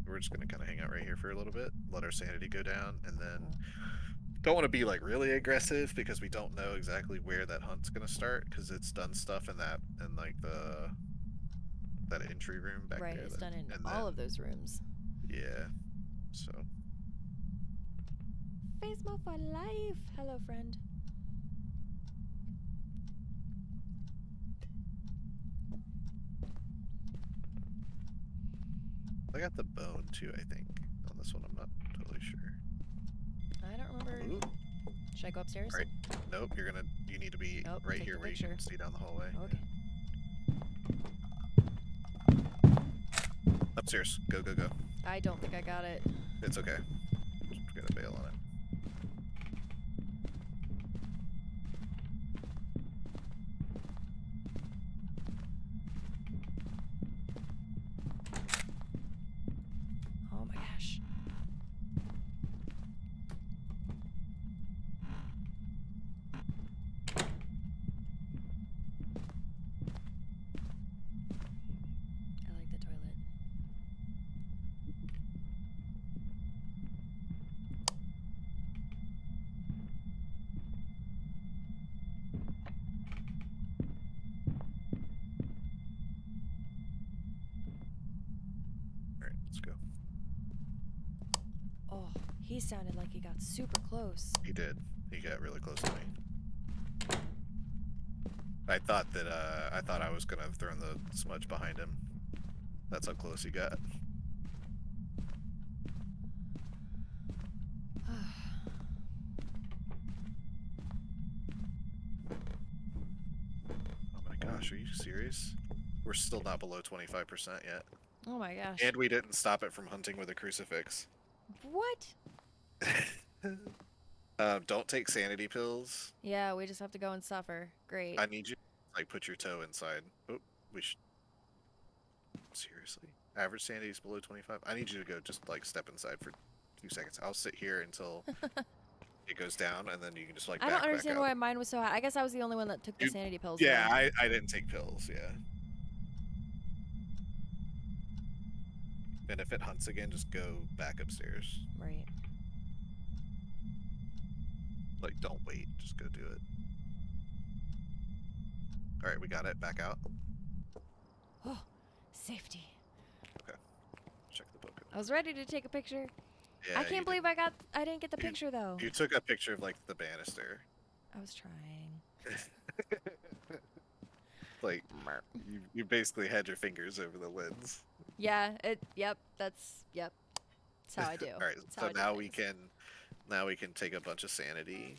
We're just gonna kind of hang out right here for a little bit, let our sanity go down, and then don't want to be like really aggressive because we don't know exactly where that hunt's gonna start because it's done stuff in that and like that entry room back Right, there. it's done in and all then, of those rooms. Yeah. So Phasmo for life. Hello, friend. I got the bone too. I think on this one, I'm not totally sure. I don't remember. Ooh. Should I go upstairs? All right. Nope. You need to be Nope, right take here the where you picture. can see down the hallway. Okay. Upstairs. Go, go, go. I don't think I got it. It's okay. Just gotta bail on it. Oh my gosh. I like the toilet. All right, let's go. Oh, he sounded like he got super close. He did. He got really close to me. I thought I was gonna have thrown the smudge behind him. That's how close he got. Oh my gosh, are you serious? We're still not below 25% yet. Oh my gosh. And we didn't stop it from hunting with a crucifix. What? Don't take sanity pills. Yeah, we just have to go and suffer. Great. I need you to like put your toe inside. Oh, we should. Seriously? Average sanity is below 25? I need you to go just like step inside for 2 seconds. I'll sit here until it goes down and then you can just like I don't back understand up. why mine was so high. I guess I was the only one that took the sanity pills. Yeah, then. I didn't take pills, yeah. And if it hunts again, just go back upstairs. Right. Like, don't wait. Just go do it. Alright, we got it. Back out. Oh, safety. Check the book. I was ready to take a picture. Yeah, I can't believe I didn't get the you- picture though. You took a picture of, like, the banister. I was trying. Like, you basically had your fingers over the lens. Yeah, yep, that's how I do. Alright, That's how so I do now we things. can take a bunch of sanity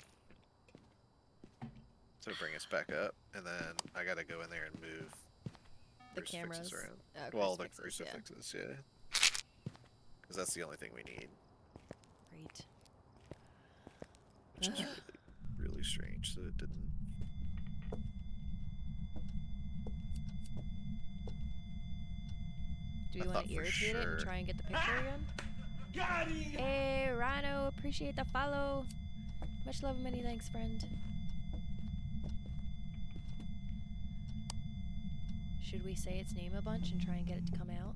to bring us back up, and then I gotta go in there and move The crucifixes cameras. around. Well, the Crucifixes, crucifixes, yeah. Because that's the only thing we need, yeah. Great. which is really, really strange that it didn't. Do I we want thought to for irritate it sure- and try and get the picture again? Hey, Rhino, appreciate the follow. Much love and many thanks, friend. Should we say its name a bunch and try and get it to come out?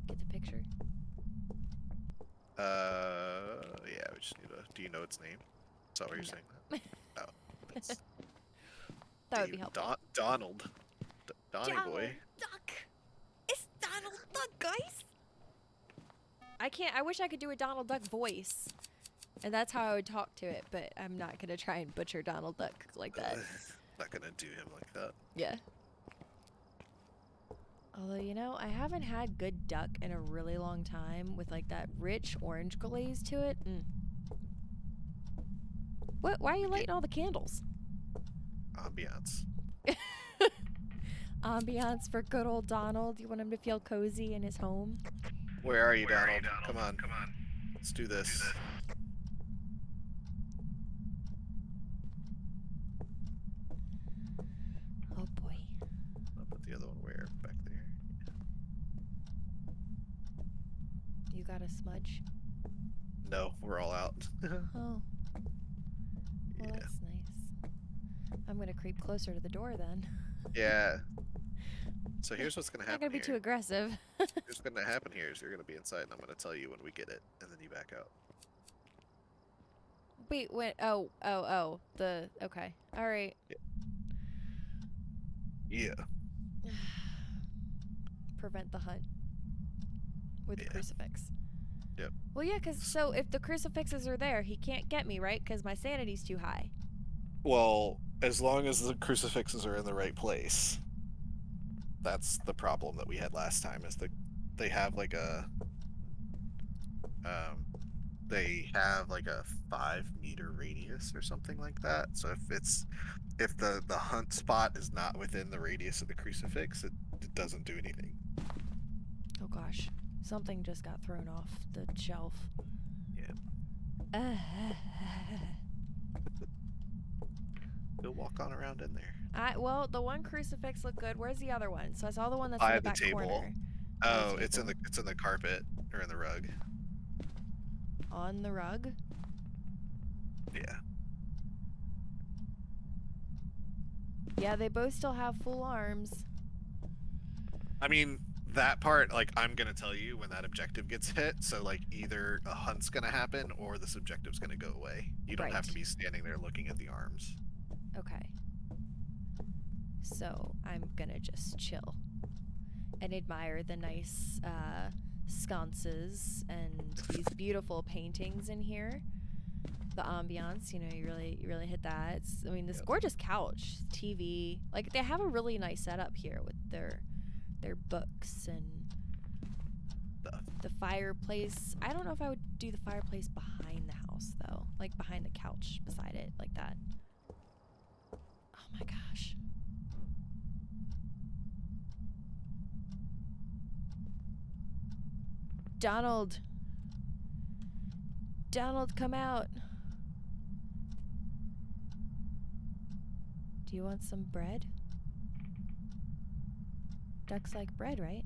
Get the picture? Yeah, we just need to. Do you know its name? Is that what you're No. saying? That? Oh, that's That would be Dave- helpful. Donald. Donnie boy. Donald Duck! It's Donald Duck, guys! I wish I could do a Donald Duck voice. And that's how I would talk to it, but I'm not gonna try and butcher Donald Duck like that. Not gonna do him like that. Yeah. Although, you know, I haven't had good duck in a really long time with like that rich orange glaze to it. Mm. What? Why are you lighting all the candles? Ambiance. Ambiance for good old Donald. You want him to feel cozy in his home? Where are you, Donald? Come on. Let's do this. Oh boy. I'll put the other one where? Back there. You got a smudge? No, we're all out. Oh. Well, Yeah. that's nice. I'm gonna creep closer to the door then. Yeah. So here's what's gonna Not happen gonna be too here. aggressive. What's gonna happen here is you're gonna be inside, and I'm gonna tell you when we get it, and then you back out. Wait, what? Oh. Okay. All right. Yeah. Prevent the hunt with the Yeah. crucifix. Yep. Well, yeah, because so if the crucifixes are there, he can't get me, right? Because my sanity's too high. Well, as long as the crucifixes are in the right place. That's the problem that we had last time. Is they have like a um, they have like a 5 meter radius or something like that. So if the hunt spot is not within the radius of the crucifix, it doesn't do anything. Oh gosh, something just got thrown off the shelf. Yeah. You'll walk on around in there. Well, the one crucifix looked good. Where's the other one? So I saw the one that's in By the the back table. corner. Oh, the it's in table. the carpet or in the rug. On the rug. Yeah. Yeah, they both still have full arms. I mean, that part, like, I'm gonna tell you when that objective gets hit. So, like, either a hunt's gonna happen or this objective's gonna go away. You don't have to Right. be standing there looking at the arms. Okay. So I'm gonna just chill and admire the nice sconces and these beautiful paintings in here. The ambiance, you know, you really hit that. I mean, this Yep. gorgeous couch, TV, like they have a really nice setup here with their books and Stuff. the fireplace. I don't know if I would do the fireplace behind the house though, like behind the couch beside it, like that. Oh my gosh. Donald, come out. Do you want some bread? Ducks like bread, right?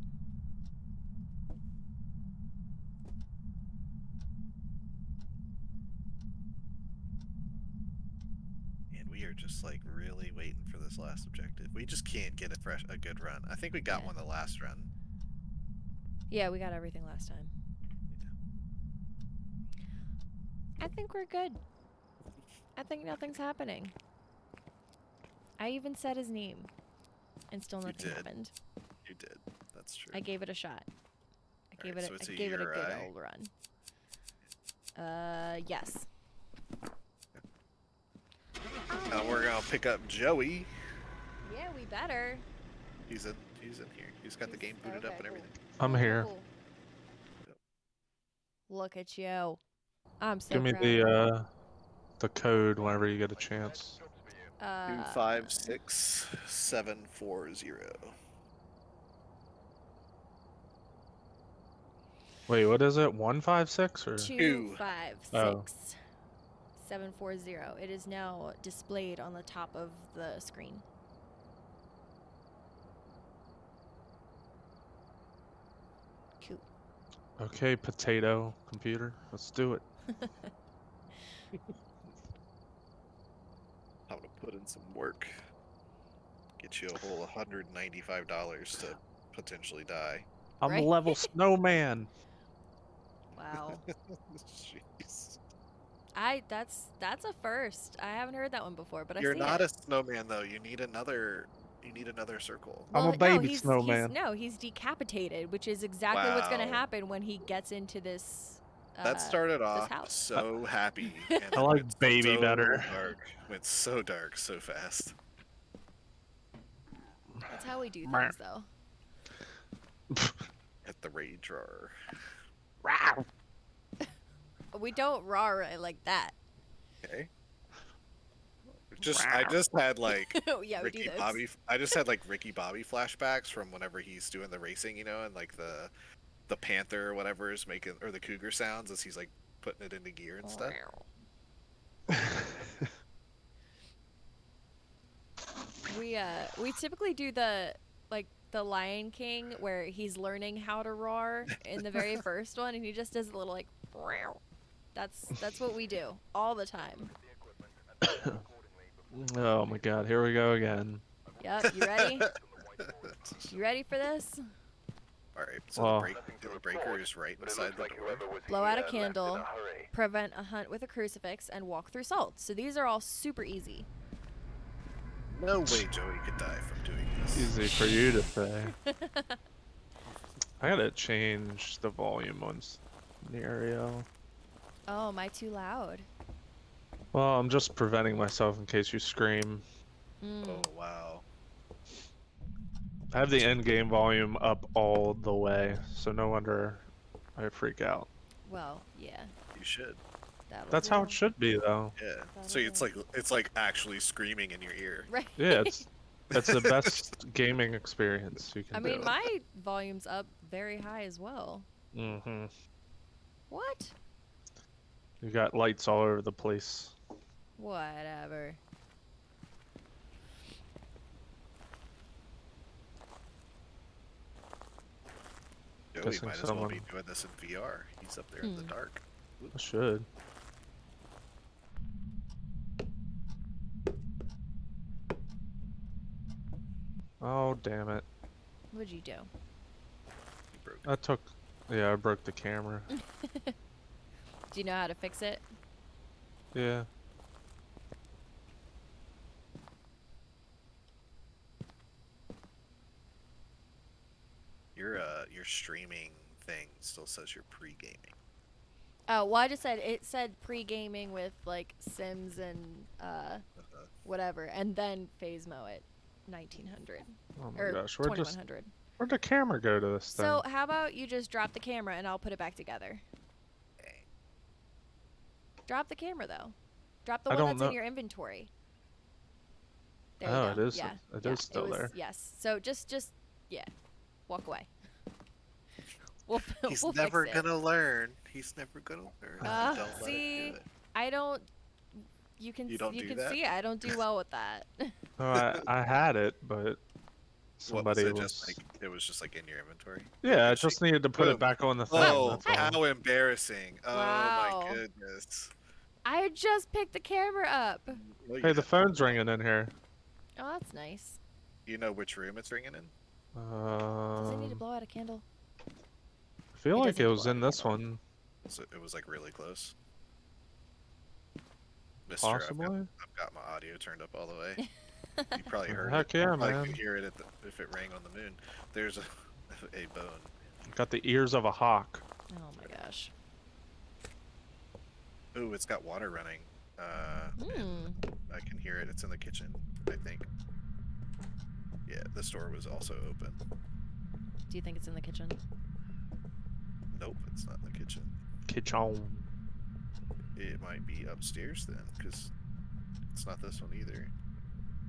And we are just like really waiting for this last objective. We just can't get a good run. I think we got Yeah. one the last run. Yeah, we got everything last time. I think we're good. I think nothing's happening. I even said his name, and still nothing did. happened. You did. That's true. I gave it a shot. I gave Alright, it so a, it's I a gave it a good URI. old run. Yes. Now we're gonna pick up Joey. Yeah, we better. He's in here. He's got the game booted up and everything. I'm here. Cool. Look at you. I'm so Give me proud. the code whenever you get a chance. 256740. Wait, what is it? 156 or? 256740. It is now displayed on the top of the screen. Cool. Okay, potato computer. Let's do it. I'm gonna put in some work. Get you a whole $195 to potentially die. I'm Right? a level snowman. Wow. Jeez. That's a first. I haven't heard that one before, but You're I see not it. a snowman though. You need another circle. I'm a no, baby snowman. he's decapitated, which is exactly what's gonna Wow. happen when he gets into this. That started this off house. so happy. And I like went baby so better. Dark. Went so dark so fast. That's how we do Meh. things, though. At the rage roar. We don't roar it like that. Okay. I just had like Oh yeah, we do Ricky this. Bobby. I just had like Ricky Bobby flashbacks from whenever he's doing the racing, you know, and like the panther or whatever is making, or the cougar sounds as he's like putting it into gear and stuff. We typically do the Lion King where he's learning how to roar in the very first one, and he just does a little like. That's what we do all the time. Oh my god, here we go again. Yep, you ready? You ready for this? All right. So Well- the breaker is right But it inside looks the like door. whoever was Blow out a here left in candle. hurry. Prevent a hunt with a crucifix, and walk through salt. So these are all super easy. No way Joey could die from doing this. Easy for you to say. I gotta change the volume on stereo. Oh, am I too loud? Well, I'm just preventing myself in case you scream. Mm. Oh wow. I have the end game volume up all the way, so no wonder I freak out. Well, yeah. You should. That'll That's how do. it should be, though. Yeah. That'll So it's do. like actually screaming in your ear. Right. Yeah, it's the best gaming experience you can I do. mean, my volume's up very high as well. Mm-hmm. What? You got lights all over the place. Whatever. Joey Guessing might as well be someone- doing this in VR. He's up there in the dark. I should. Oh, damn it. What'd you do? He broke it. I took... Yeah, I broke the camera. Do you know how to fix it? Yeah. Your streaming thing still says you're pre-gaming. Oh, well, I just said it said pre-gaming with like Sims and whatever, and then Phasmo at 1900 Oh my or gosh, where'd 2100. the camera go to this thing? So how about you just drop the camera and I'll put it back together. Dang. Drop the camera though. Drop the I one don't that's in know- your inventory. There you Oh, go. it is- Yeah. it yeah, is still was- there. Yes. So just yeah, walk away. We'll He's we'll never fix it. gonna learn. He's never gonna learn. Don't let him See, do it. I don't. You can You don't you do can that? see I don't do well with that. Oh, I had it, but What was somebody it? was... Just like it was just like in your inventory. Yeah, I Did she- just needed to put Boom. it back on the thing. Oh, that's all. how embarrassing! Oh Wow. my goodness. I just picked the camera up. Well, you Hey, the did- phone's ringing in here. Oh, that's nice. You know which room it's ringing in? Does it need to Um, blow out a candle? I feel It like doesn't it was blow in out a this candle. one, So it was like really close. Mister, possibly. I've got my audio turned up all the way. You probably heard Heck it. yeah, You probably man. could hear it if it rang on the moon. There's a bone. Got the ears of a hawk. Oh my gosh. Ooh, it's got water running. Hmm. I can hear it. It's in the kitchen, I think. Yeah, this door was also open. Do you think it's in the kitchen? Nope, it's not in the kitchen. Kitchen. It might be upstairs then, because it's not this one either.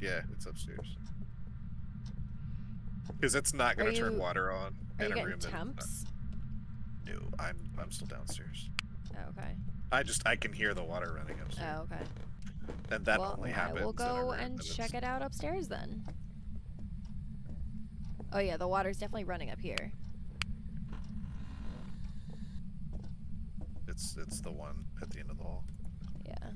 Yeah, it's upstairs. Because it's not gonna Are turn you- water on Are in you a getting room that. temps? No, I'm still downstairs. Oh, okay. I can hear the water running upstairs, Oh, okay. and that well, only I happens. will in a go room and that check it's- it out upstairs then. Oh yeah, the water's definitely running up here. It's the one at the end of the hall. Yeah.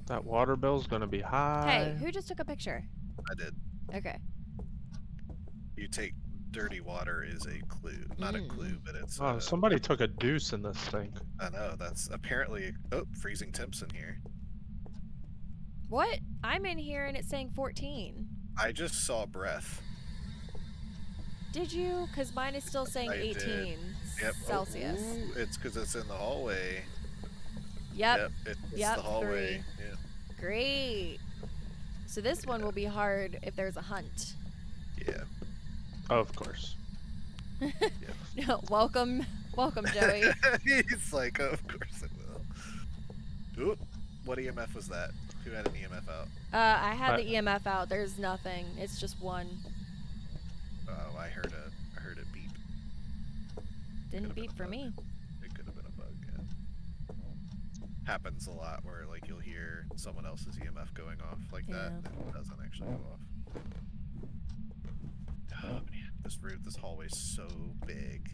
That water bill's gonna be high. Hey, who just took a picture? I did. Okay. You take dirty water is a clue, not a clue, but it's. Oh, somebody took a deuce in this thing. I know that's apparently. Oh, freezing temps in here. What? I'm in here and it's saying 14. I just saw breath. Did you? Because mine is still saying I did. 18 Yep. Celsius. Oh, ooh, it's because it's in the hallway. Yep. It's Yep, the hallway. 3. Yeah. Great. So this one will be hard if there's a hunt. Yeah. Oh, of course. No, welcome, Joey. He's like, of course it will. Ooh, what EMF was that? Who had an EMF out? I had I- the EMF out. There's nothing. It's just one. Oh, I heard a beep. Didn't Could've been beep a for bug. me. It could have been a bug. Yeah. Happens a lot where like you'll hear someone else's EMF going off like that, Yeah. and it doesn't actually go off. Oh man, this hallway's so big.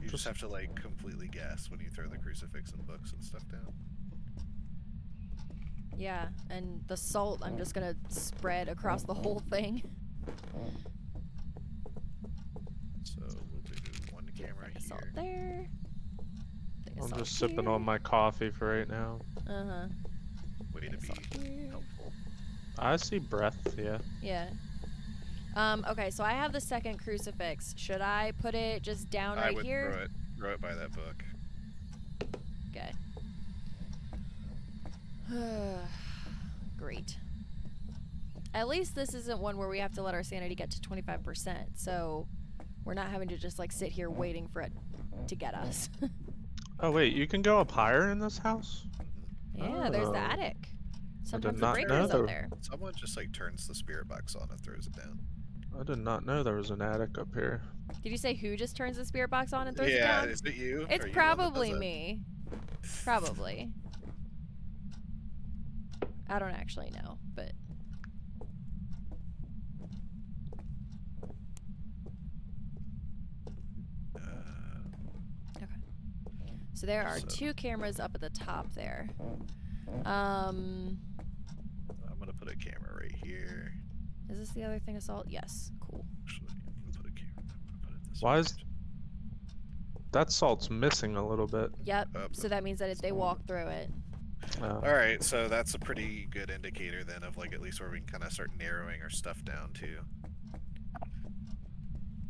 You just Just- have to like completely guess when you throw the crucifix and books and stuff down. Yeah, and the salt I'm just gonna spread across the whole thing. So we'll do one camera Thing of salt here. there. Thing of I'm salt just sipping here. on my coffee for right now. Uh-huh. Way Thing to of be salt here. helpful. I see breath, yeah. Yeah. Okay, so I have the second crucifix. Should I put it just down I right would here? throw it by that book. Okay. Great. At least this isn't one where we have to let our sanity get to 25%, so we're not having to just like sit here waiting for it to get us. Oh wait, you can go up higher in this house? Yeah, there's the Oh. attic. Sometimes the not breaker know is up there- there. Someone just like turns the spirit box on and throws it down. I did not know there was an attic up here. Did you say who just turns the spirit box on and throws it Yeah, down? is it you? It's Are you the one that does probably it? me. Probably. I don't actually know, but Uh, so there are So- 2 cameras up at the top there. I'm gonna put a camera right here. Is this the other thing assault? Yes. Cool. Actually, I'm gonna put a camera. I'm gonna put it this Why way. is that salt's missing a little bit? Yep. Up. So that means that if they walk through it. Oh. All right, so that's a pretty good indicator then of like at least where we can kind of start narrowing our stuff down to.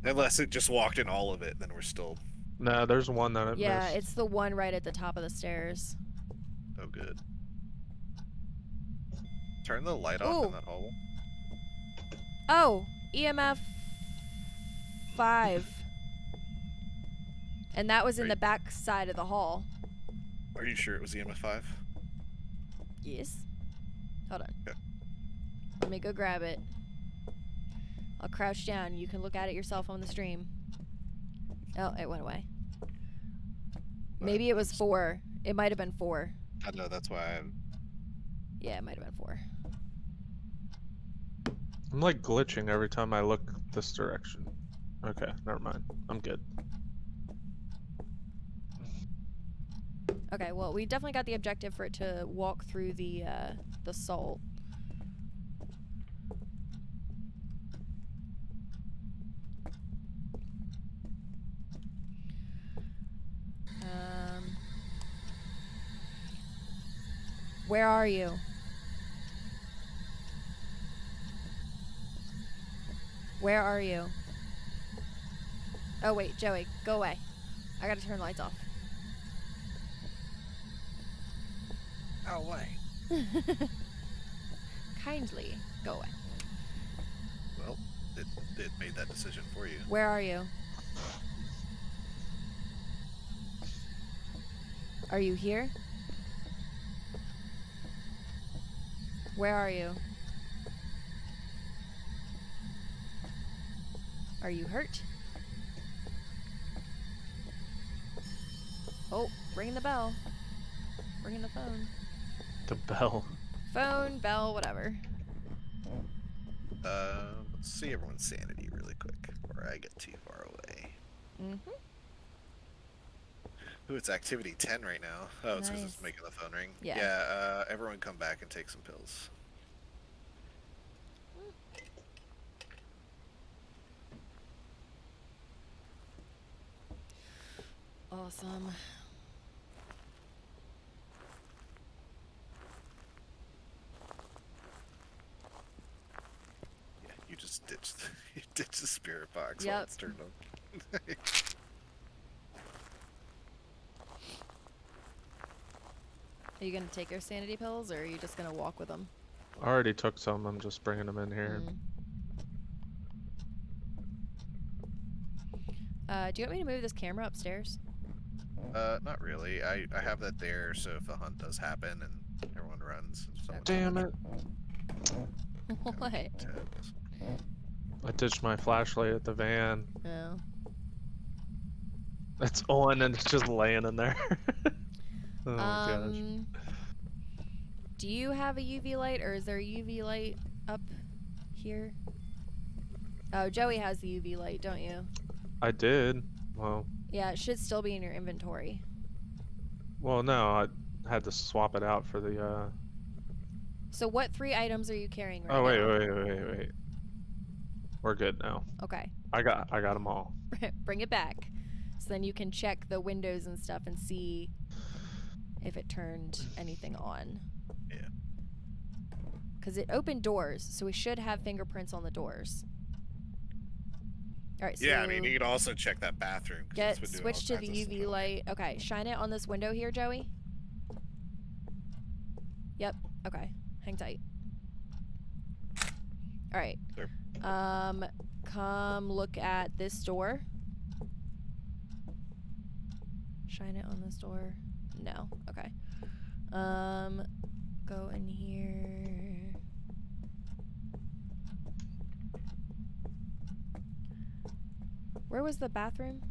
Unless it just walked in all of it, then we're still No, there's one that it Yeah, missed. it's the one right at the top of the stairs. oh good. Turn the light off Ooh. in that hole. Oh, EMF 5. And that was in Right. the back side of the hall. Are you sure it was EMF 5? Yes. Hold on. Okay. Let me go grab it. I'll crouch down. You can look at it yourself on the stream. Oh, it went away. Maybe it was 4. It might have been 4. I know, that's why I'm... Yeah, it might have been 4. I'm like glitching every time I look this direction. Okay, never mind. I'm good. Okay, well, we definitely got the objective for it to walk through the salt. Where are you? Where are you? Oh wait, Joey, go away. I gotta turn the lights off. Oh, why? Kindly go away. Well, it made that decision for you. Where are you? Are you here? Where are you? Are you hurt? Oh, ringing the bell. Ringing the phone. The bell. Phone, bell, whatever. Let's see everyone's sanity really quick before I get too far away. Mm-hmm. Ooh, it's activity 10 right now. Oh, it's because Nice. it's making the phone ring. Yeah. Everyone come back and take some pills. Awesome. Yeah, you just ditched, you ditched the spirit box Yep. while it's turned on. Are you gonna take your sanity pills, or are you just gonna walk with them? I already took some. I'm just bringing them in here. Do you want me to move this camera upstairs? Not really. I have that there, so if a hunt does happen and everyone runs, if someone's Damn it. What? tabs. I ditched my flashlight at the van. No. It's on and it's just laying in there. Oh my gosh. Do you have a UV light, or is there a UV light up here? Oh, Joey has the UV light, don't you? I did. Well, Yeah, it should still be in your inventory. Well, no, I had to swap it out for the. So what 3 items are you carrying right Oh wait, now? wait. We're good now. Okay. I got them all. Bring it back. So then you can check the windows and stuff and see if it turned anything on. Yeah. Because it opened doors, so we should have fingerprints on the doors. All right, so Yeah, I mean, you could also check that bathroom. 'Cause it's get been doing all switch to the kinds of UV stuff. light. Okay, shine it on this window here, Joey. Yep. Okay. Hang tight. All right. Sure. Come look at this door. Shine it on this door. No. Okay. Go in here. Where was the bathroom?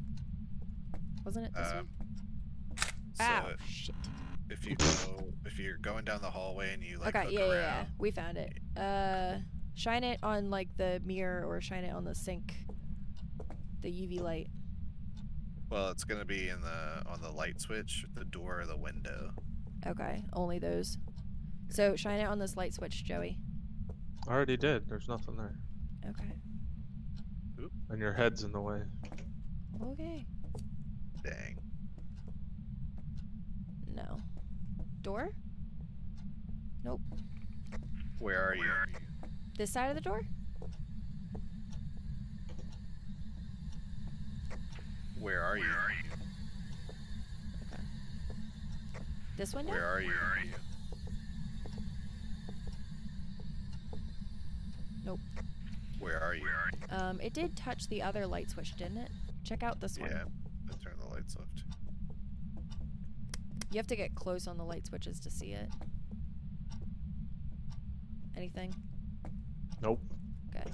Wasn't it this one? So Ow, shit. if you're going down the hallway and you like Okay, hook yeah, around, we found it. Shine it on like the mirror or shine it on the sink. The UV light. well, it's gonna be in on the light switch, the door, or the window. Okay, only those. So shine it on this light switch, Joey. I already did. There's nothing there. Okay. And your head's in the way. Okay. Dang. No. Door? Nope. Where are you? This side of the door? Where are you? Okay. This window? Where are you? Nope. Where are you? It did touch the other light switch, didn't it? Check out this one. Yeah. I turn the lights off. You have to get close on the light switches to see it. Anything? Nope. Okay.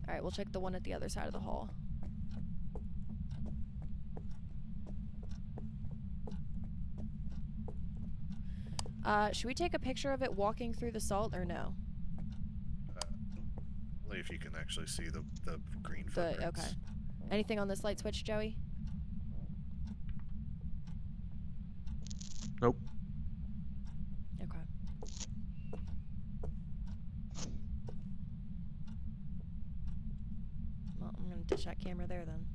Alright, we'll check the one at the other side of the hall. Should we take a picture of it walking through the salt or no? Only if you can actually see the green The footprints. okay. Anything on this light switch, Joey? Nope. Okay. Well, I'm gonna ditch that camera there then.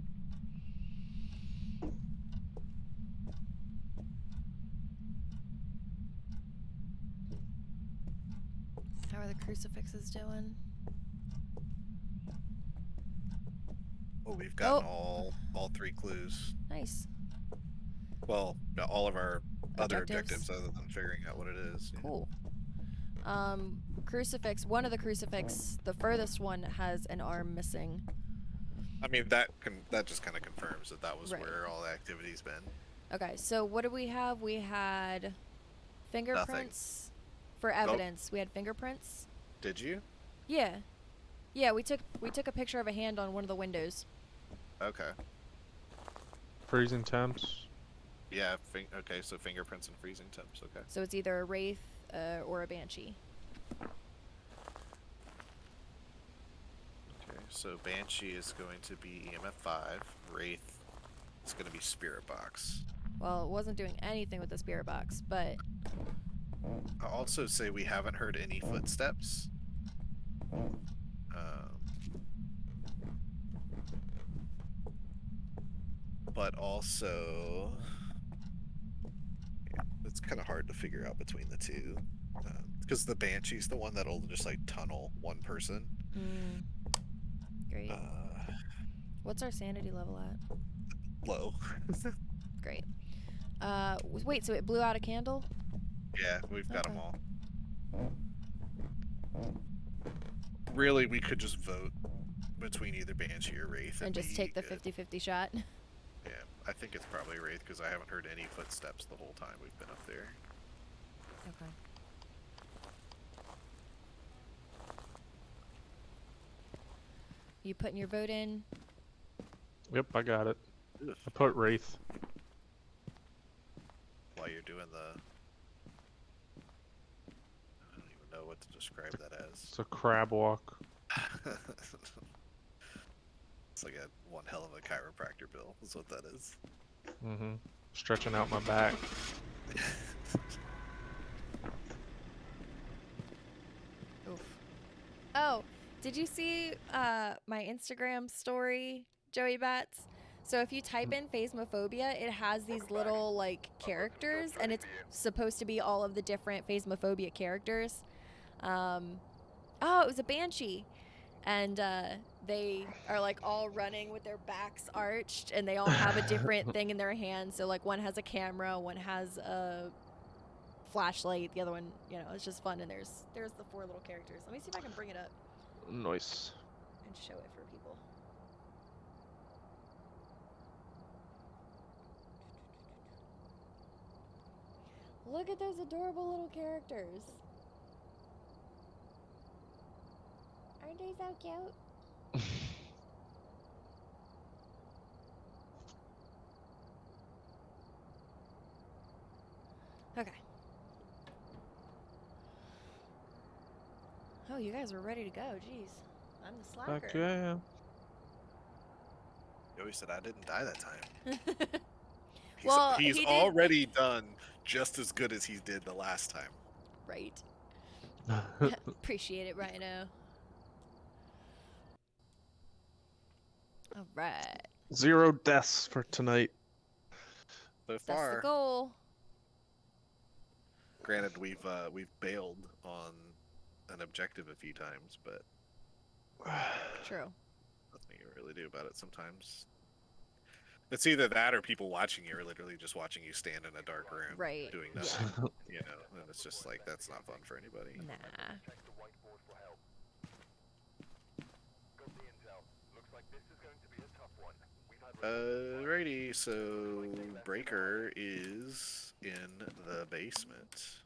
How are the crucifixes doing? Oh, we've gotten Oh. all 3 clues. Nice. Well, all of our other Objectives? objectives other than figuring out what it is. Yeah. Cool. Crucifix, one of the crucifix, the furthest one has an arm missing. I mean, that just kind of confirms that was Right. where all the activity's been. Okay, so what did we have? We had fingerprints for evidence. We had fingerprints. Did you? Yeah. Yeah, we took a picture of a hand on one of the windows. Okay. Freezing temps. Yeah. Okay, so fingerprints and freezing temps. Okay. So it's either a wraith or a banshee. Okay. So Banshee is going to be EMF 5. Wraith is going to be Spirit Box. Well, it wasn't doing anything with the spirit box, but I'll also say we haven't heard any footsteps. But also, it's kind of hard to figure out between the two. Because the Banshee's the one that'll just like tunnel one person. great. What's our sanity level at? Low. Great. Wait, so it blew out a candle? Yeah, we've got them Okay. all. Really, we could just vote between either Banshee or Wraith And just be take the good. 50-50 shot? Yeah, I think it's probably Wraith because I haven't heard any footsteps the whole time we've been up there. Okay. You putting your vote in? Yep, I got it. Ugh. I put Wraith. While you're doing the... I don't even know what to describe that as. It's a crab walk. It's like a one hell of a chiropractor bill. That's what that is. Mm-hmm. Stretching out my back. Oof. Oh, did you see my Instagram story, Joey Bats? So if you type in phasmophobia, it has these little like characters, and it's supposed to be all of the different phasmophobia characters. Oh, it was a banshee, and they are like all running with their backs arched, and they all have a different thing in their hand. So like one has a camera, one has a flashlight, the other one, you know, it's just fun. And there's the 4 little characters. Let me see if I can bring it up Nice. and show it for people. Look at those adorable little characters. Aren't they so cute? Okay. Oh, you guys were ready to go. Jeez. I'm the slacker. Fuck yeah. Joey said I didn't die that time. Well, he's he did- already done just as good as he did the last time. Right. Appreciate it, Rhino. All right. 0 deaths for tonight. So That's the far, goal. granted, we've bailed on an objective a few times, but True. nothing you can really do about it sometimes. It's either that or people watching you are literally just watching you stand in a dark room Right. doing Yeah. nothing. You know, and it's just like that's not fun for anybody. Nah. Check the whiteboard for help. Got the intel. Looks like this is going to be a tough one. We've had Alrighty, so Breaker is in the basement.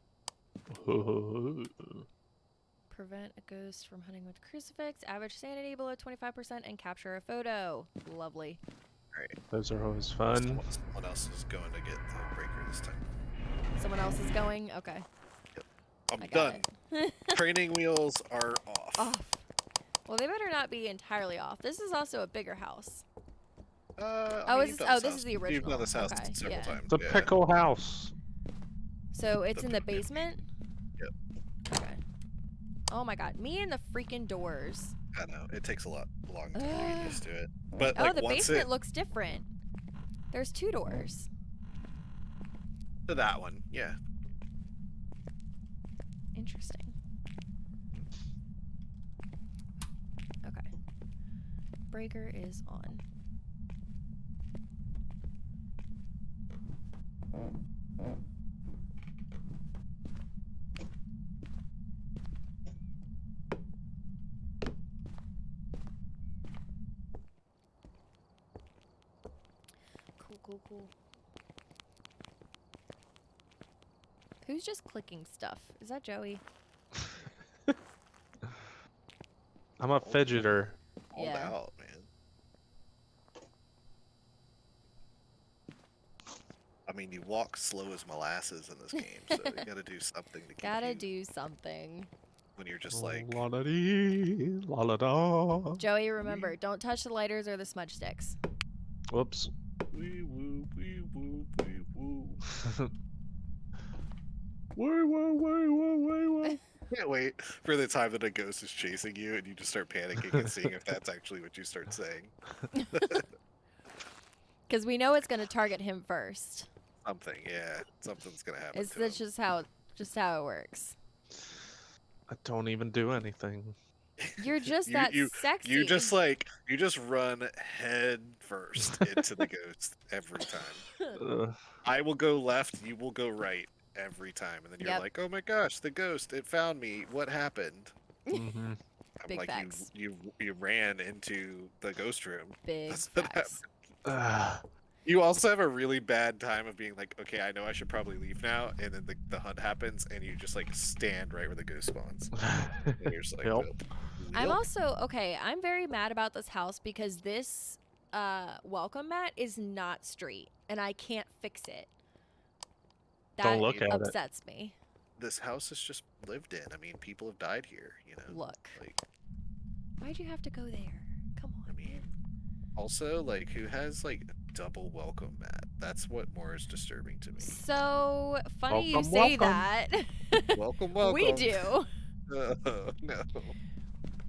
Prevent a ghost from hunting with crucifix. Average sanity below 25% and capture a photo. Lovely. Alright. Those are always fun. Someone else is going to get the Breaker this time. Someone else is going? Okay. I'm I got done. it. Training wheels are off. Off. Well, they better not be entirely off. This is also a bigger house. I mean, this you've done is the You've original. done this house Okay, several yeah. times. The yeah. pickle house. So it's The in the big- basement? Yep. Okay. Oh my god. Me and the freaking doors. I know it takes a long time to get used to it. But Oh, like the once basement it looks different. There's 2 doors. to that one, yeah. Interesting. Okay. Breaker is on. Cool. Who's just clicking stuff? Is that Joey? I'm a fidgeter. Hold Yeah. out, man. I mean, you walk slow as molasses in this game, so you gotta do something to keep Gotta you do something. when you're just like La da dee, la la da. Joey, remember, don't touch the lighters or the smudge sticks. Whoops. wee woo wee woo wee woo. Wait. Can't wait for the time that a ghost is chasing you and you just start panicking and seeing if that's actually what you start saying. Because we know it's going to target him first. Something, yeah. Something's gonna happen. It's to that's him. just how it works. I don't even do anything. You're just You- that you- sexy. You just run head first into the ghost every time. I will go left, you will go right every time, and then you're Yep. like, "Oh my gosh, the ghost! It found me. What happened?" hmm I'm Big like, facts. You ran into the ghost room. Big That's what facts. You also have a really bad time of being like, "Okay, I know I should probably leave now," and then the hunt happens, and you just like stand right where the ghost spawns. And you're just like, Yep. "Well, I'm well." also okay. I'm very mad about this house because this welcome mat is not straight, and I can't fix it. That Don't look at it. upsets me. This house is just lived in. I mean, people have died here. You know, Look, like why'd you have to go there? Come on, I mean, man. Also, like, who has like double welcome mat? That's what more is disturbing to me. So funny you Welcome, say welcome. that. Welcome, We welcome. do. Oh, no.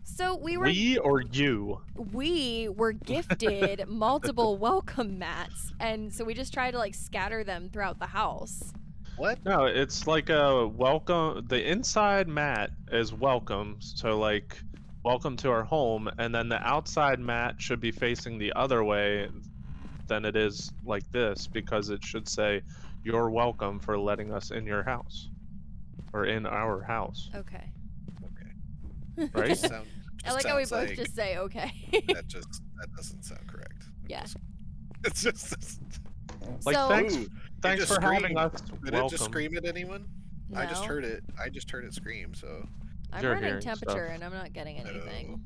So We or you? we were gifted multiple welcome mats, and so we just try to like scatter them throughout the house. What? No, it's like a welcome. The inside mat is welcome, so like, welcome to our home, and then the outside mat should be facing the other way than it is like this, because it should say, "You're welcome for letting us in your house, or in our house." Okay. Okay. Right? Just sound. I Just like how we sounds both like just say okay. that doesn't sound correct. Yeah. It's just. Like, So thanks, Ooh, it thanks just for having screamed. us. Did it just Welcome. scream at anyone? I just no, heard it. I just heard it scream. So, I'm You're running hearing temperature stuff. and I'm not getting anything.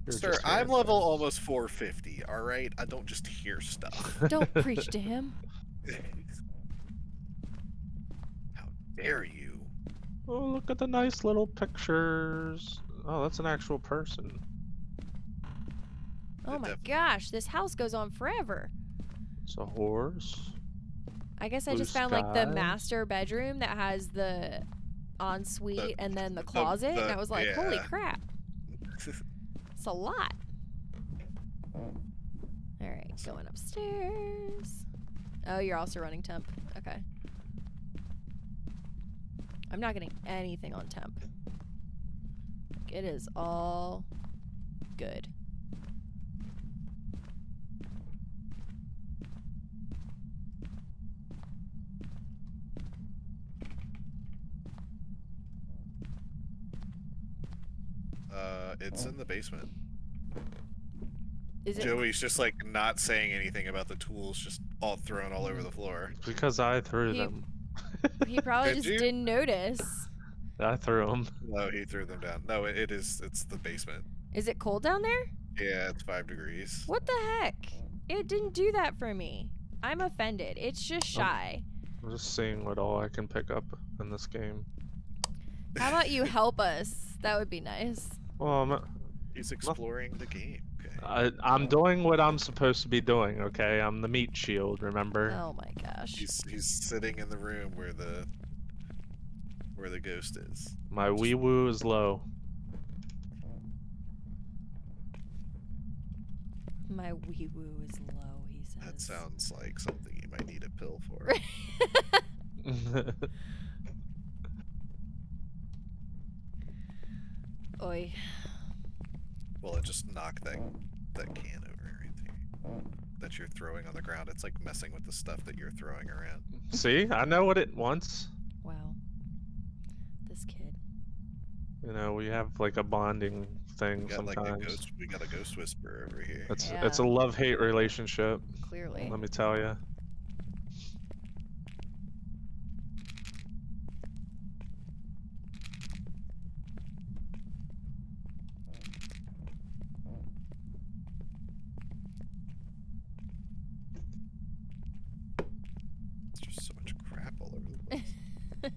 You're sir, just I'm hearing level things. almost 450. All right, I don't just hear stuff. Don't preach to him. How dare you? Oh, look at the nice little pictures. Oh, that's an actual person. Oh It my def- gosh, this house goes on forever. It's a horse. I guess I Blue just found like the sky. master bedroom that has the ensuite and then the closet, and I was like, holy yeah. crap, it's a lot. All right, going upstairs. Oh, you're also running temp. Okay. I'm not getting anything on temp. Like, it is all good. It's in the basement. Is it? Joey's just like not saying anything about the tools, just all thrown all over the floor. Because I threw He- them. He probably Did just you? didn't notice. I threw them. No, he threw them down. No, it is. It's the basement. Is it cold down there? Yeah, it's 5 degrees. What the heck? It didn't do that for me. I'm offended. It's just shy. I'm just seeing what all I can pick up in this game. How about you help us? That would be nice. Well, He's exploring the game. Okay. I'm doing what I'm supposed to be doing, okay? I'm the meat shield, remember? Oh my gosh. He's sitting in the room where the ghost is. My wee woo is low. My wee woo is low, he says. That sounds like something you might need a pill for. Oi. Well, just knock that can over right there. That you're throwing on the ground. It's like messing with the stuff that you're throwing around. See? I know what it wants. Wow. This kid. You know, we have like a bonding thing We got like sometimes. a ghost. We got a ghost whisperer over here. It's a love-hate relationship, Clearly. let me tell you. There's just so much crap all over the place.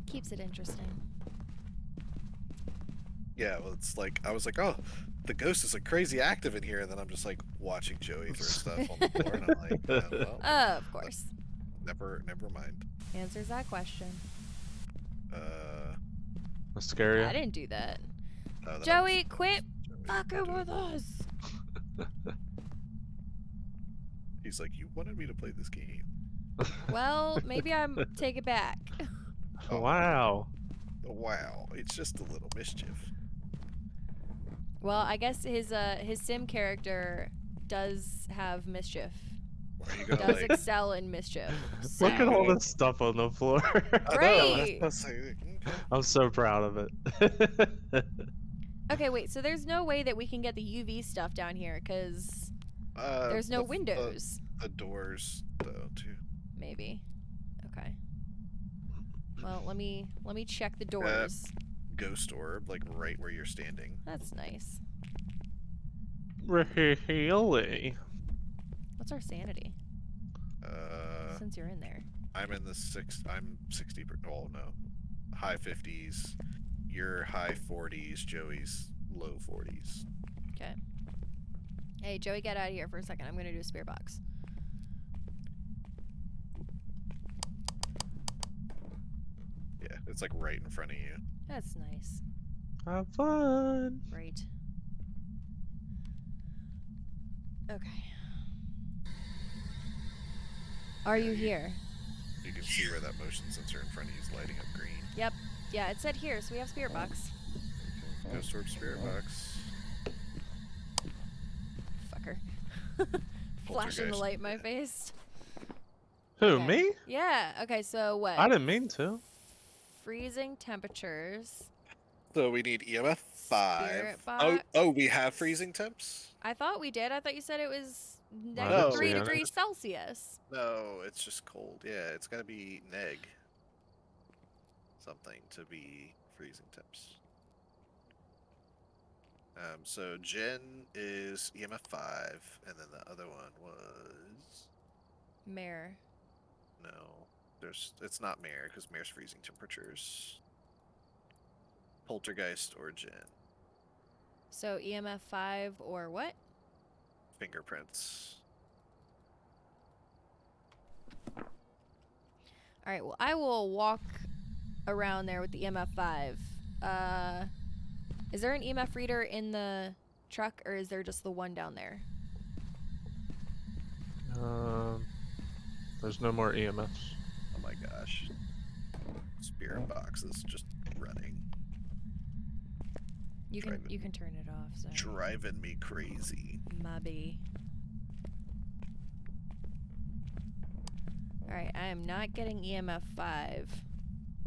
Keeps it interesting. Yeah, well, it's like I was like, oh, the ghost is like crazy active in here, and then I'm just like watching Joey throw stuff on the floor, and I'm like, well, Of course. never mind. Answers that question. Mascaria. I didn't do that. No, that Joey, was- quit Joey fucking doing with it. us. He's like, you wanted me to play this game. Well, maybe I'm take it back. Wow. Wow, it's just a little mischief. Well, I guess his sim character does have mischief. Why are you gonna Does like? excel in mischief. So. Look at all this stuff on the floor. I know, Right. that's like, okay. I'm so proud of it. Okay, wait. So there's no way that we can get the UV stuff down here because there's no the- windows. The doors, though, too. Maybe. Okay. Well, let me check the doors. Ghost orb, like right where you're standing. That's nice. Really? What's our sanity? Since You're in there. I'm in the I'm 60. Oh no, high 50s. You're high 40s. Joey's low 40s. Okay. Hey, Joey, get out of here for a second. I'm gonna do a spirit box. Yeah, it's like right in front of you. That's nice. Have fun. Great. Okay. Are you here? You can see where that motion sensor in front of you is lighting up green. Yep. Yeah, it said here, so we have spirit box. Ghost Orb Spirit Box. Fucker. Flashing the Poltergeist. light in my face. Who, Okay. me? Yeah. Okay, so what? I didn't mean to. Freezing temperatures. So we need EMF 5. Spirit Oh, box. we have freezing temps? I thought we did. I thought you said it was I negative didn't 3 see any. degrees Celsius. No, it's just cold. Yeah, it's gotta be neg. Something to be freezing temps. So Jen is EMF 5, and then the other one was Mare. no. It's not Mare because Mare's freezing temperatures. Poltergeist or Jen. So EMF 5 or what? Fingerprints. All right, well, I will walk around there with the EMF 5. Is there an EMF reader in the truck, or is there just the one down there? There's no more EMFs. Oh my gosh. Spirit box is just running. You can Driving. you can turn it off. So Driving me crazy. maybe. All right, I am not getting EMF 5.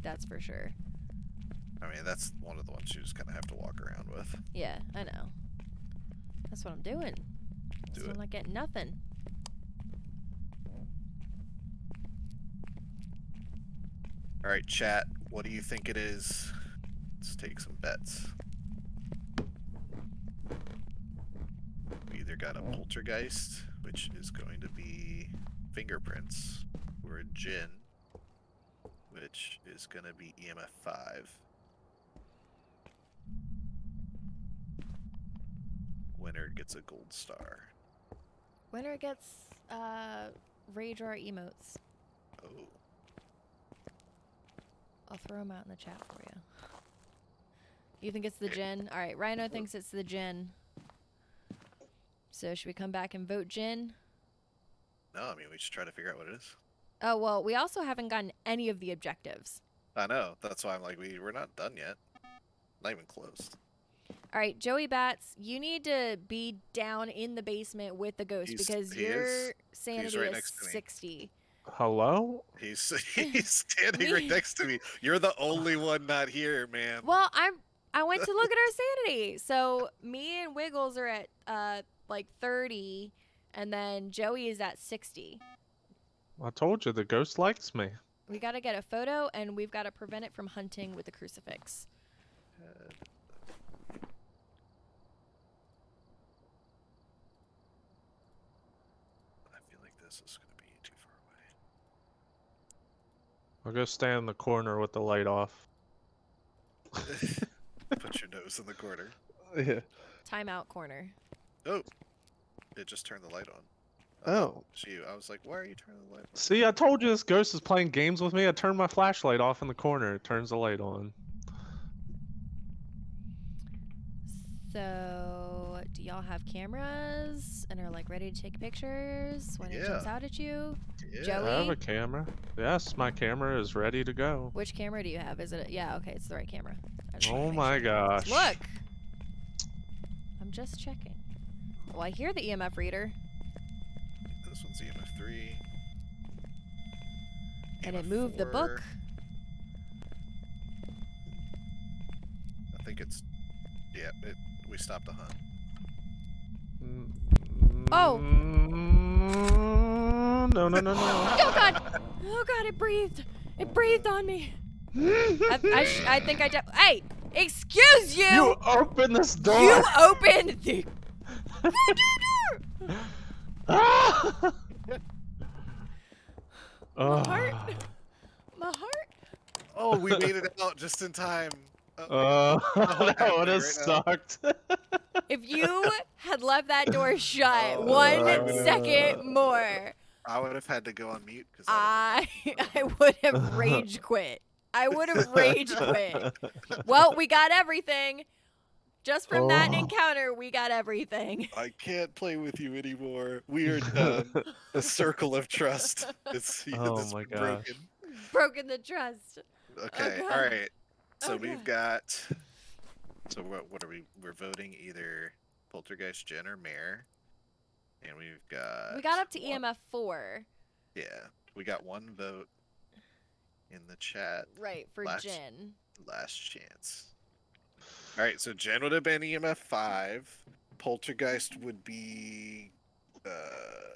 That's for sure. I mean, that's one of the ones you just kind of have to walk around with. Yeah, I know. That's what I'm doing. Do So it. I'm not getting nothing. All right, chat. What do you think it is? Let's take some bets. We either got a poltergeist, which is going to be fingerprints, or a Jinn, which is going to be EMF 5. Winner gets a gold star. Winner gets rage or emotes. Oh. I'll throw them out in the chat for you. You think it's the Jinn? All right, Rhino thinks it's the Jinn. So should we come back and vote Jinn? No, I mean, we should try to figure out what it is. Oh, well, we also haven't gotten any of the objectives. I know. That's why I'm like, we're not done yet. Not even close. All right, Joey Bats, you need to be down in the basement with the ghost because He your is. sanity right is next to me. 60. Hello? He's standing right Me. next to me. You're the only one not here, man. Well, I went to look at our sanity. So me and Wiggles are at like 30, and then Joey is at 60. I told you the ghost likes me. We got to get a photo, and we've got to prevent it from hunting with the crucifix. I feel like this is going to be too far I'll go stand in the corner with the light off. away. Put your nose in the corner. Yeah. Timeout corner. Oh, it just turned the light on. Oh. It's you. I was like, why are you turning the light on? See, I told you this ghost is playing games with me. I turned my flashlight off in the corner. It turns the light on. So, do y'all have cameras and are like ready to take pictures when it jumps Yeah. out at you? Yeah. Joey? I have a camera. Yes, my camera is ready to go. Which camera do you have? Is it? Yeah, okay, it's the right camera. I just wanted Oh to make my sure. gosh. Look! I'm just checking. Well, I hear the EMF reader, This one's EMF 3. and it EMF moved the 4. book. I think it's. Yeah, we stopped the hunt. Oh. No, no, no, no. Oh god! Oh god! It breathed. It breathed on me. I think I just. Hey! Excuse you! You open this door! You opened the door! Ah! My heart. My heart. Oh, we made it out just in time. Oh, Oh, that would have happening right now. sucked. If you had left that door shut Oh, one I would've- second more, I would have had to go on mute because I would have rage quit. I would have rage quit. Well, we got everything. Just from that Oh. encounter, we got everything. I can't play with you anymore. We are done. The circle of trust Oh is my gosh. broken. Broken the trust. Okay, God. all right. So Oh, we've God. got. So what are we? We're voting either Poltergeist, Jen, or Mare, and we've got. We got up to one- EMF 4. Yeah, we got one vote in the chat. Right, for Last- Jen. Last chance. All right, so Jen would have been EMF 5. Poltergeist would be.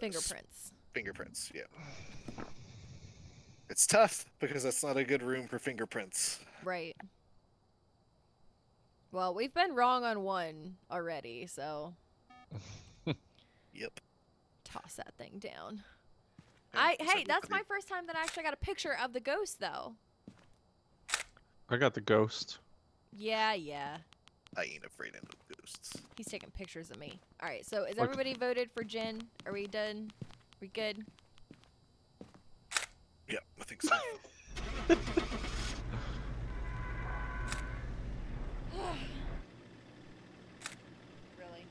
Fingerprints. Fingerprints. Yeah. It's tough because that's not a good room for fingerprints. Right. Well, we've been wrong on one already, so Yep. toss that thing down. And so Hey, we that's put my first time that I actually got a picture of the ghost, though. I got the ghost. Yeah. I ain't afraid of no ghosts. He's taking pictures of me. All right, so is Okay. everybody voted for Jen? Are we done? We good? Yep, I think so. Really?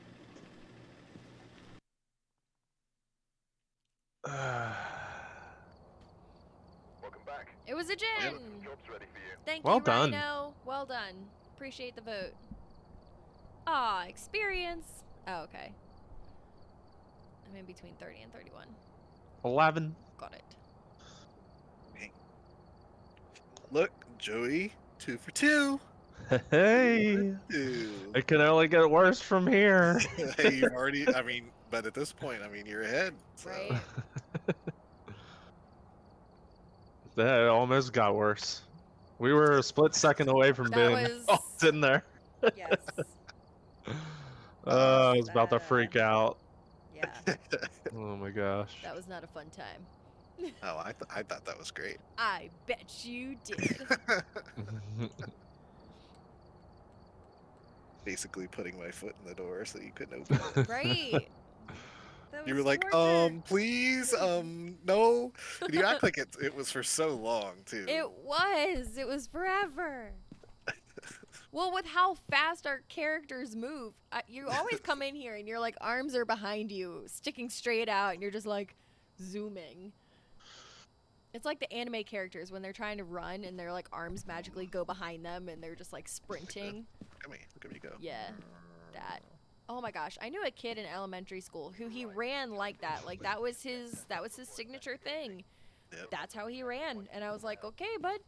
Welcome back. It was a Jen. Job's ready for you. Thank Well you, done. Rhino. Well done. Appreciate the vote. Ah, experience. Oh, okay. I'm in between 30 and 31. 11. Got it. Look, Joey, 2 for 2. Hey. 2. It can only get worse from here. Hey, you've already. I mean, but at this point, I mean, you're ahead. So. Right? That almost got worse. We were a split second away from That being was- locked in there. Yes. I was about to That, freak out. Yeah. Oh my gosh. That was not a fun time. Oh, I thought that was great. I bet you did. Basically, putting my foot in the door so you couldn't open it. Right? That You was were like, torture. please, no. And you act like it was for so long too. It was. It was forever. Well, with how fast our characters move, you always come in here and your like arms are behind you, sticking straight out, and you're just like zooming. It's like the anime characters when they're trying to run and their like arms magically go behind them and they're just like sprinting. Look at me go. Yeah, that. Oh my gosh, I knew a kid in elementary school who he ran like that. Like that was his signature thing. Yep. That's how he ran, and I was like, okay, bud,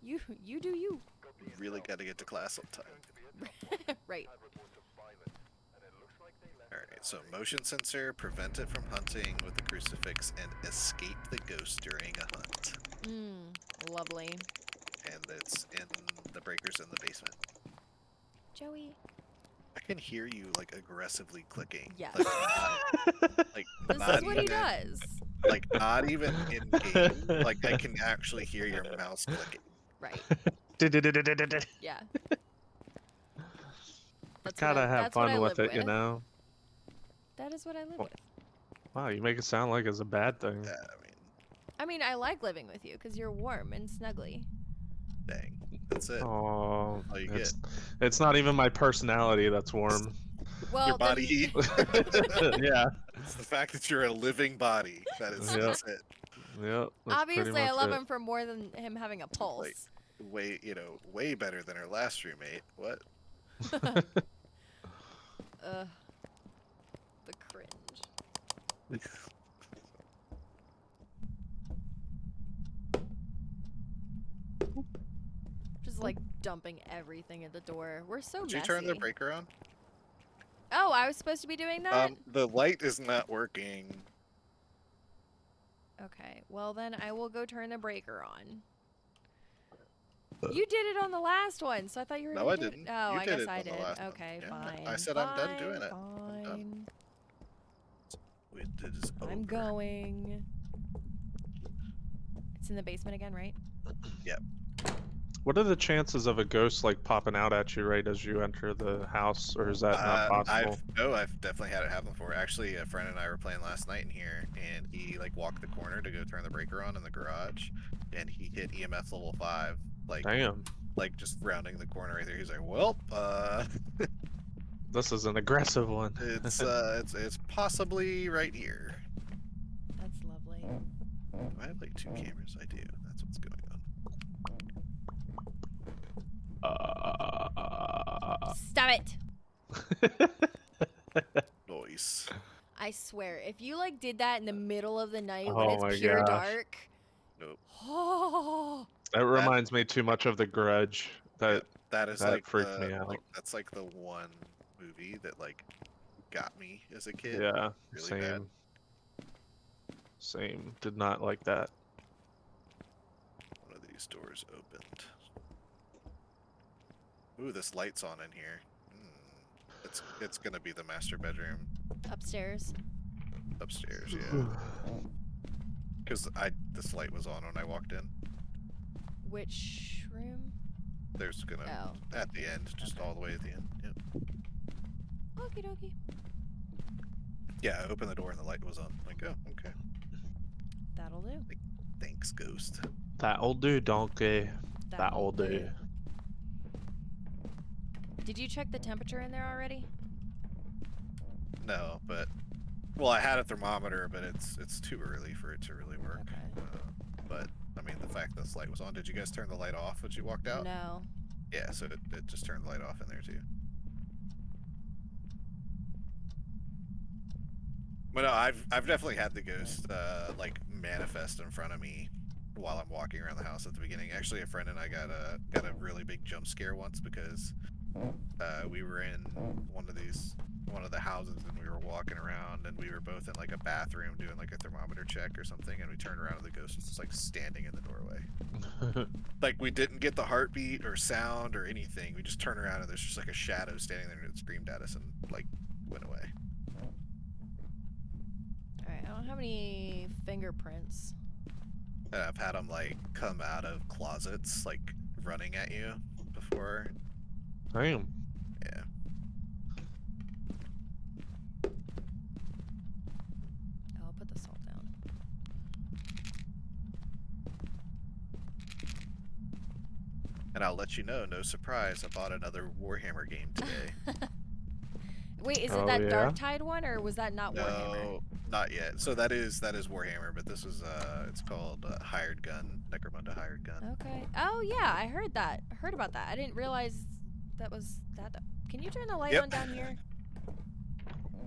you do you. You really got to get to class on time. Right. Alright, so motion sensor, prevent it from hunting with the crucifix, and escape the ghost during a hunt. Lovely. And it's in the breakers in the basement. Joey. I can hear you like aggressively clicking. Yes. Like, This not is what he even, does. like not even in game. Like I can actually hear your mouse clicking. Right. Yeah. That's Gotta what I- have that's what I fun with live it, you know? That is what I live Oh. with. Wow, you make it sound like it's a bad thing. Yeah, I mean, I like living with you because you're warm and snuggly. dang. That's it. Oh, All you it's not even my personality that's warm. Well, Your body then- heat. Yeah, It's the fact that you're a living body. Yep. That's it. yep. Obviously, I love him for more than him having a pulse. Way better than our last roommate. What? Ugh. The cringe. Just like dumping everything at the door. We're so Did messy. you turn the breaker on? Oh, I was supposed to be doing that? The light is not working. Okay, well then I will go turn the breaker on. You did it on the last one, so I thought you were No, gonna I do didn't. it. Oh, You I did guess it I on the did. last one. Okay, Yeah, fine. I said I'm done doing it. Fine. I'm done. It is I'm over. going. It's in the basement again, right? Yep. What are the chances of a ghost like popping out at you right as you enter the house, or is that not possible? I've definitely had it happen before. Actually, a friend and I were playing last night in here, and he like walked the corner to go turn the breaker on in the garage, and he hit EMF level 5, Damn, like just rounding the corner right there. He's like, "Well, this is an aggressive one. it's possibly right here." That's lovely. Do I have like 2 cameras? I do. That's what's going on. Stop it! Noise. I swear, if you like did that in the middle of the night when Oh it's my pure gosh. dark, Nope. oh, That reminds me too much of The Grudge. Yeah, that is That like freaked me out. that's like the one movie that like got me as a kid. Yeah, Really same. bad. Same. Did not like that. One of these doors opened. Ooh, this light's on in here. It's gonna be the master bedroom upstairs. upstairs, yeah. Because this light was on when I walked in. Which room? There's gonna Oh. at the end, just Okay. all the way at the end. Yep. Okie dokie. Yeah, I opened the door and the light was on. Like, oh, okay. That'll do. Thanks, ghost. That'll do, donkey. That'll do. Did you check the temperature in there already? No, but well, I had a thermometer, but it's too early for it to really work. Okay. But I mean, the fact this light was on. Did you guys turn the light off as you walked out? No. Yeah, so it just turned the light off in there too. But no, I've definitely had the ghost like manifest in front of me while I'm walking around the house at the beginning. Actually, a friend and I got a really big jump scare once because we were in one of the houses and we were walking around and we were both in like a bathroom doing like a thermometer check or something, and we turned around and the ghost was just like standing in the doorway. Like we didn't get the heartbeat or sound or anything. We just turned around and there's just like a shadow standing there and it screamed at us and like went away. Alright, I don't have any fingerprints. And I've had them like come out of closets like running at you before. Damn. Yeah. I'll put the salt down. And I'll let you know, no surprise, I bought another Warhammer game today. Wait, is Oh, it that yeah? Dark Tide one, or was that not Warhammer? No, not yet. So that is Warhammer, but this is it's called Hired Gun, Necromunda Hired Gun. Okay. Oh yeah, I heard that. I heard about that. I didn't realize that was that. Can you turn the light Yep. on down here?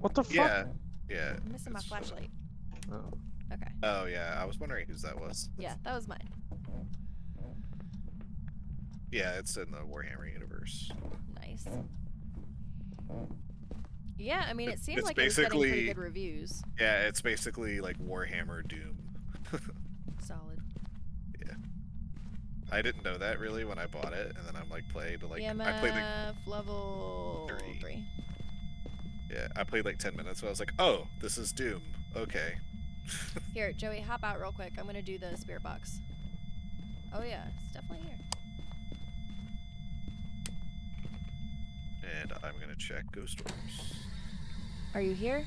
What the fuck? Yeah. I'm missing my it's, flashlight. Oh. Okay. Oh yeah, I was wondering whose that was. Yeah, that was mine. Yeah, it's in the Warhammer universe. Nice. Yeah, I mean, it seemed It's like it was getting pretty basically- good reviews. Yeah, it's basically like Warhammer Doom. Solid. I didn't know that really when I bought it, and then I'm like played like EMF I played like level 3. yeah, I played like 10 minutes, so I was like, oh, this is Doom. Okay. Here, Joey, hop out real quick. I'm gonna do the spirit box. Oh yeah, it's definitely here. And I'm gonna check ghost orbs. Are you here?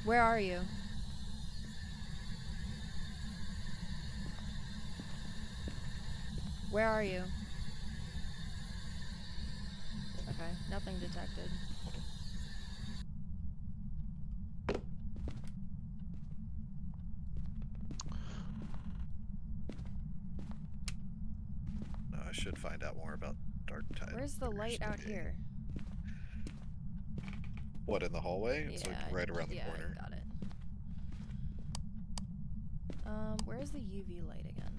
Where are you? Where are you? Okay, nothing detected. I should find out more about Dark Tide. Where's the light out today. here? What, in the hallway? It's like right around the yeah, corner. Got it. Where's the UV light again?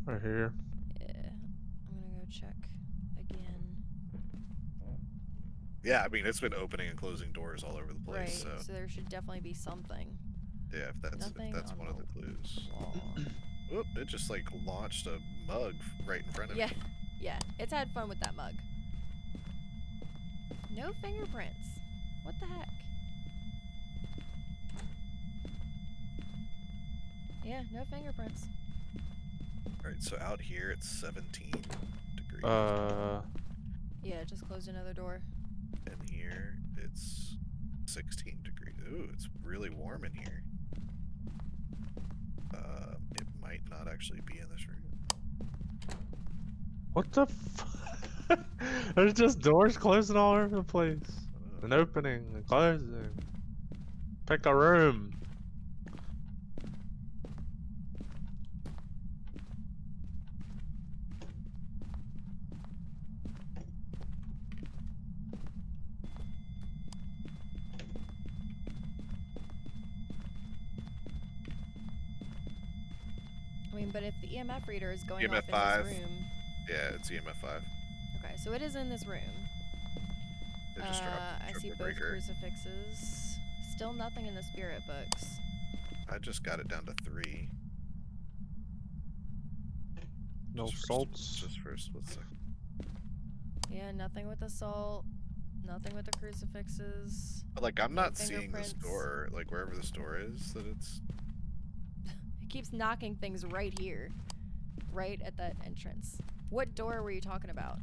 Right here. Yeah, I'm gonna go check again. Yeah, I mean it's been opening and closing doors all over the place. Right, so there should definitely be something. Yeah, if Nothing that's on one of the clues. Wall. Oop! It just like launched a mug right in front of Yeah, me. yeah, it's had fun with that mug. No fingerprints. What the heck? Yeah, no fingerprints. Alright, so out here it's 17 degrees. Yeah, just closed another door. And here it's 16 degrees. Ooh, it's really warm in here. It might not actually be in this room. What the f- There's just doors closing all over the place. And opening and closing. Pick a room. I mean, but if the EMF reader is going EMF off in 5. this room. Yeah, it's EMF 5. Okay, so it is in this room. They just dropped I see both breaker. crucifixes. Still nothing in the spirit books. I just got it down to 3. No Just for- salts. Just for a split second. Yeah, nothing with the salt. Nothing with the crucifixes. But like, I'm No not seeing this fingerprints. door, like wherever this door is, that it's. It keeps knocking things right here. Right at that entrance. What door were you talking about?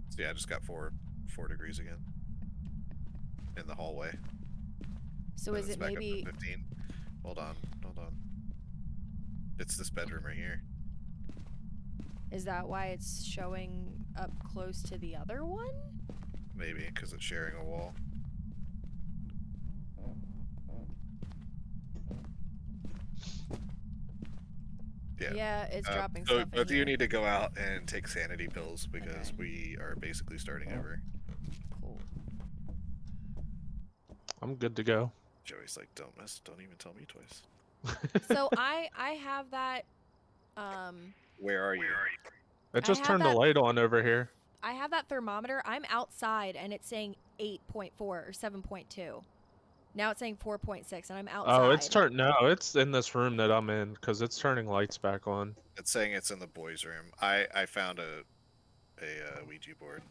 So yeah, I just got 4 degrees again. In the hallway. So Then is it's it back up to maybe 15. Hold on. It's this bedroom right here. is that why it's showing up close to the other one? Maybe, because it's sharing a wall. Yeah. It's dropping So stuff in both of you here. need to go out and take sanity pills because Okay. we are basically starting over. Cool. I'm good to go. Joey's like, don't even tell me twice. So I have that Where are you? It just have turned the that- light on over here. I have that thermometer. I'm outside and it's saying 8.4 or 7.2. Now it's saying 4.6 and I'm outside. Oh, it's turned. No, it's in this room that I'm in because it's turning lights back on. It's saying it's in the boys' room. I found a Ouija board.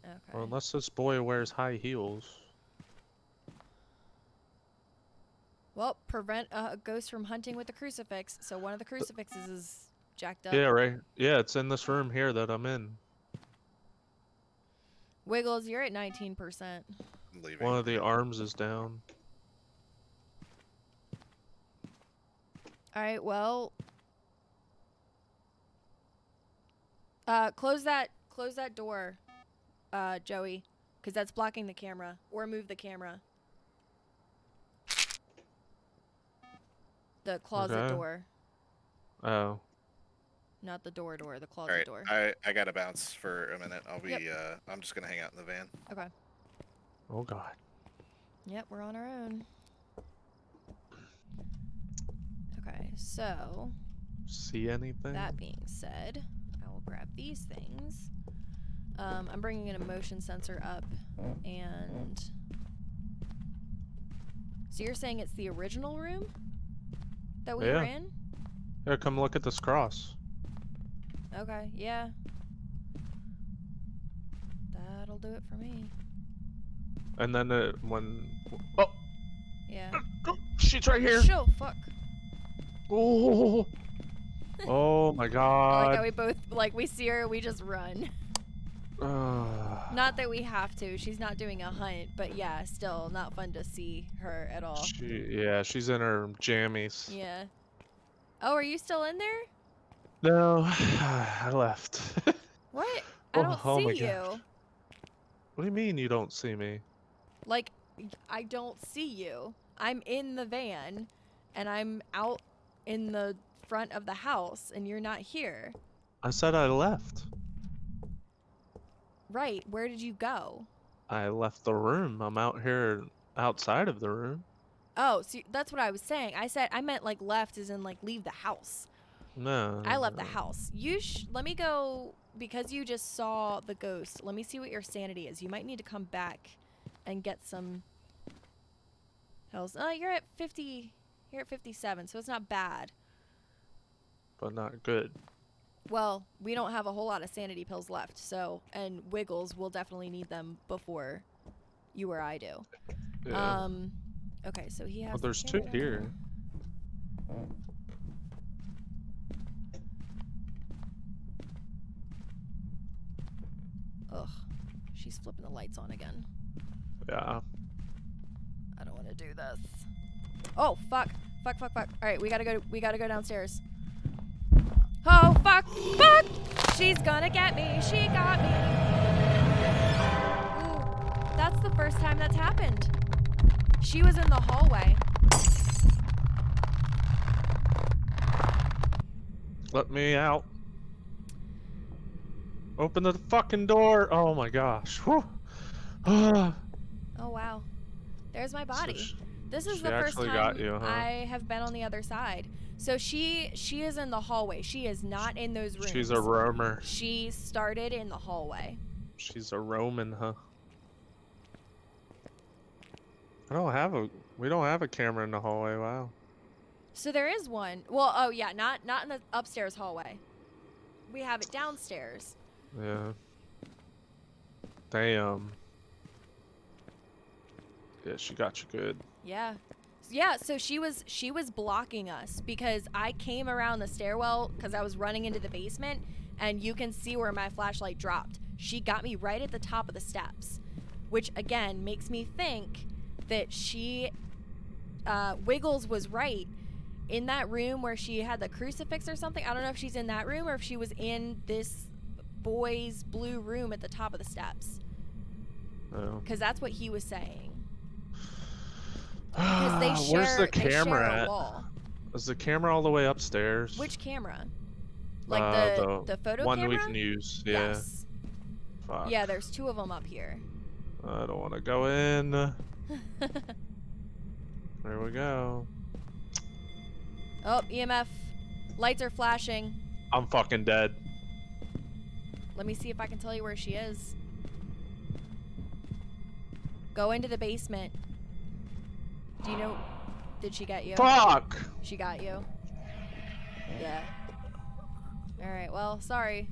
Okay. Well, unless this boy wears high heels. Well, prevent a ghost from hunting with the crucifix. So one of the crucifixes is jacked up. Yeah, right. Yeah, it's in this room here that I'm in. Wiggles, you're at 19%. I'm leaving. One of the arms is down. All right, well, close that door, Joey, because that's blocking the camera. Or move the camera. The closet Okay. door, Oh. not the door, the closet Alright, door. I gotta bounce for a minute. I'll be Yep. I'm just gonna hang out in the van. Okay. Oh God. Yep, we're on our own. Okay, so See anything? that being said, I will grab these things. I'm bringing in a motion sensor up, and so you're saying it's the original room that we were Yeah. in? Yeah, come look at this cross. Okay, yeah. That'll do it for me. And then when oh, Yeah. she's right here. Sure, fuck. Oh. Oh my I like God. how we both, like, we see her, we just run. Not that we have to. She's not doing a hunt, but yeah, still not fun to see her at all. Yeah, she's in her jammies. Yeah. Oh, are you still in there? No, I left. What? I don't Oh my see you. God. What do you mean you don't see me? Like, I don't see you. I'm in the van, and I'm out in the front of the house, and you're not here. I said I left. Right. Where did you go? I left the room. I'm out here outside of the room. Oh, so that's what I was saying. I meant like left as in like leave the house. No. I left the house. Let me go, because you just saw the ghost. Let me see what your sanity is. You might need to come back and get some pills. You're at 50. You're at 57, so it's not bad. But not good. Well, we don't have a whole lot of sanity pills left, so, and Wiggles will definitely need them before you or I do. Yeah. Okay, so he has. Well, the there's two camera. here. Ugh. She's flipping the lights on again. Yeah. I don't want to do this. Oh, fuck. Fuck, fuck, fuck. Alright, we gotta go downstairs. Oh, fuck! Fuck! She's gonna get me. She got me. Ooh, that's the first time that's happened. She was in the hallway. Let me out. Open the fucking door. Oh my gosh. Whew. Oh, wow. There's my So body. This is she the first actually time got you, huh? I have been on the other side. So she is in the hallway. She is not in those rooms. She's a roamer. She started in the hallway. She's a Roman, huh? We don't have a camera in the hallway. Wow. So there is one. Well, oh yeah, not in the upstairs hallway. We have it downstairs. Yeah. Damn. Yeah, she got you good. Yeah. Yeah, so she was blocking us because I came around the stairwell because I was running into the basement and you can see where my flashlight dropped. She got me right at the top of the steps, which again makes me think that Wiggles was right. In that room where she had the crucifix or something, I don't know if she's in that room or if she was in this boy's blue room at the top of the steps. Oh. Because that's what he was saying. Because they share, Where's the camera they share a at? wall. Is the camera all the way upstairs? Which camera? Like the photo one camera? we can use. Yeah. Yes. Fuck. Yeah, there's 2 of them up here. I don't want to go in. There we go. Oh, EMF. Lights are flashing. I'm fucking dead. Let me see if I can tell you where she is. Go into the basement. Do you know? Did she get you? Fuck! She got you. Yeah. Alright, well, sorry.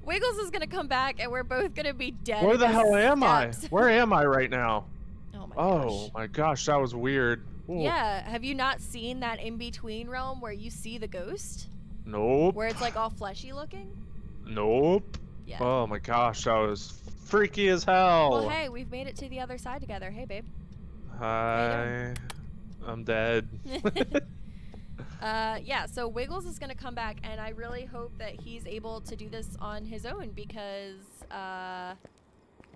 Wiggles is gonna come back and we're both gonna be dead. Where at the hell am I? steps. Where am I right now? Oh my Oh gosh. my gosh, that was weird. Ooh. Yeah, have you not seen that in-between realm where you see the ghost? Nope. Where it's like all fleshy looking? Nope. Yeah. Oh my gosh, that was freaky as hell. Well, hey, we've made it to the other side together. Hey, babe. Hi. I'm dead. Yeah, so Wiggles is gonna come back, and I really hope that he's able to do this on his own because,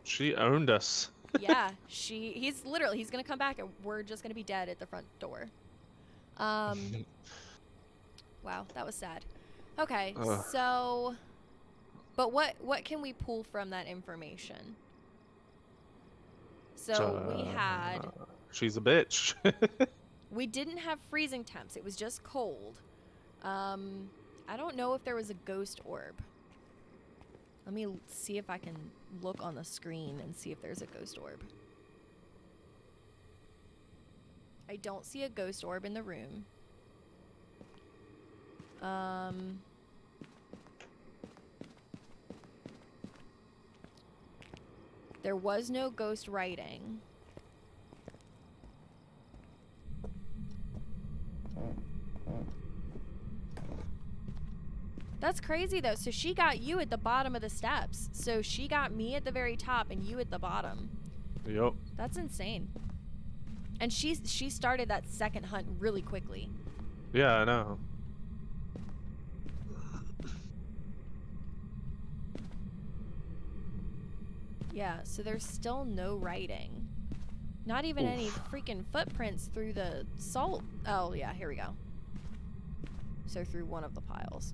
She owned us. yeah, he's gonna come back, and we're just gonna be dead at the front door. Wow, that was sad. Okay, Ugh. so, but what can we pull from that information? So we had. She's a bitch. We didn't have freezing temps. It was just cold. I don't know if there was a ghost orb. Let me see if I can look on the screen and see if there's a ghost orb. I don't see a ghost orb in the room. There was no ghost writing. That's crazy though. So she got you at the bottom of the steps. So she got me at the very top and you at the bottom. Yup. That's insane. And she started that second hunt really quickly. Yeah, I know. Yeah, so there's still no writing. Not even any freaking footprints through the salt. Oh, yeah, here we go. So through one of the piles.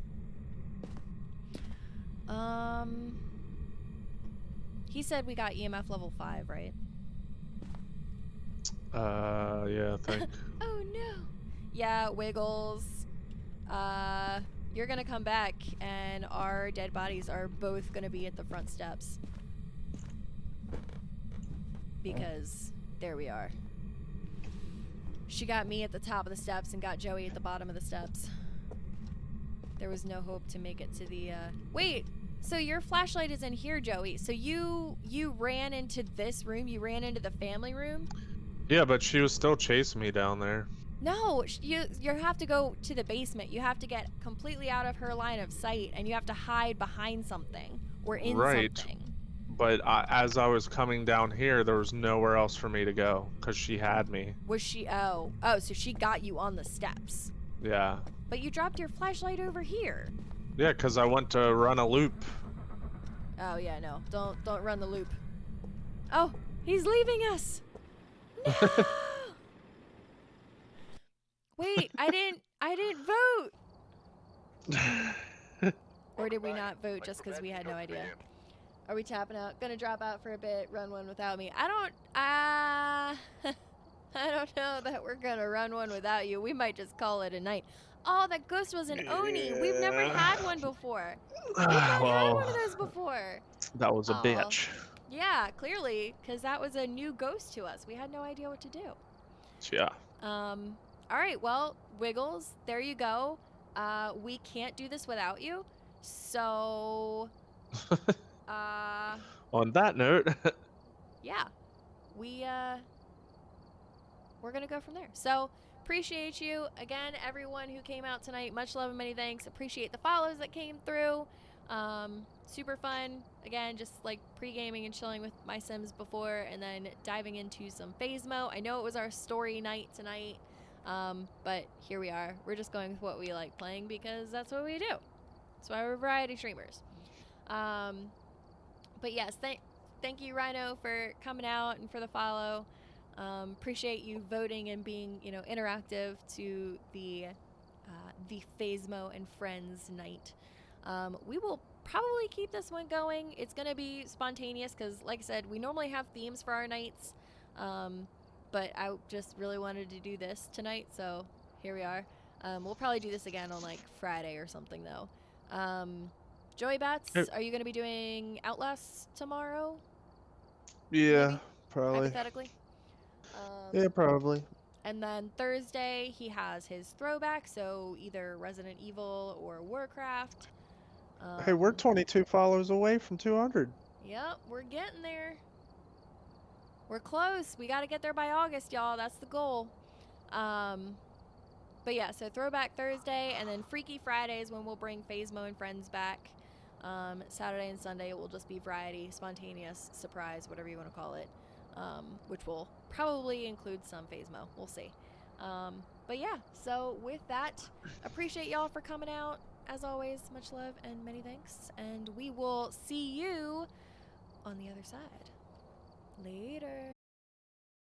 He said we got EMF level 5, right? Yeah, I think. Oh no. Yeah, Wiggles. You're gonna come back and our dead bodies are both gonna be at the front steps. Because there we are. She got me at the top of the steps and got Joey at the bottom of the steps. There was no hope to make it to the, Wait! So your flashlight is in here, Joey. So you ran into this room? You ran into the family room? Yeah, but she was still chasing me down there. No, you have to go to the basement. You have to get completely out of her line of sight, and you have to hide behind something or in Right. something. But as I was coming down here, there was nowhere else for me to go because she had me. Was she? Oh, so she got you on the steps. Yeah. But you dropped your flashlight over here. Yeah, because I went to run a loop. Oh yeah, no, don't run the loop. Oh, he's leaving us. No. Wait, I didn't vote. Or did we not vote just because we had no idea? Are we tapping out? Gonna drop out for a bit, run one without me. I don't know that we're gonna run one without you. We might just call it a night. Oh, that ghost was an Oni. We've never had one before. We've not had Well, one of those before. that was a Aw. bitch. Yeah, clearly, because that was a new ghost to us. We had no idea what to do. Yeah. All right, well, Wiggles, there you go. We can't do this without you. So, On that note, yeah, we're gonna go from there. So, appreciate you again, everyone who came out tonight. Much love and many thanks. Appreciate the follows that came through. Super fun. Again, just like pre-gaming and chilling with my Sims before, and then diving into some Phasmo. I know it was our story night tonight, but here we are. We're just going with what we like playing because that's what we do. That's why we're variety streamers. But yes, thank you, Rhino, for coming out and for the follow. Appreciate you voting and being, interactive to the Phasmo and Friends night. We will probably keep this one going. It's gonna be spontaneous because, like I said, we normally have themes for our nights, but I just really wanted to do this tonight, so here we are. We'll probably do this again on like Friday or something though. Joey Bats, Yep. are you gonna be doing Outlast tomorrow? Yeah, Maybe? probably. Hypothetically. Yeah, probably. And then Thursday, he has his throwback, so either Resident Evil or Warcraft. Hey, we're 22 followers away from 200. Yep, we're getting there. We're close. We got to get there by August, y'all. That's the goal. But yeah, so Throwback Thursday, and then Freaky Fridays when we'll bring Phasmo and Friends back. Saturday and Sunday will just be variety, spontaneous, surprise, whatever you want to call it, which will probably include some Phasmo. We'll see. But yeah, so with that, appreciate y'all for coming out. As always, much love and many thanks. And we will see you on the other side. Later.